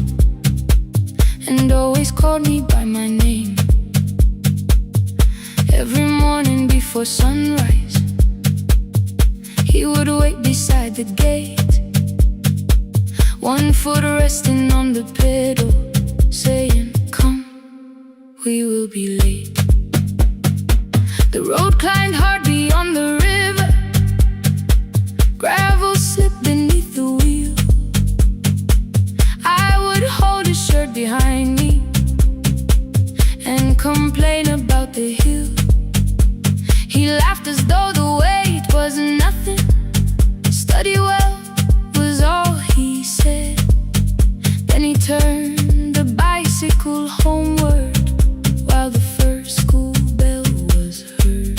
S1: and always called me by my name. Every morning before sunrise, he would wait beside the gate, one foot resting on the pedal, saying, "Come, we will be late." The road climbed hard beyond the river, gravel slipped beneath the wheel. I would hold his shirt behind me and complain about the hill. He laughed as though the weight was nothing. Study well was all he said. Then he turned the bicycle homeward while the first school bell was heard.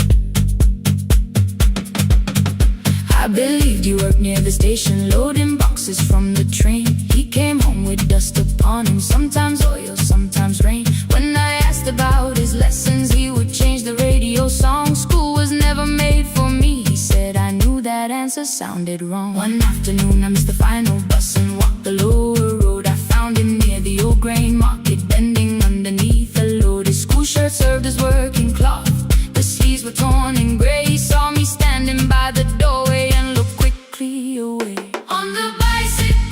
S1: I believed you worked near the station, loading boxes from the train. He came home with dust upon him, sometimes oil, sometimes rain. When I asked about his lessons, he would change the radio song. School was never made for me, he said. I knew that answer sounded wrong. One afternoon I missed the final bus and walked the lower road. I found him near the old grain market, bending underneath a load. His school shirt served as working cloth, the sleeves were torn and gray. He saw me standing by the doorway and looked quickly away. On the bicycle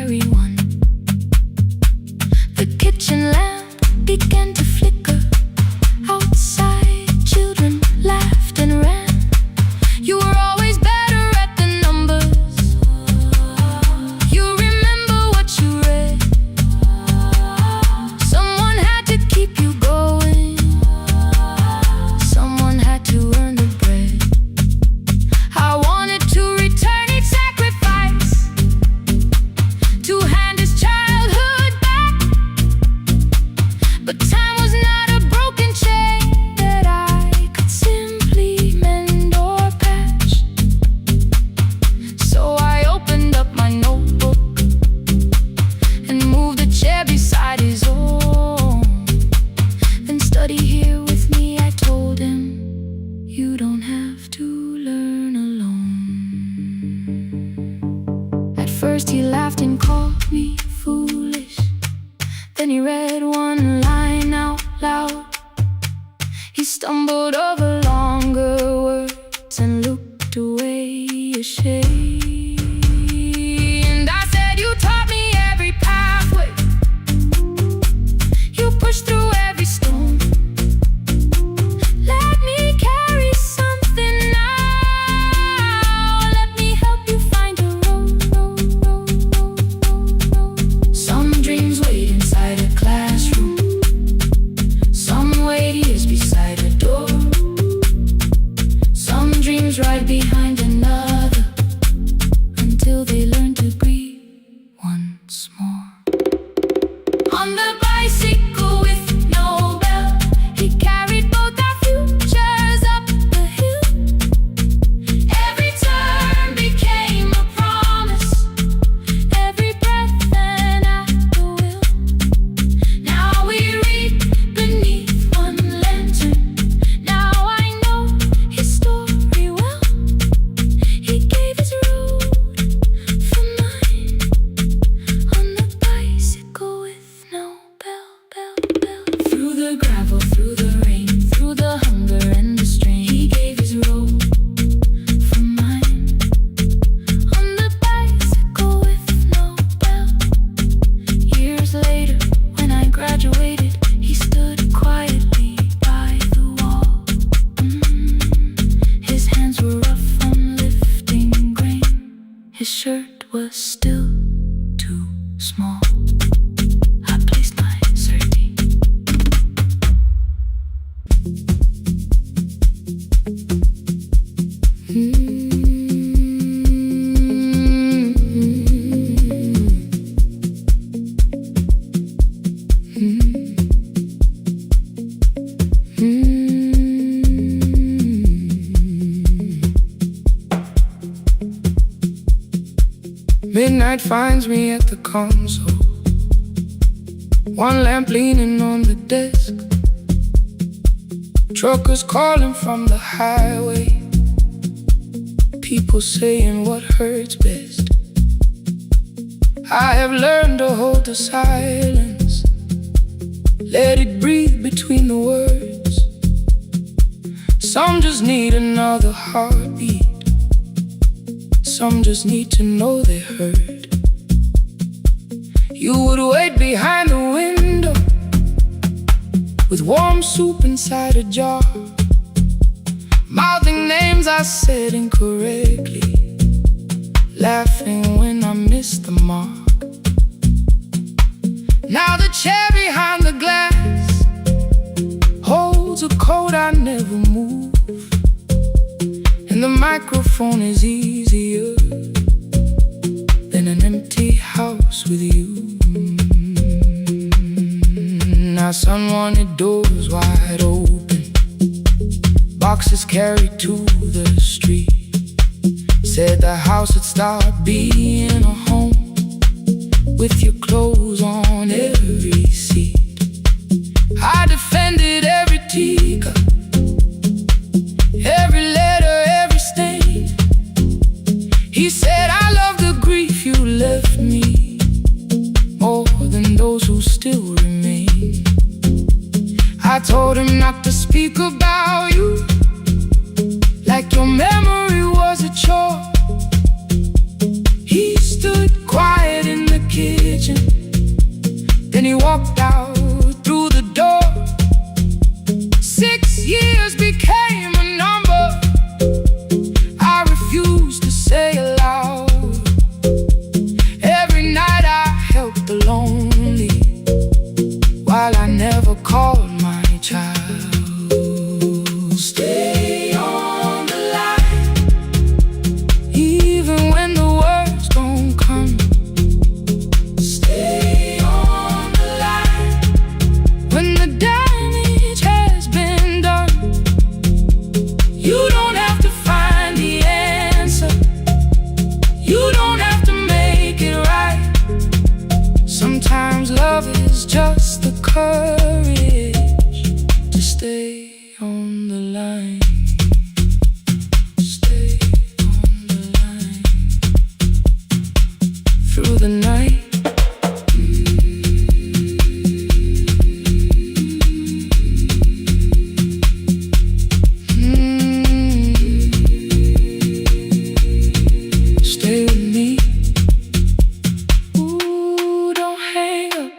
S1: ordinary one. The kitchen lamp began to flicker. Outside, children laughed and ran. You were always better at the numbers. You remember what you read. Someone had to keep you going. Someone had to earn the bread. I wanted to return each sacrifice, to hand his childhood back. But time was not a broken chain that I could simply mend or patch. So I opened up my notebook and moved a chair beside his own. Then study here with me, I told him. You don't have to learn alone. At first he laughed and called me foolish. Then he read one line out loud. He stumbled over longer words and looked away ashamed. And I said, you taught me every pathway. You pushed through every stone. Let me carry something now. Let me help you find a road. Some dreams wait inside a classroom. Some wait years beside a door. Some dreams right behind another, until they learn to breathe once more. On the bicycle with no bell, he carried both our futures up the hill. Every turn became a promise, every breath an act of will. Now we read beneath one lantern. Now I know his story well. He gave his road for mine, on the bicycle with no bell. Through the gravel, through the rain, through the hunger and the strain, he gave his road for mine, on the bicycle with no bell. Years later, when I graduated, he stood quietly by the wall. His hands were rough on lifting grain. His shirt was still too small. I placed my sardine.
S2: Midnight finds me at the console, one lamp leaning on the desk. Truckers calling from the highway, people saying what hurts best. I have learned to hold the silence, let it breathe between the words. Some just need another heartbeat, some just need to know they heard. You would wait behind the window with warm soup inside a jar, mouthing names I said incorrectly, laughing when I missed the mark. Now the chair behind the glass holds a coat I never move, and the microphone is easier than an empty house with you. Our son wanted doors wide open, boxes carried to the street. Said the house would start being a home, with your clothes on every seat. I defended every teacup, every letter, every stain. He said, I love the grief you left me more than those who still remain. I told him not to speak about you like your memory was a chore. He stood quiet in the kitchen,
S1: Sometimes love is just the courage to stay on the line. Stay on the line through the night.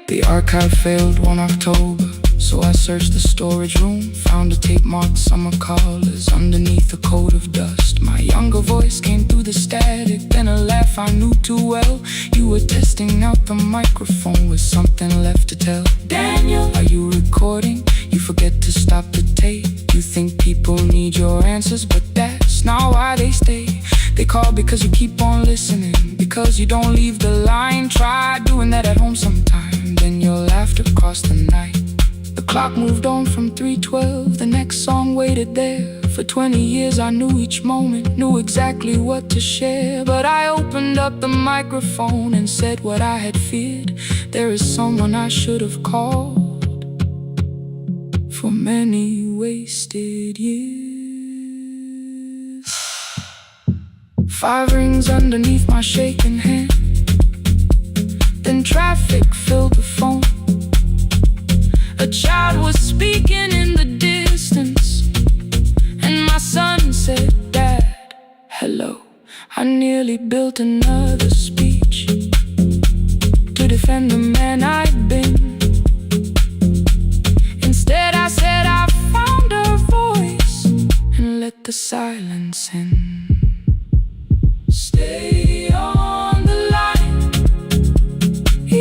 S1: The archive failed one October, so I searched the storage room, found a tape marked summer callers underneath a coat of dust. My younger voice came through the static, then a laugh I knew too well. You were testing out the microphone with something left to tell. Daniel, are you recording? You forget to stop the tape. You think people need your answers, but that's not why they stay. They call because you keep on listening, because you don't leave the line. Try doing that at home sometime, then your laughter crossed the night. The clock moved on from 3:12, the next song waited there. For 20 years I knew each moment, knew exactly what to share. But I opened up the microphone and said what I had feared. There is someone I should have called for many wasted years. 5 rings underneath my shaking hand, then traffic filled the phone. A child was speaking in the distance, and my son said, "Dad, hello." I nearly built another speech to defend the man I'd been. Instead I said I found a voice and let the silence in. Stay on the line,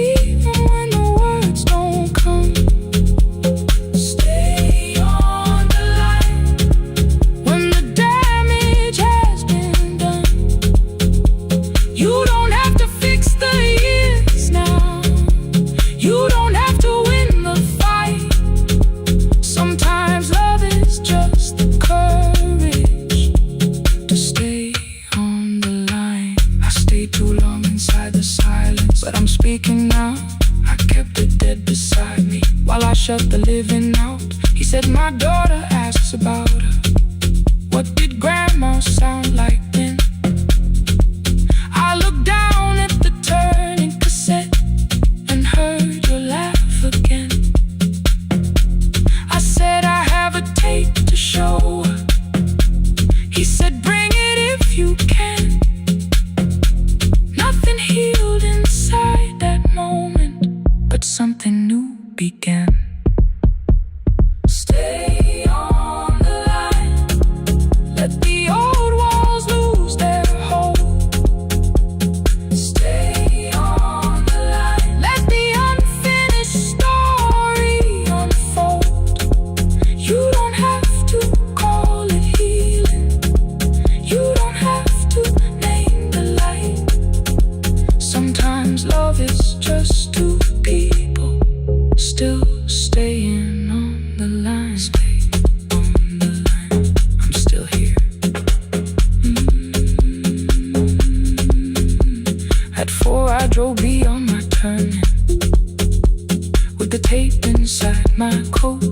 S1: even when the words don't come. Stay on the line when the damage has been done. You don't have to fix the years now. You don't have to win the fight. Sometimes love is just the courage to stay on the line. I stayed too long inside the silence, but I'm speaking now. I kept the dead beside me while I shut the living out. He said my daughter asks about her. What did grandma sound like then? I looked down at the turning cassette and heard your laugh again. I said I have a tape to show her. He said bring it if you can. Nothing healed inside that moment, but something new began. Stay on the line, let the old walls lose their hold. Stay on the line, let the unfinished story unfold. You don't have to call it healing, you don't have to name the light. Sometimes love is just two people still staying on the line. Stay on the line, I'm still here. At 4 I drove beyond my turning, with the tape inside my coat.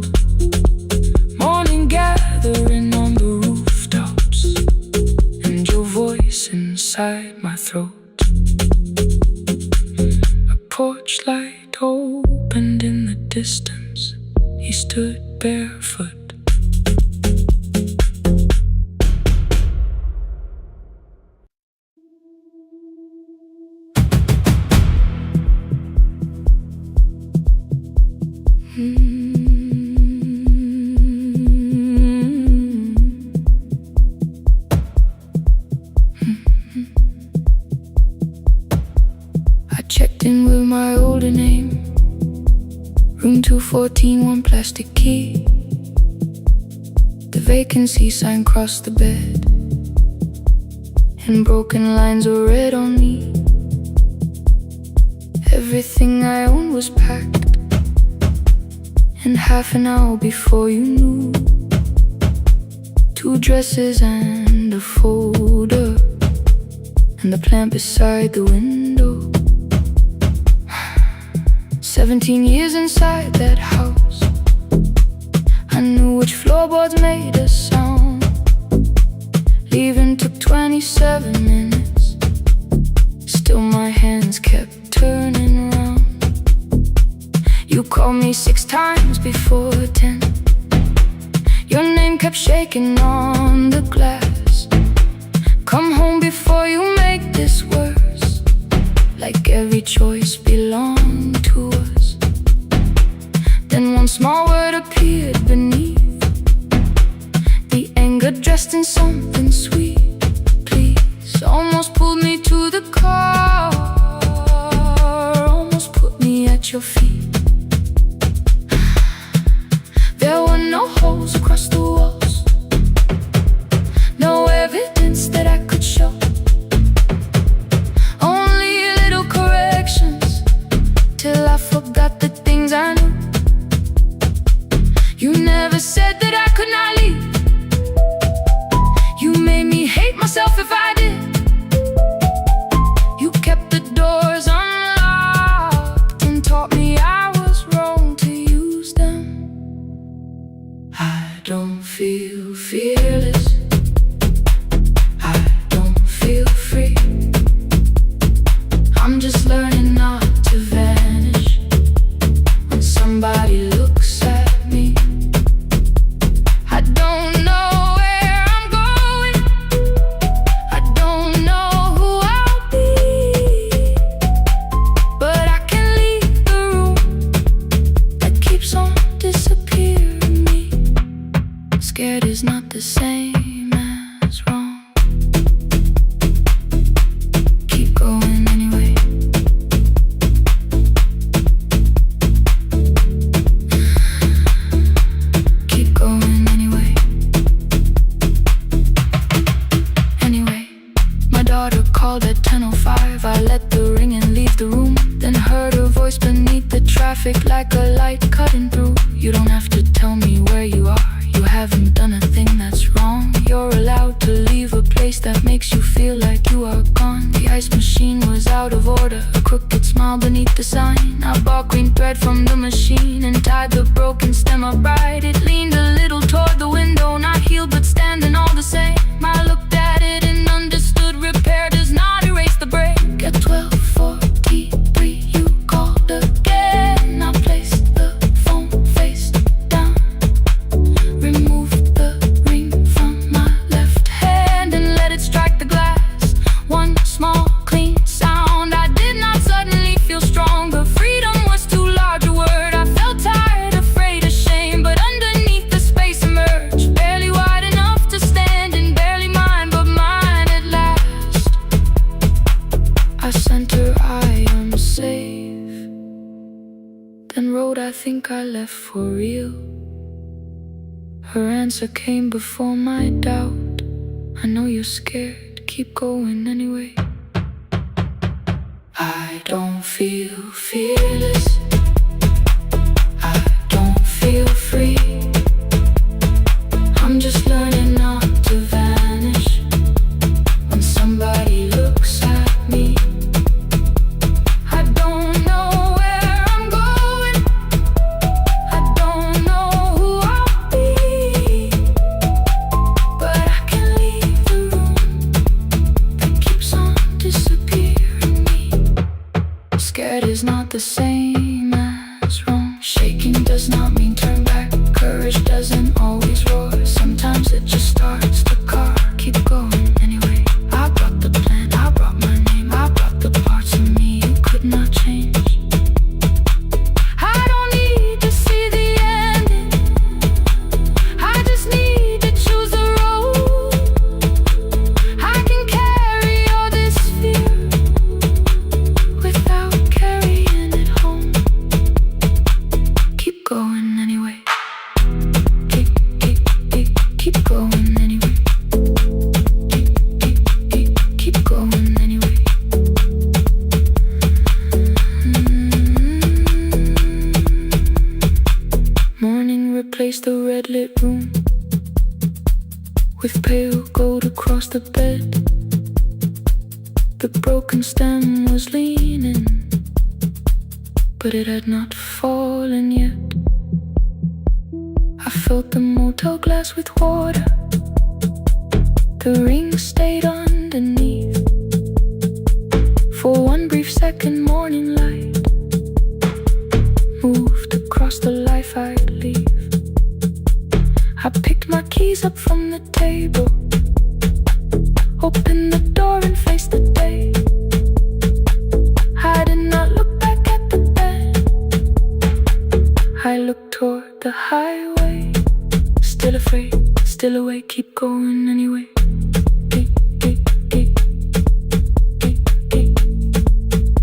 S1: Morning gathering on the rooftops, and your voice inside my throat. A porch light opened in the distance. He stood barefoot. I checked in with my older name, room 214, 1 plastic key. The vacancy sign crossed the bed, and broken lines were read on me. Everything I owned was packed, and half an hour before you knew, 2 dresses and a folder, and the plant beside the window. 17 years inside that house, I knew which floorboards made a sound. Leaving took 27 minutes, still my hands kept turning round. You called me 6 times before 10. Your name kept shaking on the glass. Come home before you make this worse, like every choice belonged to us. Then one small word appeared beneath the anger, dressed in something sweet. Please, almost pulled me to the car, almost put me at your feet. There were no holes across the walls, no evidence that I could show, only little corrections till I forgot the things I knew. You never said that I could not leave. You made me hate myself if I did. You kept the doors unlocked and taught me I was wrong to use them. I don't feel fearless, I don't feel free. I'm just learning not to vanish when somebody looks at me. I don't know where I'm going, I don't know who I'll be, but I can leave the room that keeps on disappearing me. Scared is not the same as wrong. Keep going anyway. Keep going anyway. Anyway, my daughter called at 10:05. I let the ring and leave the room, then heard her voice beneath the traffic like a light cutting through. You don't have to tell me where you are, you haven't done a thing that's wrong. You're allowed to leave a place that makes you feel like you are gone. The ice machine was out of order, a crooked smile beneath the sign. I bought green thread from the machine and tied the broken stem upright. It leaned a little toward the window, not healed but standing all the same. I looked at it and understood repair does not erase the break. At 12:43 you called again. I placed the phone face down, removed the ring from my left hand and let it strike the glass. One small clean sound. I did not suddenly feel stronger. Freedom was too large a word. I felt tired, afraid, ashamed, but underneath the space emerged, barely wide enough to stand and barely mine, but mine at last. I sent her, I am safe, then wrote, I think I left for real. Her answer came before my doubt. I know you're scared, keep going anyway. I don't feel fearless, I don't feel free. I'm just learning not to vanish when somebody looks at me. I don't know where I'm going, I don't know who I'll be, but I can leave the room that keeps on disappearing me. Scared is not the same as wrong. Shaking does not mean turn back. Courage doesn't always roar. Sometimes it just starts the car. Keep going anyway. I brought the plan, I brought my name, I brought the parts of me you could not change. I don't need to see the ending, I just need to choose the road. I can carry all this fear without carrying it home. Keep going anyway. Keep going anyway. Keep going anyway. Morning replaced the red lit room with pale gold across the bed. The broken stem was leaning, but it had not fallen yet. I filled the motel glass with water. The ring stayed underneath. For one brief second, morning light moved across the life I'd leave. I picked my keys up from the table, opened the door and faced the day. I did not look back at the bed. I looked toward the highway. Still afraid, still awake, keep going anyway.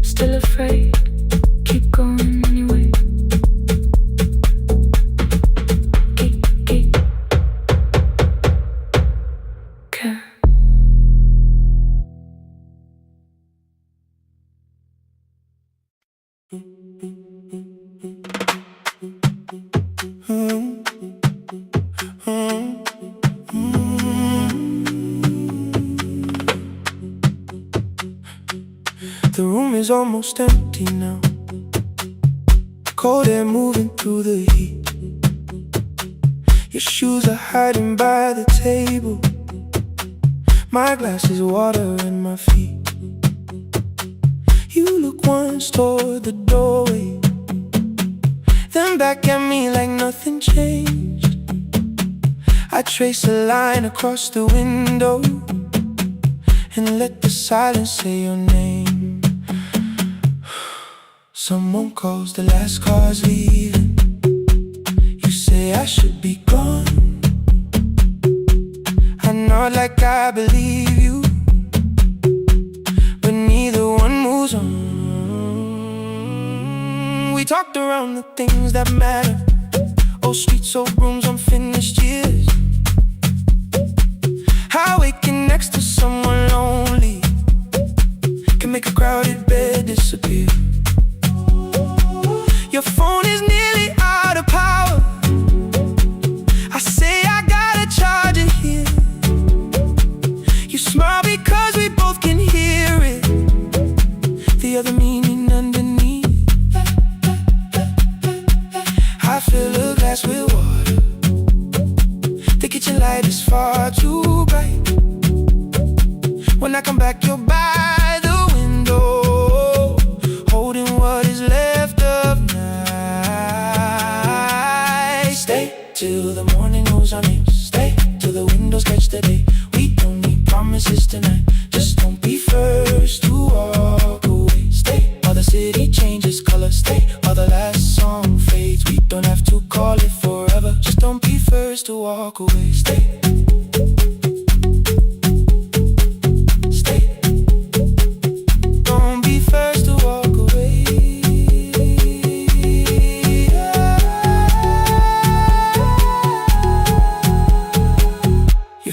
S1: Still afraid, keep going anyway. Care.
S2: The room is almost empty now. Cold air moving through the heat. Your shoes are hiding by the table. My glass is water in my feet. You look once toward the doorway, then back at me like nothing changed. I trace a line across the window and let the silence say your name. Someone calls, the last car's leaving. You say I should be gone. I nod like I believe you, but neither one moves on. We talked around the things that matter. Old streets, old rooms, unfinished years. How waking next to someone lonely can make a crowded bed disappear. Your phone is nearly out of power. I say I gotta charge it here. You smile because we both can hear it, the other meaning underneath. I fill a glass with water. The kitchen light is far too bright. When I come back, you're by the window, holding what is left of night. Stay till the morning knows our names. Stay till the windows catch the day. We don't need promises tonight. Just don't be first to walk away. Stay while the city changes color. Stay while the last song fades. We don't have to call it forever. Just don't be first to walk away. Stay.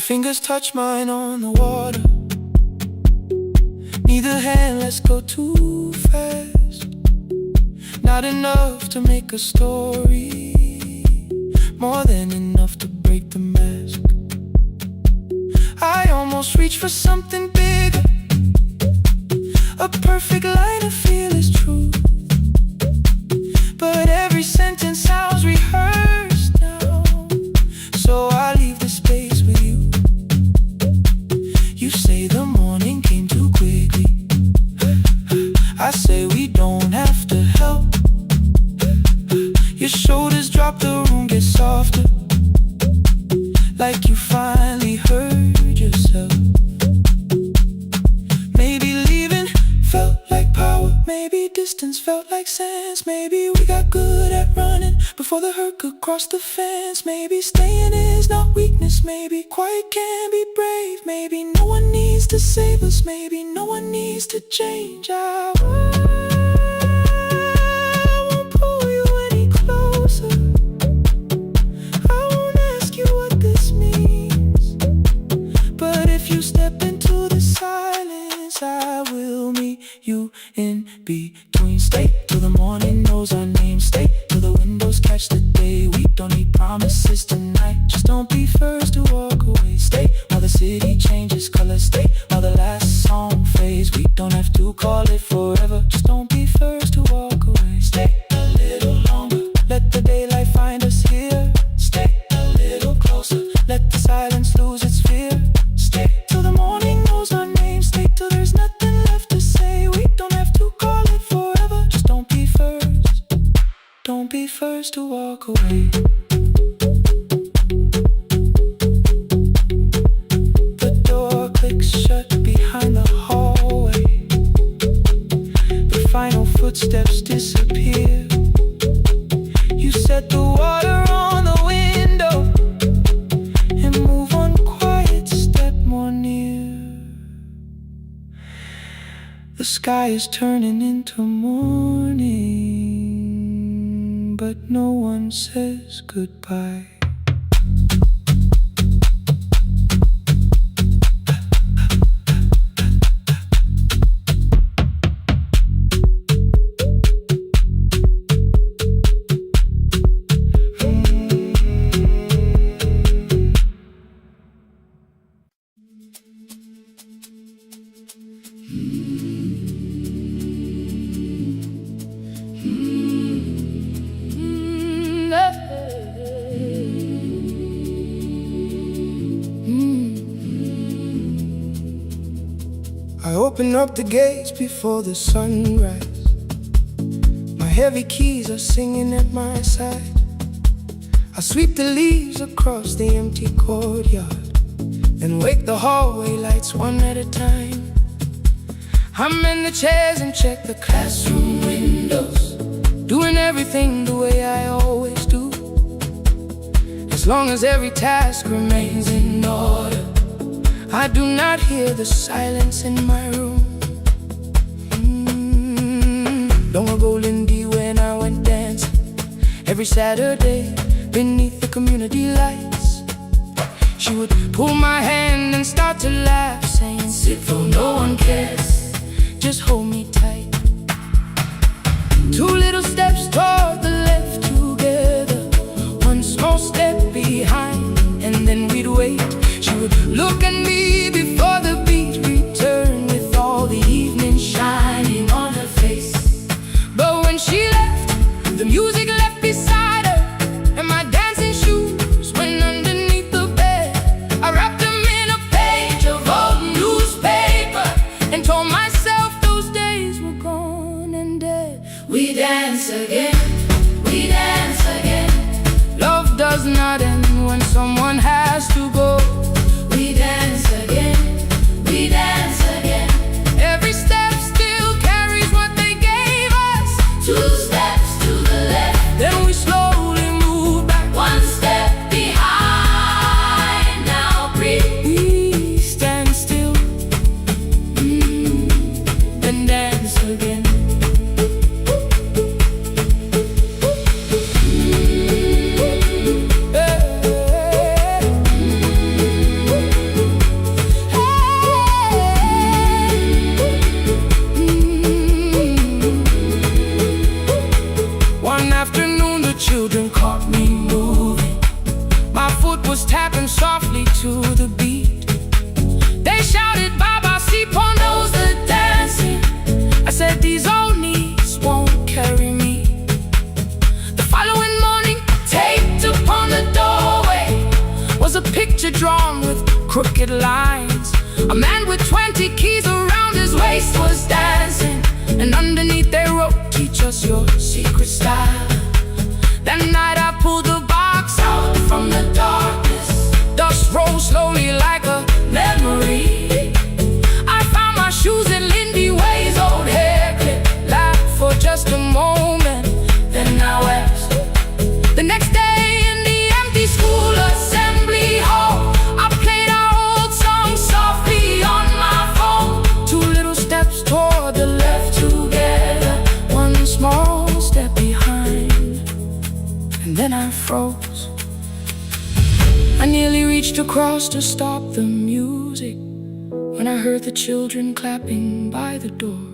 S2: Fingers touch mine on the water. Neither hand lets go too fast. Not enough to make a story, more than enough to break the mask. I almost reach for something bigger, a perfect line of fearless truth. But every sentence sounds rehearsed now, so I leave the space with you. You say the morning came too quickly. I say we don't have to help. Your shoulders drop, the room gets softer, like you finally heard yourself. Maybe leaving felt like power. Maybe distance felt like sense. Maybe we got good at running before the hurt could cross the fence. Maybe staying is not weakness. Maybe quiet can be brave. Maybe no one needs to save us. Maybe no one needs to change. I won't pull you any closer. I won't ask you what this means. But if you step into the silence, I will meet you in between. Stay till the morning knows our name. Stay till the windows catch the day. We don't need promises tonight. Just don't be first to walk away. Stay while the city changes color. Stay while the last song fades. We don't have to call it forever. won't be first to walk away. The door clicks shut behind the hallway. The final footsteps disappear. You set the water on the window and move on quiet, step more near. The sky is turning into morning, but no one says goodbye. I open up the gates before the sunrise. My heavy keys are singing at my side. I sweep the leaves across the empty courtyard and wake the hallway lights one at a time. I'm in the chairs and check the classroom windows, doing everything the way I always do. As long as every task remains in order, I do not hear the silence in my room. Long ago, Lindy, when I went dancing every Saturday beneath the community lights, she would pull my hand and start to laugh, saying, "Sit though no one cares, just hold me tight." Two little steps toward the left together, one small step behind, and then we'd wait. She would look at me before the beat returned, with all the evening shining on her face. But when she left, the music left beside her, and my dancing shoes went underneath the bed. I wrapped them in a page of old newspaper and told myself those days were gone and dead. We dance again, we dance again. Love does not end when someone has to go. We dance again, we dance again. Every step still carries what they gave us. Two steps to the left, then we slowly move back. One step behind, now breathe. We stand still, and dance again. Children caught me moving. My foot was tapping softly to the beat. They shouted, "Baba, Sipo knows the dancing." I said, "These old knees won't carry me." The following morning, taped upon the doorway was a picture drawn with crooked lines. A man with 20 keys around his waist was dancing, and underneath they wrote, "Teach us your secret style." That night I pulled the box out from the darkness. Dust rolled slowly like a memory. I found my shoes in Lindy Way's old hair clip. Laughed for just a moment, then I wept. The next day in the empty school assembly hall, I played our old song softly on my phone. Two little steps toward the left together, one small step behind. And then I froze. I nearly reached across to stop the music when I heard the children clapping by the door.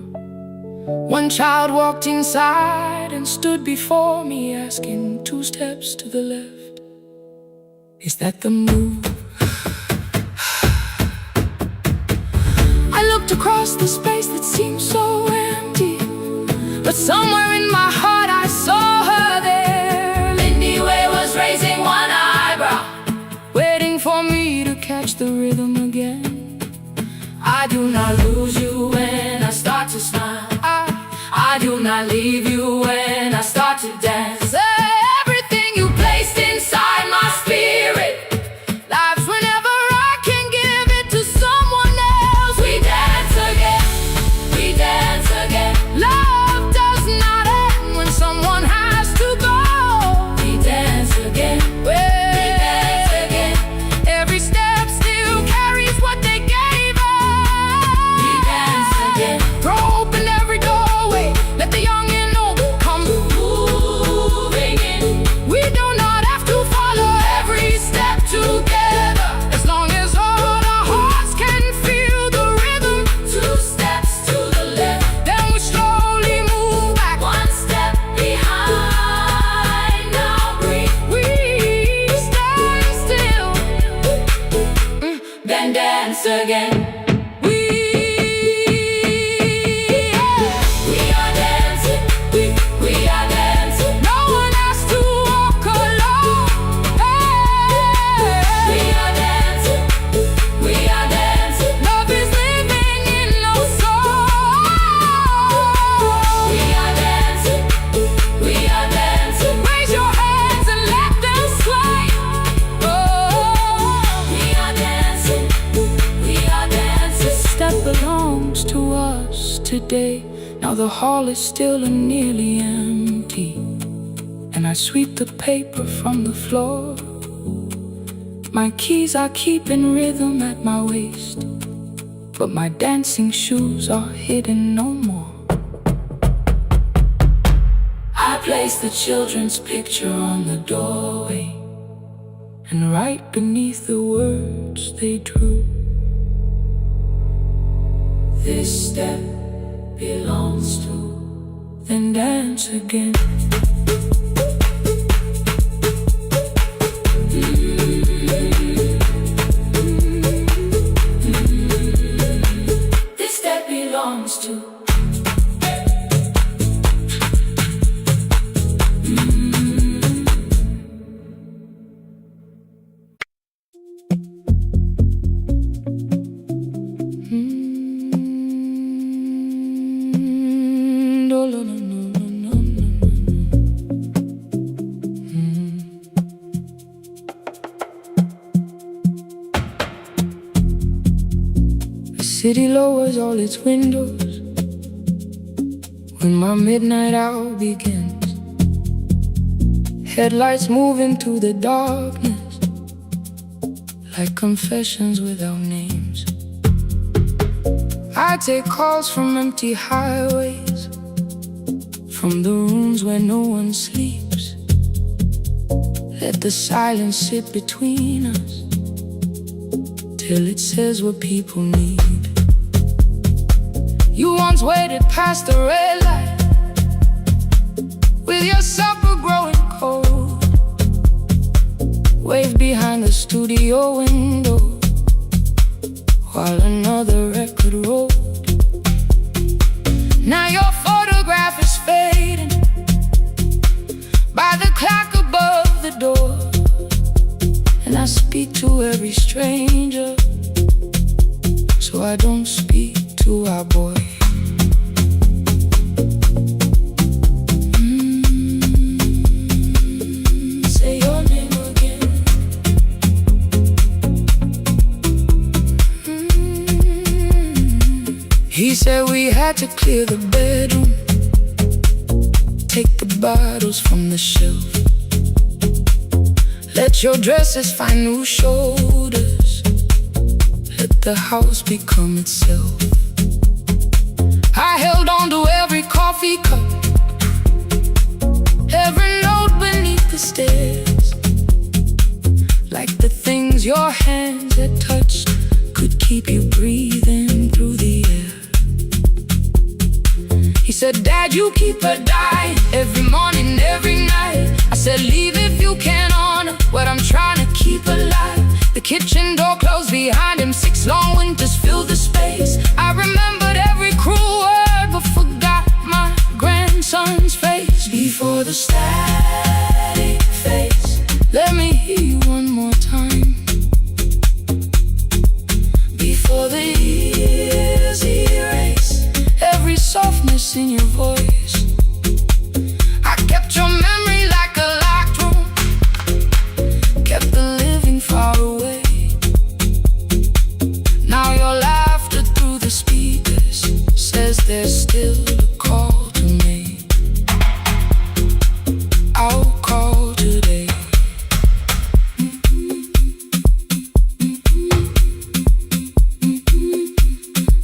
S2: One child walked inside and stood before me, asking, "Two steps to the left, is that the move?" I looked across the space that seemed so empty, but somewhere in my heart I saw her there. Raising one eyebrow, waiting for me to catch the rhythm again. I do not lose you when I start to smile. I do not leave you when I start to dance.
S1: again. We are dancing, we are dancing. No one has to walk alone. Hey. We are dancing, we are dancing. Love is living in our soul. We are dancing, we are dancing. Raise your hands and let them sway. Oh. We are dancing, we are dancing. This step belongs to us today. Now the hall is still and nearly empty, and I sweep the paper from the floor. My keys I keep in rhythm at my waist, but my dancing shoes are hidden no more. I place the children's picture on the doorway, and right beneath the words they drew, this step belongs to, then dance again. This step belongs to. The city lowers all its windows when my midnight hour begins. Headlights move into the darkness like confessions without names. I take calls from empty highways, from the rooms where no one sleeps. Let the silence sit between us till it says what people need. You once waited past the red light with your supper growing cold, waved behind the studio window while another record rolled. Now your photograph is fading by the clock above the door, and I speak to every stranger, so I don't speak to our boy. Say your name again. He said we had to clear the bedroom, take the bottles from the shelf, let your dresses find new shoulders, let the house become itself. I held on to every coffee cup, every note beneath the stairs, like the things your hands had touched could keep you breathing through the air. He said, Dad, you keep her dying every morning, every night. I said, leave if you can honor what I'm trying to keep alive. The kitchen door closed behind him, 6 long winters filled the space. I remembered every cruel word but forgot my grandson's face. Before the static fades, let me hear you one more time. Before the years erase every softness in your voice, I kept your memory like a locked room, kept the living far away. Now your laughter through the speakers says there's still a call to me. I'll call today.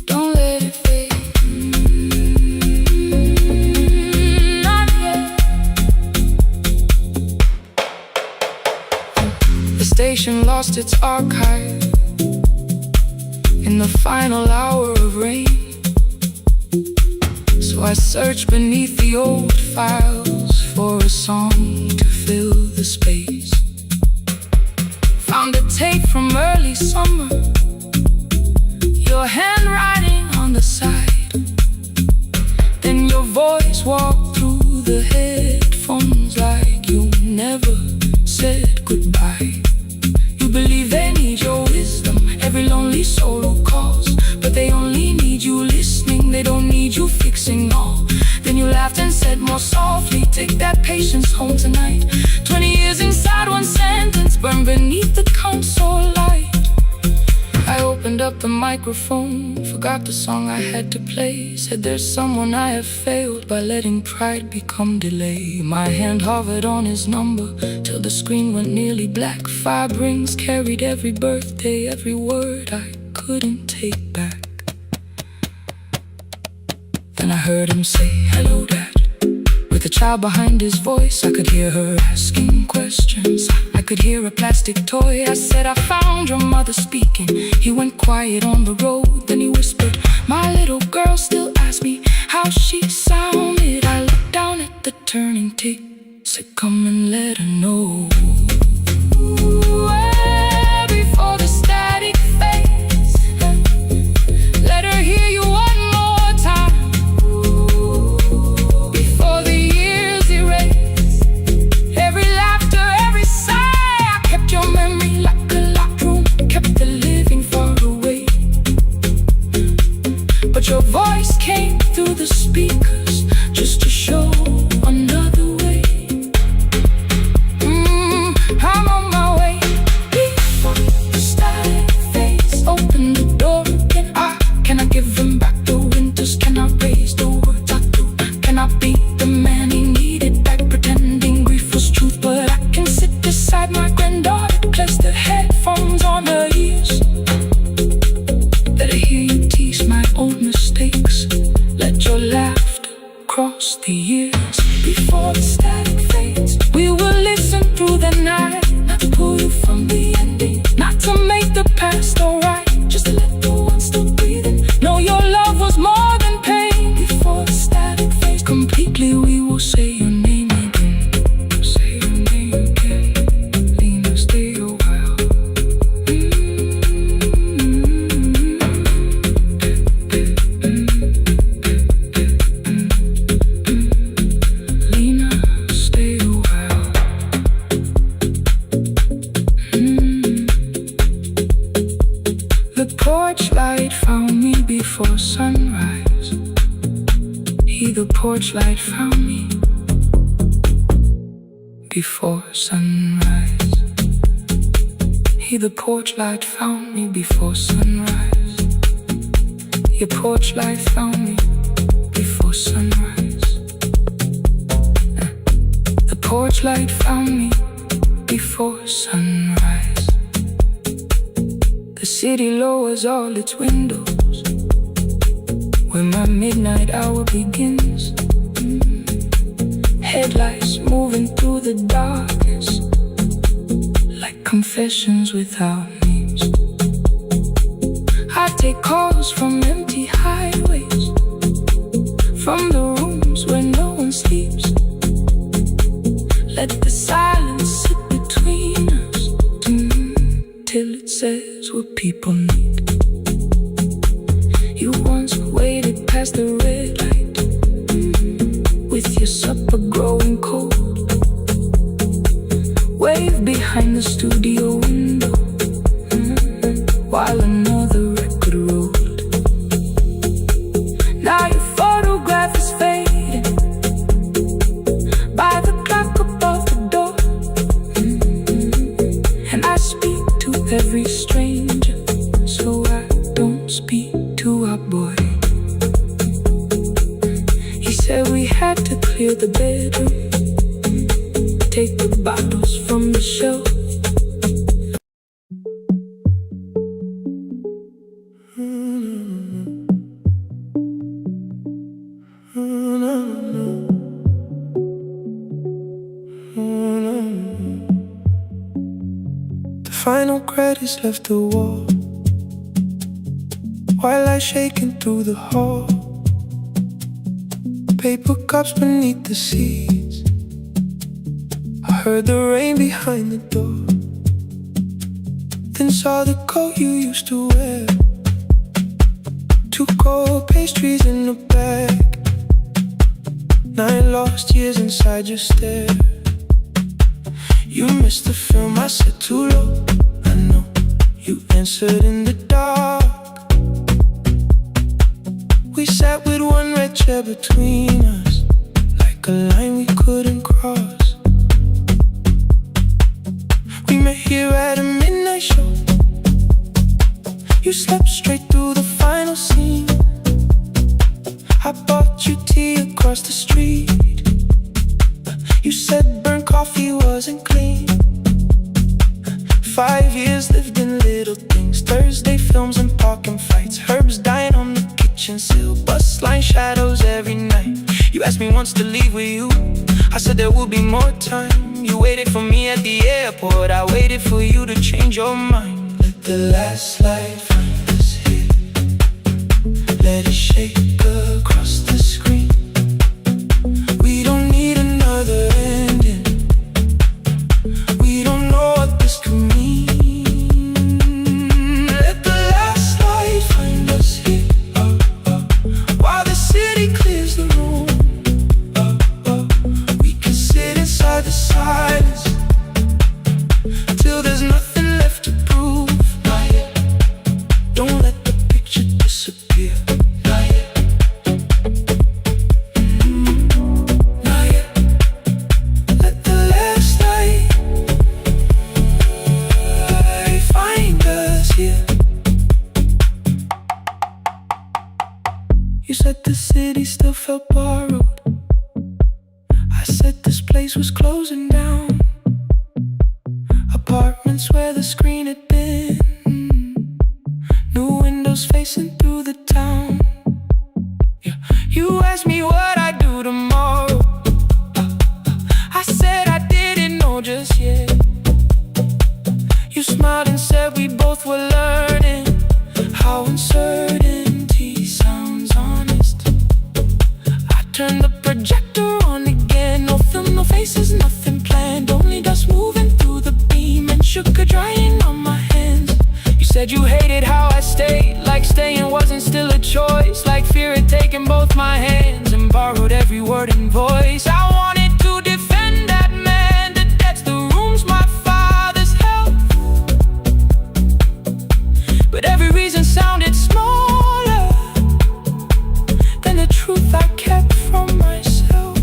S1: Don't let it fade. Not yet. The station lost its archive in the final hour of rain, so I searched beneath the old files for a song to fill the space. Found a tape from early summer, voice walk through the headphones like you never said goodbye. You believe they need your wisdom, every lonely soul who calls, but they only need you listening, they don't need you fixing all. Then you laughed and said more softly, take that patience home tonight. 20 years inside one sentence, burned beneath the console light. I opened up the microphone, forgot the song I had to play. Said there's someone I have failed by letting pride become delay. My hand hovered on his number till the screen went nearly black. 5 rings carried every birthday, every word I couldn't take back. Then I heard him say, hello dad. With a child behind his voice, I could hear her asking questions. I could hear a plastic toy. I said, I found your mother speaking. He went quiet on the road, then he whispered, my little girl still asks me how she sounded. I looked down at the turning tape, said come and let her know. Before the static fades, let her hear you one more time. Before the years erase every laughter, every sigh. I kept your memory like a locked room, kept the living far away. But your voice came through the speakers just to show another way. I'm on my way. Before the static fades, open the door again. Can I give him back the winters? Can I raise the words I do? Can I be the man he needed back, pretending grief was truth? But I can sit beside my granddaughter, place the headphones on her ears. Let her hear you tease my old mistakes. Let your laughter cross the years. Before the static fades, we will listen through the night, not to pull you from the ending, not to make the past alright, just to let the one still breathing know your love was more than pain. Before the static fades completely, we will say your name again. Say your name again. Lena, stay a while. Lena, stay a while. The porch light found me before sunrise. The porch light found me before sunrise. The porch light found me before sunrise. Your porch light found me before sunrise. The porch light found me before sunrise. The city lowers all its windows when my midnight hour begins. Headlights moving through the darkness like confessions without names. I take calls from empty highways, from the rooms where no one sleeps. Let the silence sit between us till it says what people need. You once waited past the red light with your supper growing cold. Wave behind the studio window while another record rolled. Now your photograph is fading by the clock above the door. And I speak to every stranger, so I don't speak to our boy. He said we had to clear the bedroom, take the bottles from the shelf.
S2: The final credits left the wall, white light shaking through the hall. Paper cups beneath the seats. I heard the rain behind the door, then saw the coat you used to wear. 2 cold pastries in a bag, 9 lost years inside your stare. You missed the film I said too low. I know you answered in the dark. We sat with one red chair between us, like a line we couldn't cross. We met here at a midnight show. You slept straight through the final scene. I bought you tea across the street. You said burnt coffee wasn't clean. 5 years lived in little things. Thursday films and parking fights. Herbs dying on the kitchen sill. Bus line shadows every night. You asked me once to leave with you. I said there would be more time. You waited for me at the airport. I waited for you to change your mind. Let the last light find us here. Let it shake across the screen. We don't need another ending. We don't know what this could mean. Let the last light find us here, while the city clears the room. We can sit inside the silence till there's nothing left to prove. Not yet. Don't let the picture disappear. Not yet. Not yet. Let the last light find us here. You said the city still felt borrowed. I said this place was closing down. Apartments where the screen had been. New windows facing through the town. Yeah. You asked me what I'd do tomorrow. I said I didn't know just yet. You smiled and said we both were learning how uncertainty sounds honest. I turned the projector on again. No film, no faces, nothing planned. Only dust moving through the beam and sugar drying on my hands. You said you hated how I stayed, like staying wasn't still a choice, like fear had taken both my hands and borrowed every word and voice. I wanted to defend that man. The debts, the rooms, my father's health, but every reason sounded smaller than the truth I kept from myself.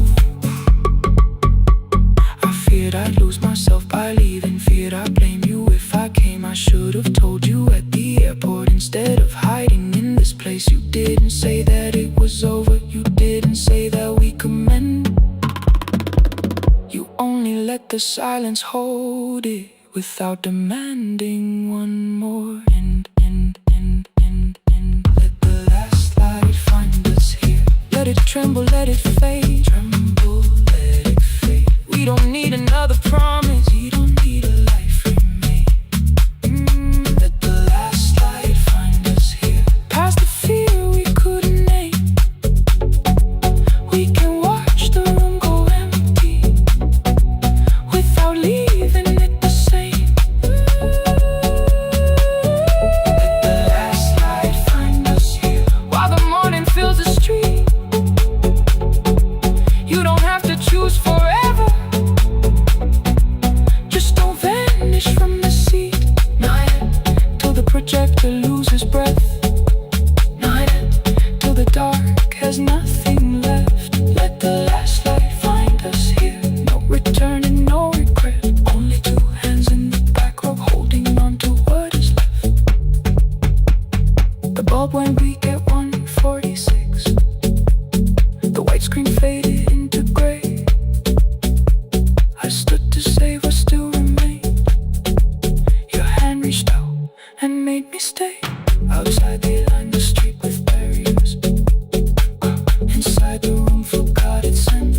S2: I feared I'd lose myself by leaving. Feared I'd blame you if I came. I should have told you at the airport instead of hiding in this place. You didn't say that it was over. You didn't say that we could mend. You only let the silence hold it without demanding one more. Let the last light find us here. Let it tremble, let it fade. Tremble, let it fade. We don't need another promise. We don't need a life remade. Let the last light find us here. Past the fear we couldn't name. We can watch the room go empty without leaving it the same. Let the last light find us here, while the morning fills the street. You don't have to choose forever. Just don't vanish from the seat. Not yet. Till the projector loses breath. Not yet. Till the dark has nothing left. Let the last light find us here. No return and no regret. Only two hands in the back row holding on to what is left. The bulb went weak at 1:46. The white screen faded into gray. I stood to save what still remained. Your hand reached out and made me stay. Outside they lined the street with barriers. Inside the room forgot its scent.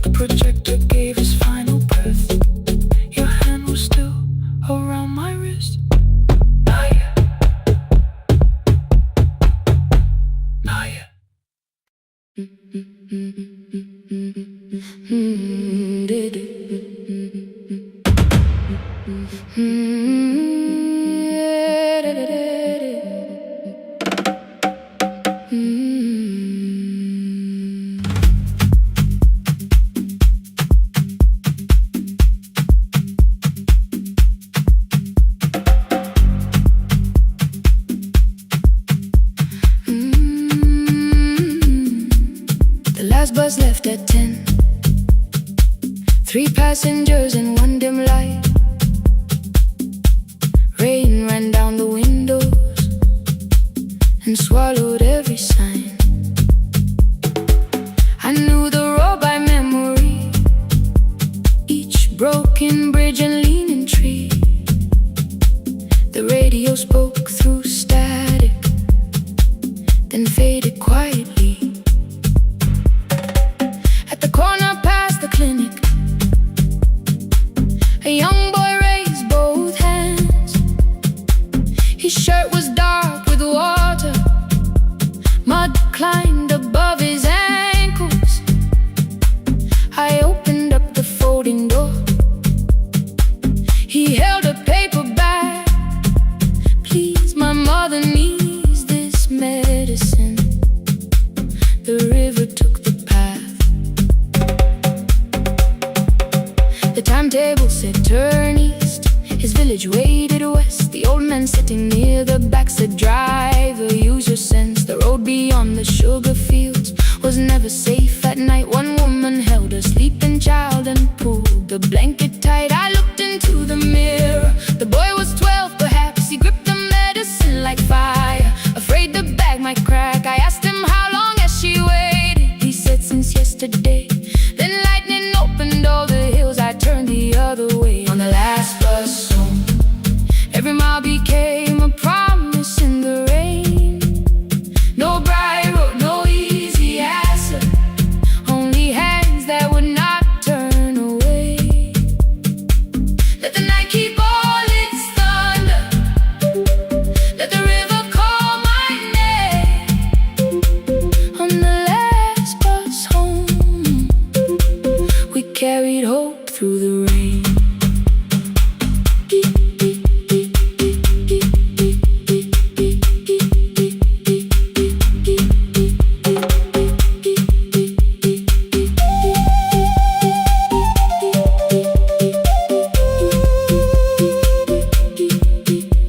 S2: The projector gave his final breath. Your hand was still around my wrist. Not yet. Not yet.
S1: 3 passengers and 1 dim light. Rain ran down the windows and swallowed every sign. I knew the road by memory, each broken bridge and leaning tree. The radio spoke through static, then faded quietly. At the corner past the clinic, a young boy raised both hands. His shirt was dark with water, mud climbed above his ankles. I opened up the folding door. He held a paper bag. Please, my mother needs this medicine. The river took the path. The timetable said turn east. His village waded west. The old man sitting near the back said, driver, use your sense. The road beyond the sugar fields was never safe at night. One woman held a sleeping child and pulled the blanket tight. I looked into the mirror. The boy was 12 perhaps. He gripped the medicine like fire, afraid the bag might crack. I asked him how long has she waited. He said since yesterday. Then lightning opened all the hills. I turned the other way on the last bus home. Every mile became a promise in the rain. No bright road, no easy answer, only hands that would not turn away. Let the night keep all its thunder, let the river call my name. On the last bus home, we carried hope through the rain.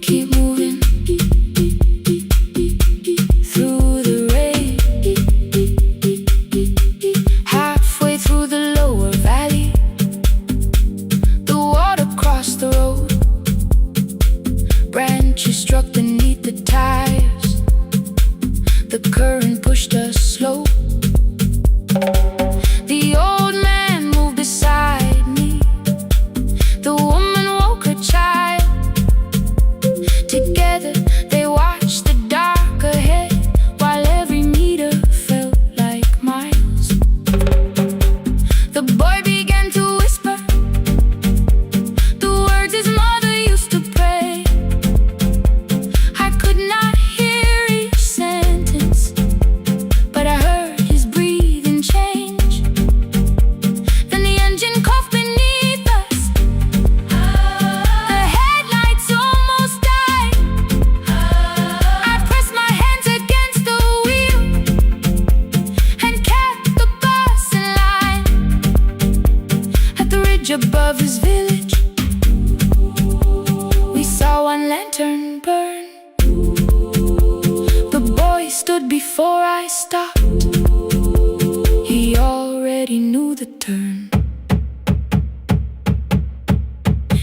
S1: Keep moving through the rain. Halfway through the lower valley, the water crossed the road. Branches struck beneath the tires. The current pushed us slow. The old man moved beside me. The woman woke her child. Together they watched the dark ahead, while every meter felt like miles. The boy began to whisper the words his mother used to pray. I could not hear each sentence, but I heard his breathing change. Then the engine coughed beneath us. The headlights almost died. I pressed my hands against the wheel and kept the bus in line. At the ridge above his village, we saw one lantern burn. The boy stood before I stopped. He already knew the turn.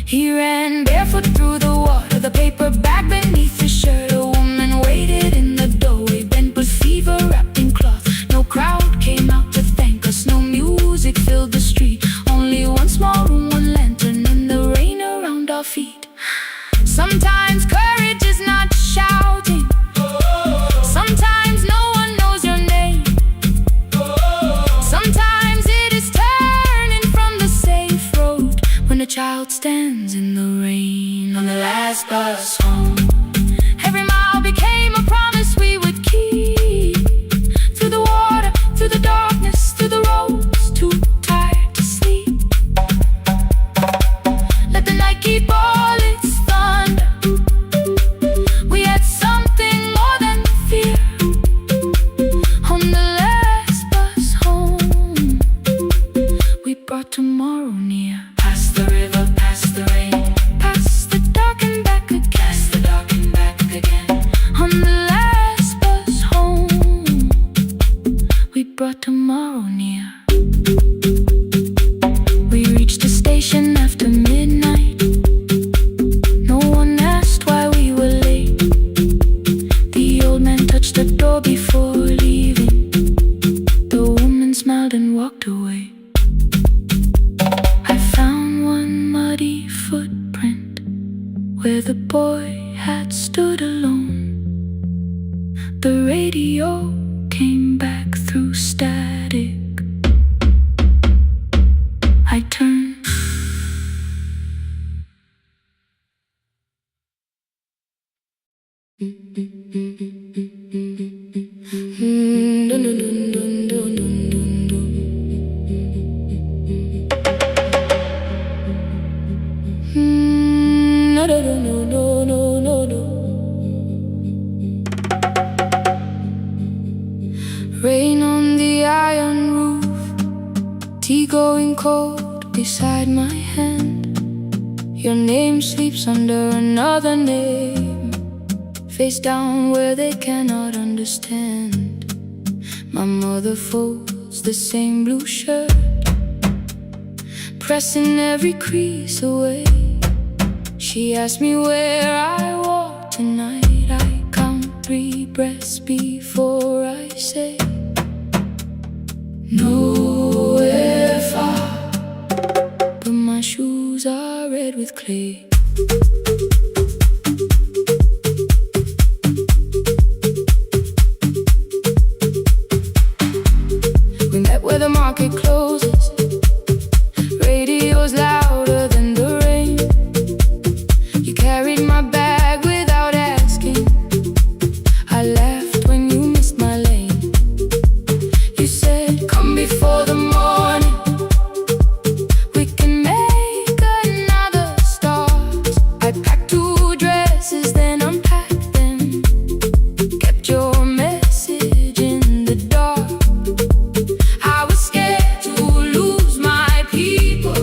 S1: He ran barefoot through the water, the paper bag beneath his shirt. A woman waited in the doorway, bent with fever wrapped in cloth. No crowd came out to thank us, no music filled the street. Only one small room, one lantern, and the rain around our feet. Sometimes courage is not shouting. Sometimes no one knows your name. Sometimes it is turning from the safe road when a child stands in the rain. On the last bus home, every mile became a promise we would keep. Through the water, through the darkness, through the roads too tired to sleep. Let the night keep all its thunder. We had something more than fear. On the last bus home, we brought tomorrow near. Past the river, past the rain, past the dark and back again. Past the dark and back again. On the last bus home, we brought tomorrow near. We reached boy had stood alone. The radio came back through static. I turned. Rain on the iron roof, tea going cold beside my hand. Your name sleeps under another name, face down where they cannot understand. My mother folds the same blue shirt, pressing every crease away. She asked me where I walk tonight. I count 3 breaths before I say nowhere far, but my shoes are red with clay. We met where the market closes, radio's louder than the rain. You carried my bag without asking. I laughed when you missed my lane. You said, come before the morning, we can make another start. I packed 2 dresses, then unpacked them, kept your message in the dark. I was scared to lose my people,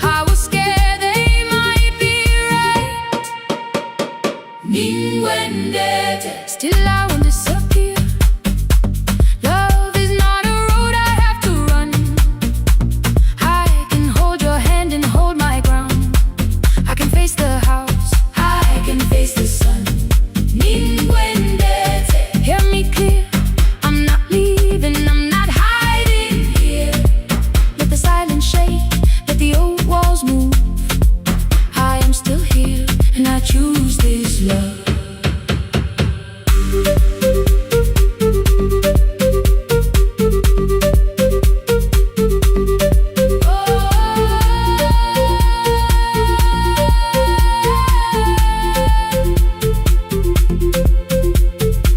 S1: I was scared they might be right. Unwinding, still I won't disappear. Love is not a road I have to run. I can hold your hand and hold my ground. I can face the house, I can face the sun. Unwinding, hear me clear, I'm not leaving, I'm not hiding here. Let the silence shake, let the old walls move. I am still here, and I choose this love.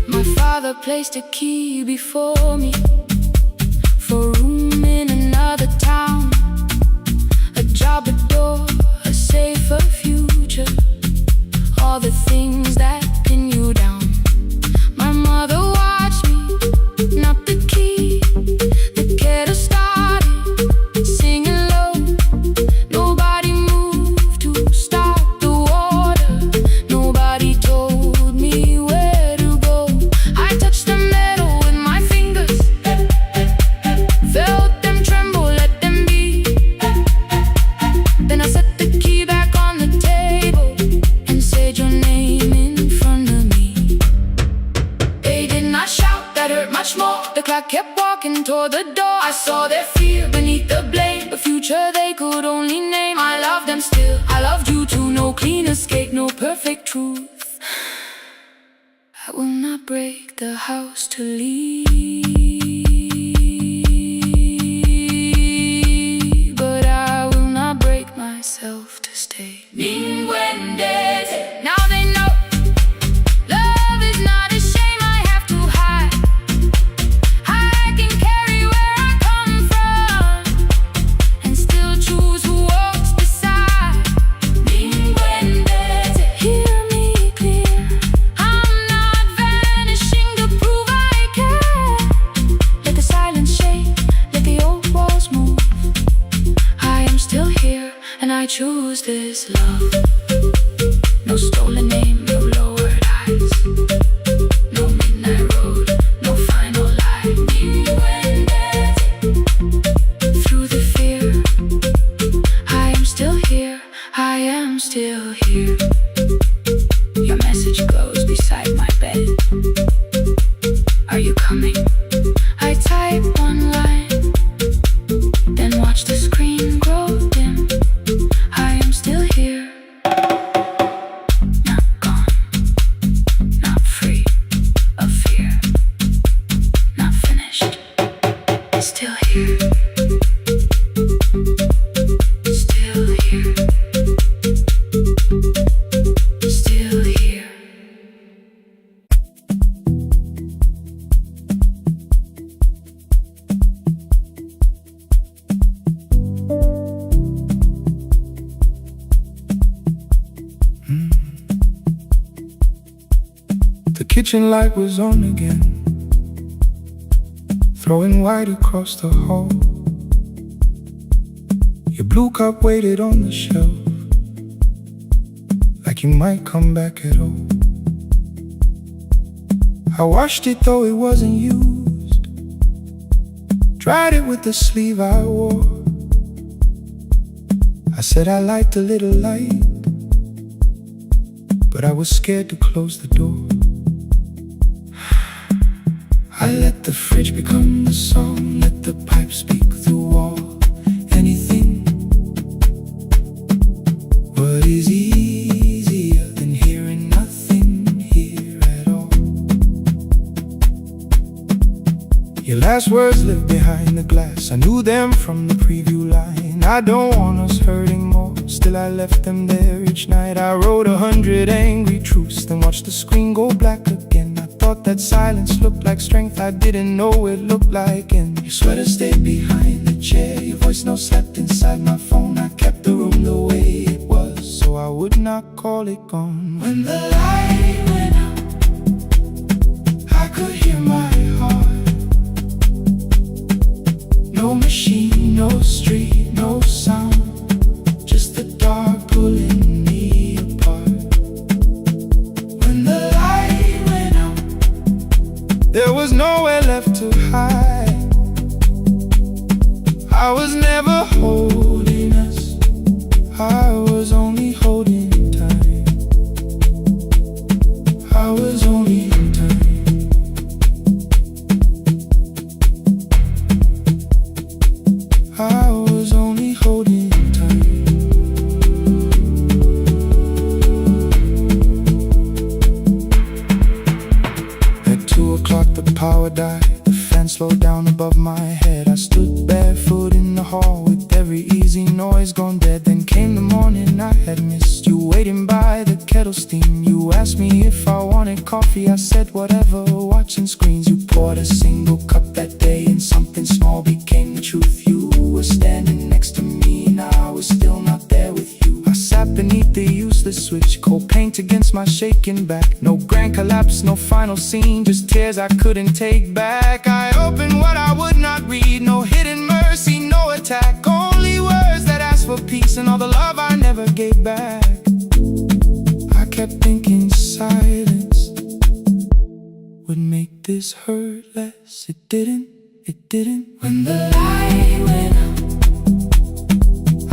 S1: My father placed a key before me for room in another town, a job, a door, a safer future, all the things that pin you down. My mother watched me, not the key, the kettle started singing low. Nobody moved to stop the water, nobody told me where to go. I touched the metal with my fingers, felt them tremble, let them be. Then I set the key back on the table and said your name in front of me. They did not shout, that hurt much more. The clock kept walking toward the door. I saw their fear beneath the blame, a future they could only name. I loved them still, I loved you too. No clean escape, no perfect truth. I will not break the house to leave, but I will not break myself to stay. Now they know love is not a shame I have to hide. I can carry where I come from and still choose who walks beside. Hear me clear, I'm not vanishing to prove I care. Let the silence shake, let the old walls move. I am still here, and I choose this love. No stolen name, no lowered eyes, no midnight road, no final lie. Through the fear, I am still here, I am still here. Your message glows beside my bed. Are you coming? I type one line, then watch the screen grow dim. I am still here.
S2: kitchen light was on again, throwing white across the hall. Your blue cup waited on the shelf, like you might come back at all. I washed it though it wasn't used, dried it with the sleeve I wore. I said I liked a little light, but I was scared to close the door. I let the fridge become the song, let the pipe speak through wall. Anything. What is easier than hearing nothing here at all? Your last words lived behind the glass, I knew them from the preview line. I don't want us hurting more, still I left them there each night. I wrote 100 angry truths, then watched the screen go black again. I thought that silence looked like strength, I didn't know it looked like. And your sweater stayed behind the chair, your voice note slept inside my phone. I kept the room the way it was, so I would not call it gone. When the light went out, I could hear my heart. No machine, no street, no sound, just the dark pulling me apart. When the light went out, there was nowhere left to hide. I was never holding us, I was only holding time. I was only time. I was only holding time. At 2 o'clock the power died, the fan slowed down above my head. I stood barefoot in the hall with every easy noise gone dead. Then came the morning I had missed, you waiting by the kettle steam. You asked me if I wanted coffee, I said whatever, watching screens. You poured a single cup that day and something small became the truth. You were standing next to me and I was still not there with you. I sat beneath the useless switch, cold paint against my shaking back. No grand collapse, no final scene, just tears I couldn't take back. I opened what I would not read, no hidden mercy, no attack, only words that asked for peace and all the love I never gave back. I kept thinking silence would make this hurt less. It didn't, it didn't. When the light went out,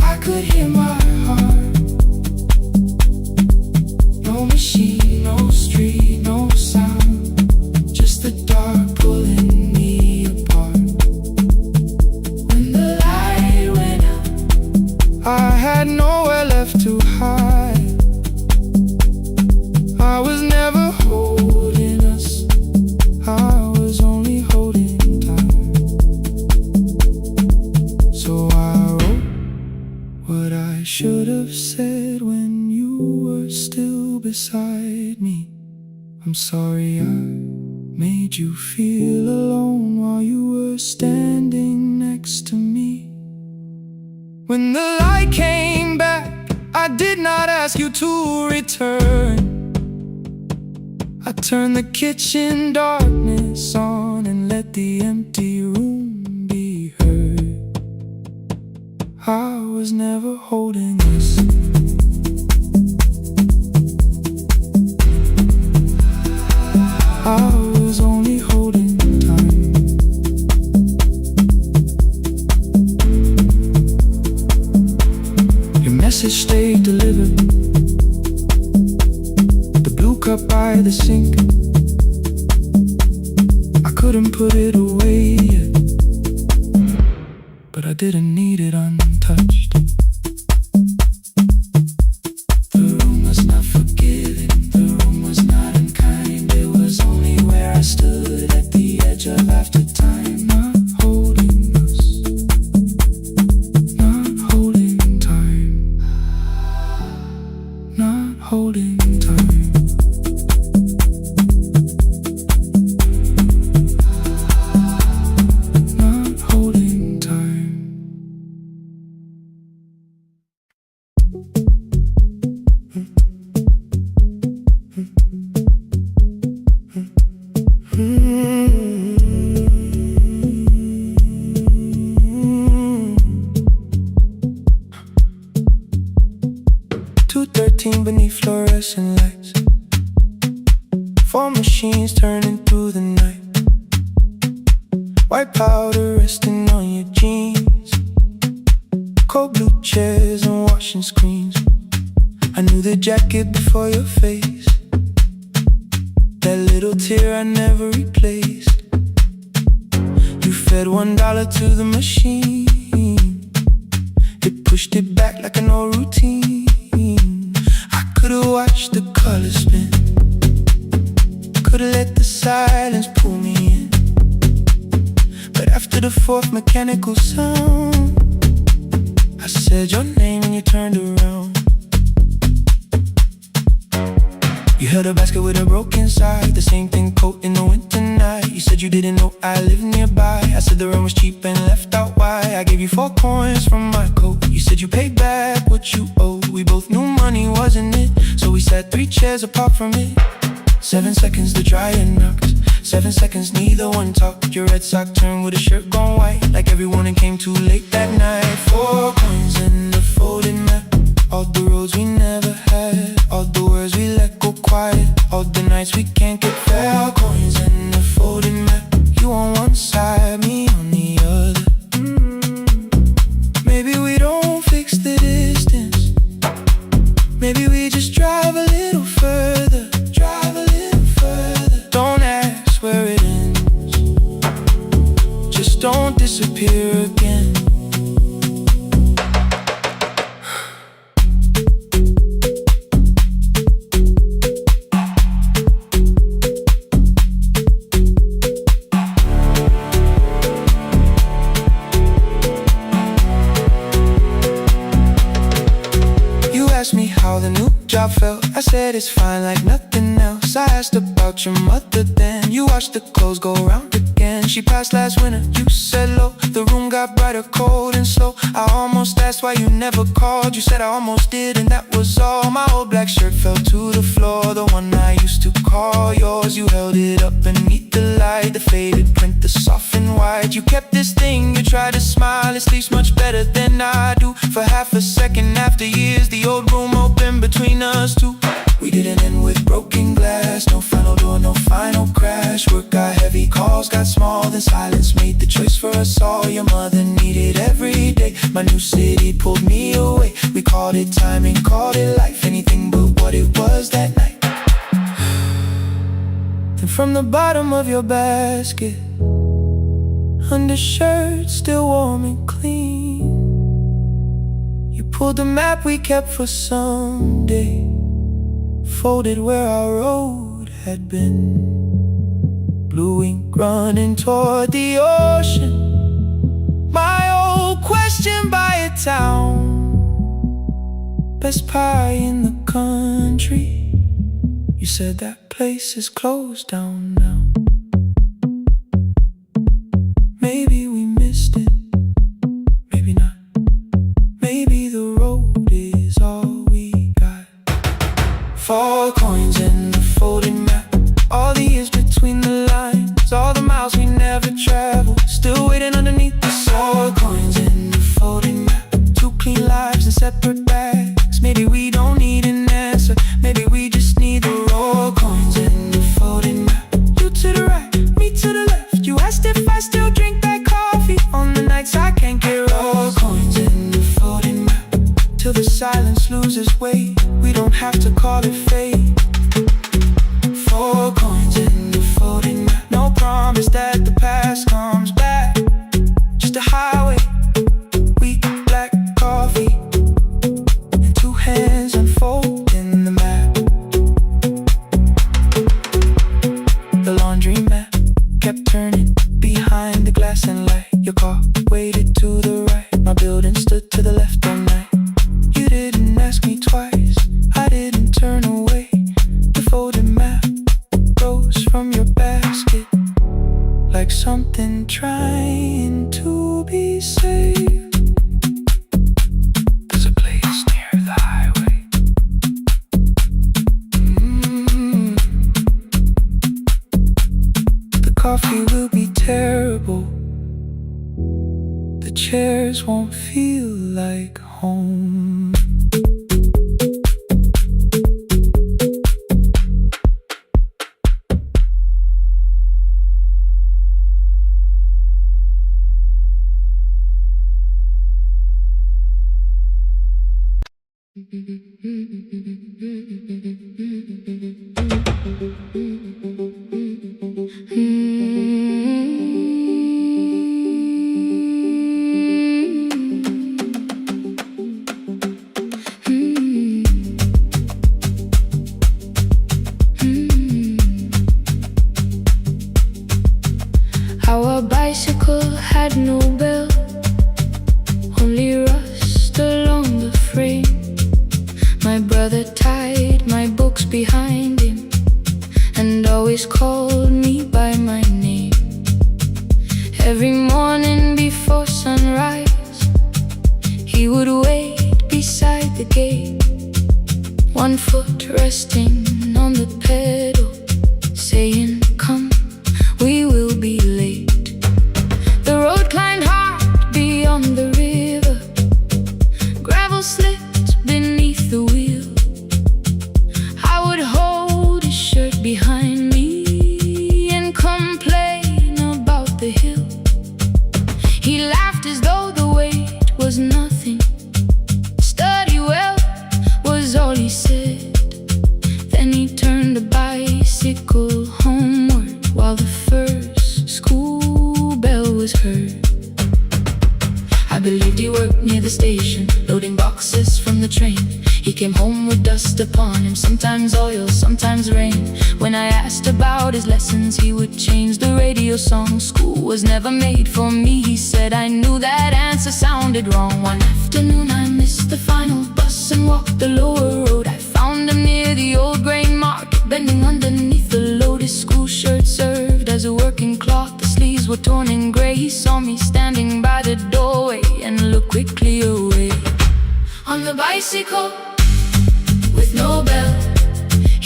S2: I could hear my heart. No machine, no street, no sound, just the dark pulling me apart. When the light went out, I had nowhere left to hide. I was never holding us, I was only holding time. So I wrote what I should have said when you were still beside me. I'm sorry I made you feel alone while you were standing next to me. When the light came back, I did not ask you to return. I turned the kitchen darkness on and let the empty room be heard. I was never holding us, I was only holding time. Your message stayed delivered, the blue cup by the sink. I couldn't put it away yet, but I didn't need it untouched. The room was not forgiving, the room was not unkind. It was only where I stood at the edge of after time. Not holding us, not holding time, not holding time. Not holding time. 213 beneath fluorescent lights. 4 machines turning through the night. White powder resting on your jeans. Cold blue chairs and washing screens. I knew the jacket before your face. That little tear I never replaced. You fed $1 to the machine. It pushed it back like an old routine. I could've watched the colors spin. Could've let the silence pull me in. But after the 4th mechanical sound, I said your name and you turned around. You held a basket with a broken side, the same thing coat in the winter night. You said you didn't know I lived nearby. I said the rent was cheap and left out why. I gave you 4 coins from my coat. You said you paid back what you owed. We both knew money wasn't it, so we sat 3 chairs apart from it. 7 seconds the dryer knocked. 7 seconds neither one talked. Your red sock turned with a shirt gone white, like everyone and came too late that night. 4 coins in the folded map. All the roads we never had, all the words we let go quiet, all the nights we can't get fair. Coins in the folded map. You on one side, me on the other. Maybe we don't fix the distance. Maybe we just drive a little further. Drive a little further. Don't ask where it ends. Just don't disappear again. Asked me how the new job felt. I said it's fine like nothing else. I asked about your mother then. You watched the clothes go round again. She passed last winter, you said low. The room got brighter, cold and slow. I almost asked why you never called. You said I almost did and that was all. My old black shirt fell to the floor, the one I used to call yours. You held it up beneath the light, the faded print, the soft and white. You kept this thing, you tried to smile. It sleeps much better than I do. For half a second after years, the old room open between us two. We didn't end with broken glass. No final door, no final crash. Work got heavy, calls got small. Then silence made the choice for us all. Your mother needed every day. My new city pulled me away. We called it timing, called it life. Anything but what it was that night. Then from the bottom of your basket, undershirt still warm and clean, you pulled the map we kept for someday, folded where our road had been. Blue ink running toward the ocean. My old question by a town. Best pie in the country. You said that place is closed down now. Maybe we missed it, maybe not. Maybe the road is all we got. 4 coins in the folded map. All the years between the lines, all the miles we never traveled, still waiting underneath the 4 coins in the folded map. 2 clean lives in separate bags. Maybe we don't need an answer. Maybe we just need the raw coins in the folded map. You to the right, me to the left. You asked if I still drink that coffee on the nights I can't get raw coins in the folded map. Till the silence loses weight, we don't have to call it fate. 4 coins in the folded map. No promise that the past comes back. Just a highway, weak black coffee, and 2 hands unfolding the map. The laundry mat kept turning behind the glass and light. Your car waited to the right. My building stood to the left all night. You didn't ask me twice, I didn't turn away. The folded map rose from your basket like something trying to be saved. There's a place near the highway. The coffee will be terrible. The chairs won't feel like home.
S1: Our bicycle had no bell, only rust along the frame. My brother tied my books behind him and always called me by my name. Every morning before sunrise, he would wait beside the gate, one foot resting on the pedal, saying, "Come, we will be late." The road climbed hard beyond the river, gravel slipped beneath the wheel. I would hold his shirt behind me and complain about the hill. He laughed as though the weight was nothing. "Study well," was all he said. Then he turned the bicycle homeward while the first school bell was heard. I believed he worked near the station, loading boxes from the train. He came home with dust upon him, sometimes oil, sometimes rain. When I asked about his lessons, he would change the radio song. "School was never made for me," he said. I knew that answer sounded wrong. One afternoon I missed the final bus and walked the lower road. I found him near the old grain market, bending underneath the load. His school shirt served as a working cloth, the sleeves were torn and gray. He saw me standing by the doorway and looked quickly away. On the bicycle with no bell,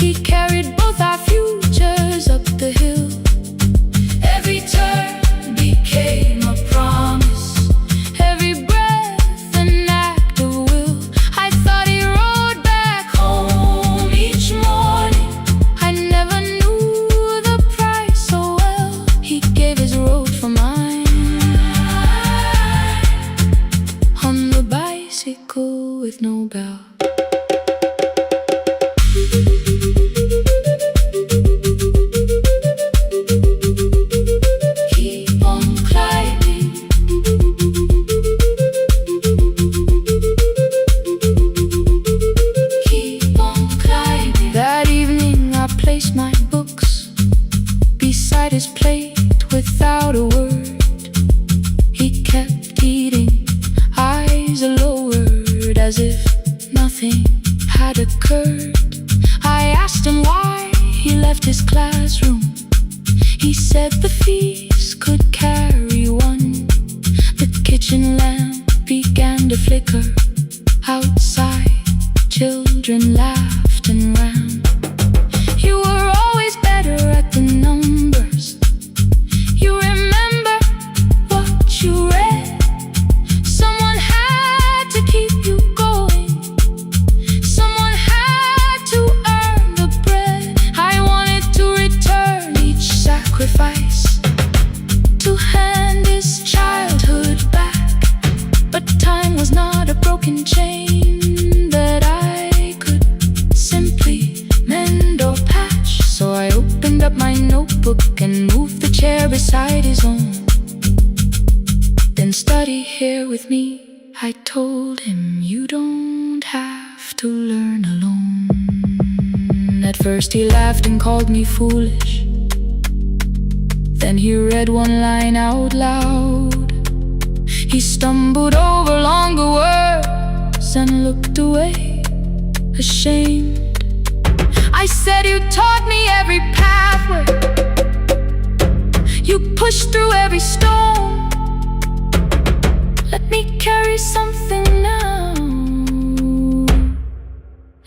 S1: he carried both our futures up the hill. Every turn became a promise, every breath an act of will. I thought he rode back home each morning. I never knew the price so well. He gave his road for mine. On the bicycle with no bell. Keep on climbing. Keep on climbing. That evening I placed my books beside his plate without a word. He kept eating, eyes lowered, as if nothing had occurred. I asked him why he left his classroom. He said the fees could carry one. The kitchen lamp began to flicker. Outside, children laughed and ran. You were always better at the numbers. You remember what you read. Someone had to keep you going. Someone had to earn the bread. I wanted to return each sacrifice, to hand his childhood back. But time was not a broken chain that I could simply mend or patch. So I opened up my notebook and moved the chair beside his own. Then study here with me, I told him. You don't have to learn alone. At first he laughed and called me foolish. Then he read one line out loud. He stumbled over longer words and looked away, ashamed. I said, "You taught me every pathway. You pushed through every stone. Let me carry something now.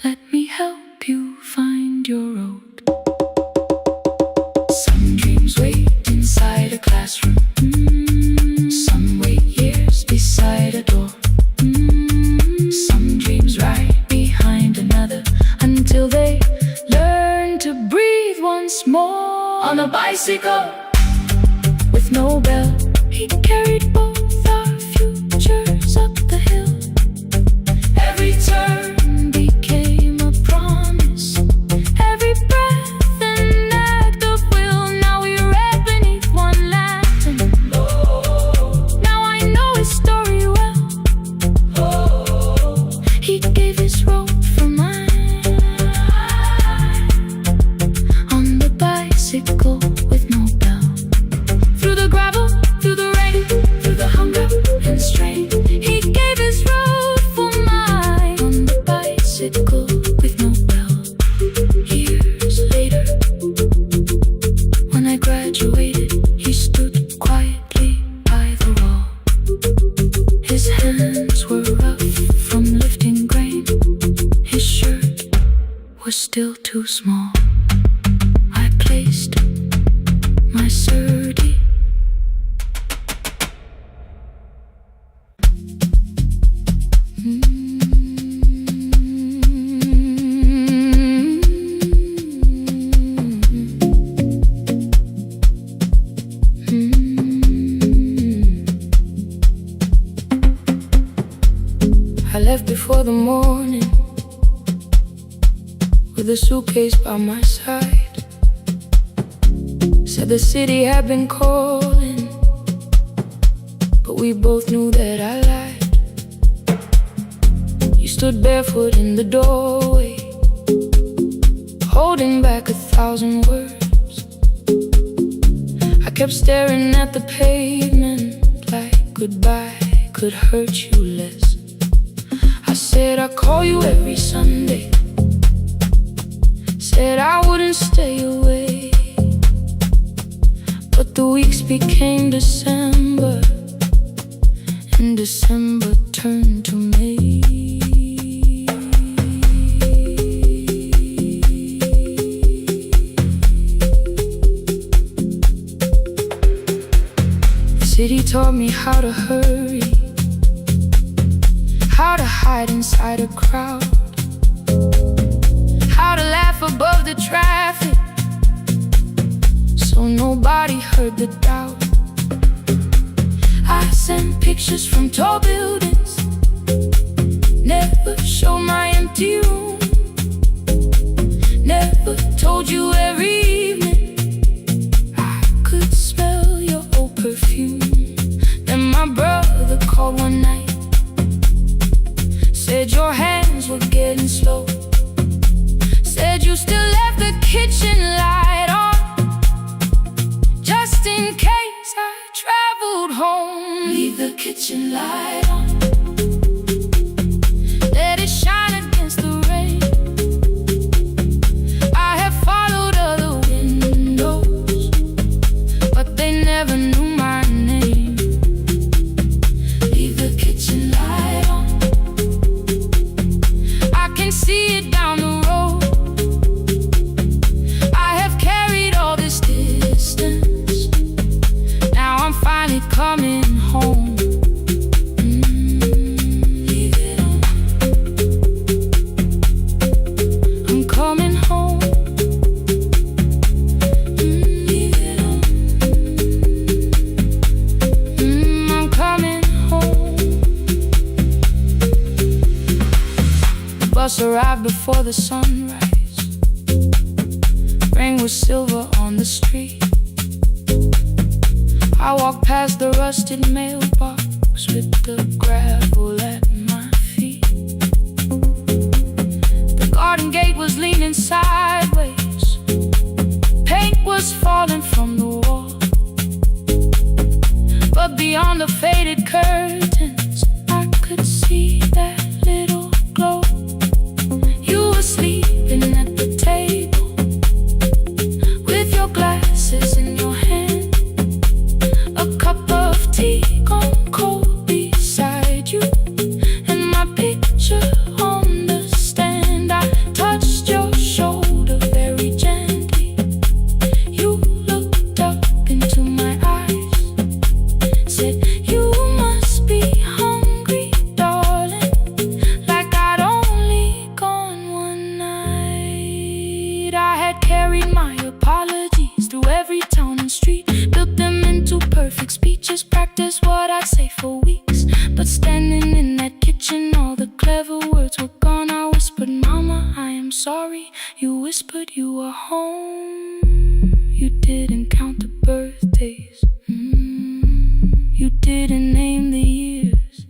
S1: Let me help you find your road." Some dreams wait inside a classroom. Some wait years beside a door. Some dreams right behind another until they learn to breathe once more. On a bicycle with no bell, he carried both our futures up the hill. Every turn He gave his road for mine. On the bicycle with no bell. Through the gravel, through the rain, through the hunger and strain. He gave his road for mine. On the bicycle with no bell. Years later, when I graduated, he stood quietly by the wall. His hands were rough from lifting grain. His shirt was still too small. I placed my surdy. I left before the morning with a suitcase by my side. Said the city had been calling, but we both knew that I lied. You stood barefoot in the doorway, holding back 1,000 words. I kept staring at the pavement like goodbye could hurt you less. I said I'd call you every Sunday, said I wouldn't stay away. But the weeks became December, and December turned to May. The city taught me how to hurry, how to hide inside a crowd, how to laugh above the traffic so nobody heard the doubt. I sent pictures from tall buildings, never showed my empty room, never told you every evening I could smell your old perfume. Then my brother called one night, said your hands were getting slow, said you still left the kitchen light on, just in case I traveled home. Leave the kitchen light on, let it shine against the rain. I have followed other windows, but they never knew my name. Leave the kitchen light on, I can see it down the road. I have carried all this distance, now I'm finally coming home. Leave it on, I'm coming home. Leave it on, I'm coming home. The bus arrived before the sunrise. Rain was silver on the street. I walked past the rusted mailbox with the gravel at my feet. The garden gate was leaning sideways, paint was falling from the wall, but beyond the faded curtains I could see that little glow. You were sleeping at the table with your glasses in your hand, a cup of tea gone cold beside you, and my picture on the stand. I touched your shoulder very gently. You looked up into my eyes, said you must be hungry, darling, like I'd only gone one night. I had carried my apologies through every town and street, built them into perfect speeches, practiced what I'd say for weeks. But standing in that kitchen, all the clever words were gone. I whispered, Mama, I am sorry. You whispered you were home. You didn't count the birthdays, you didn't name the years,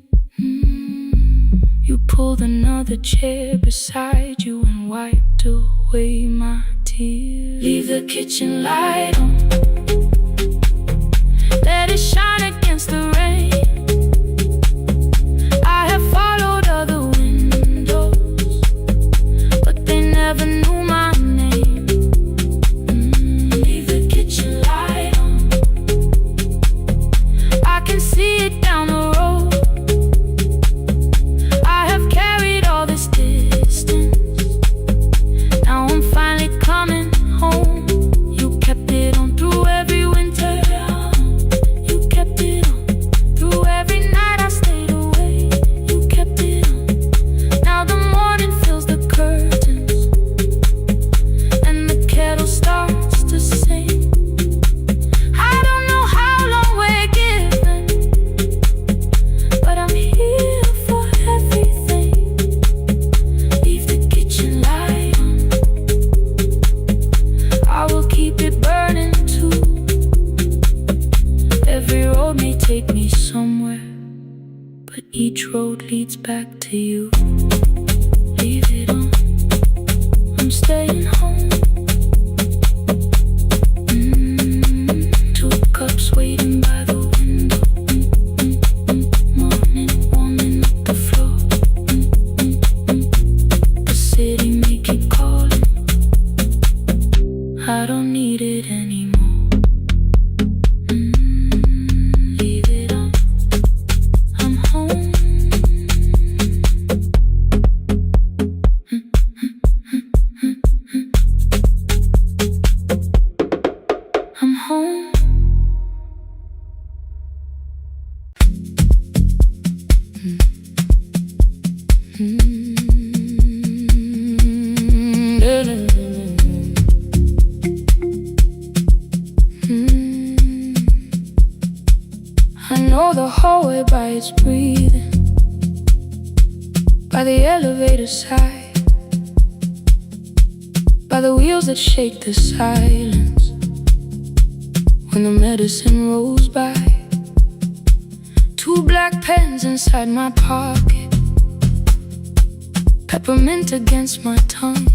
S1: you put pulled another chair beside you and wiped away my tears. Leave the kitchen light on, let it shine against the rain. I have followed other windows, but they never knew my name. Leave the kitchen light on, I can see it down the road. I have carried all this distance, now I'm finally coming home. You kept it on through every winter, you kept it on through every night I stayed away. You kept it on, now the morning fills the curtains and the kettle starts to sing. I don't know how long we're given, but I'm here for everything. Leave the kitchen light on, I will keep it burning too. Every road may take me somewhere, but each road leads back to you. Leave it on, I'm staying home. Two cups waiting by the window. Morning warming up the floor. The city may keep calling, I don't need it anymore. Leave it on, I'm home. I'm home. I know the hallway by its breathing, by the elevator side, by the wheels that shake the silence when the medicine rolls by. Two black pens inside my pocket, peppermint against my tongue,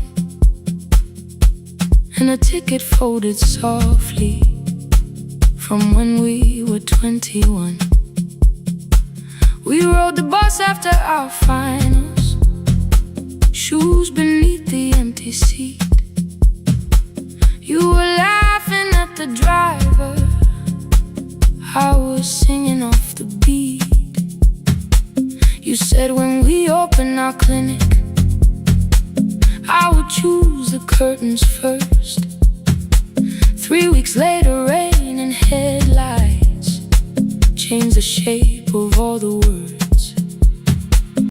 S1: and a ticket folded softly from when we were 21. We rode the bus after our finals, shoes beneath the empty seat. You were laughing at the driver, I was singing off the beat. You said when we open our clinic, I would choose the curtains first. 3 weeks later, rain and headlights changed the shape of all the words.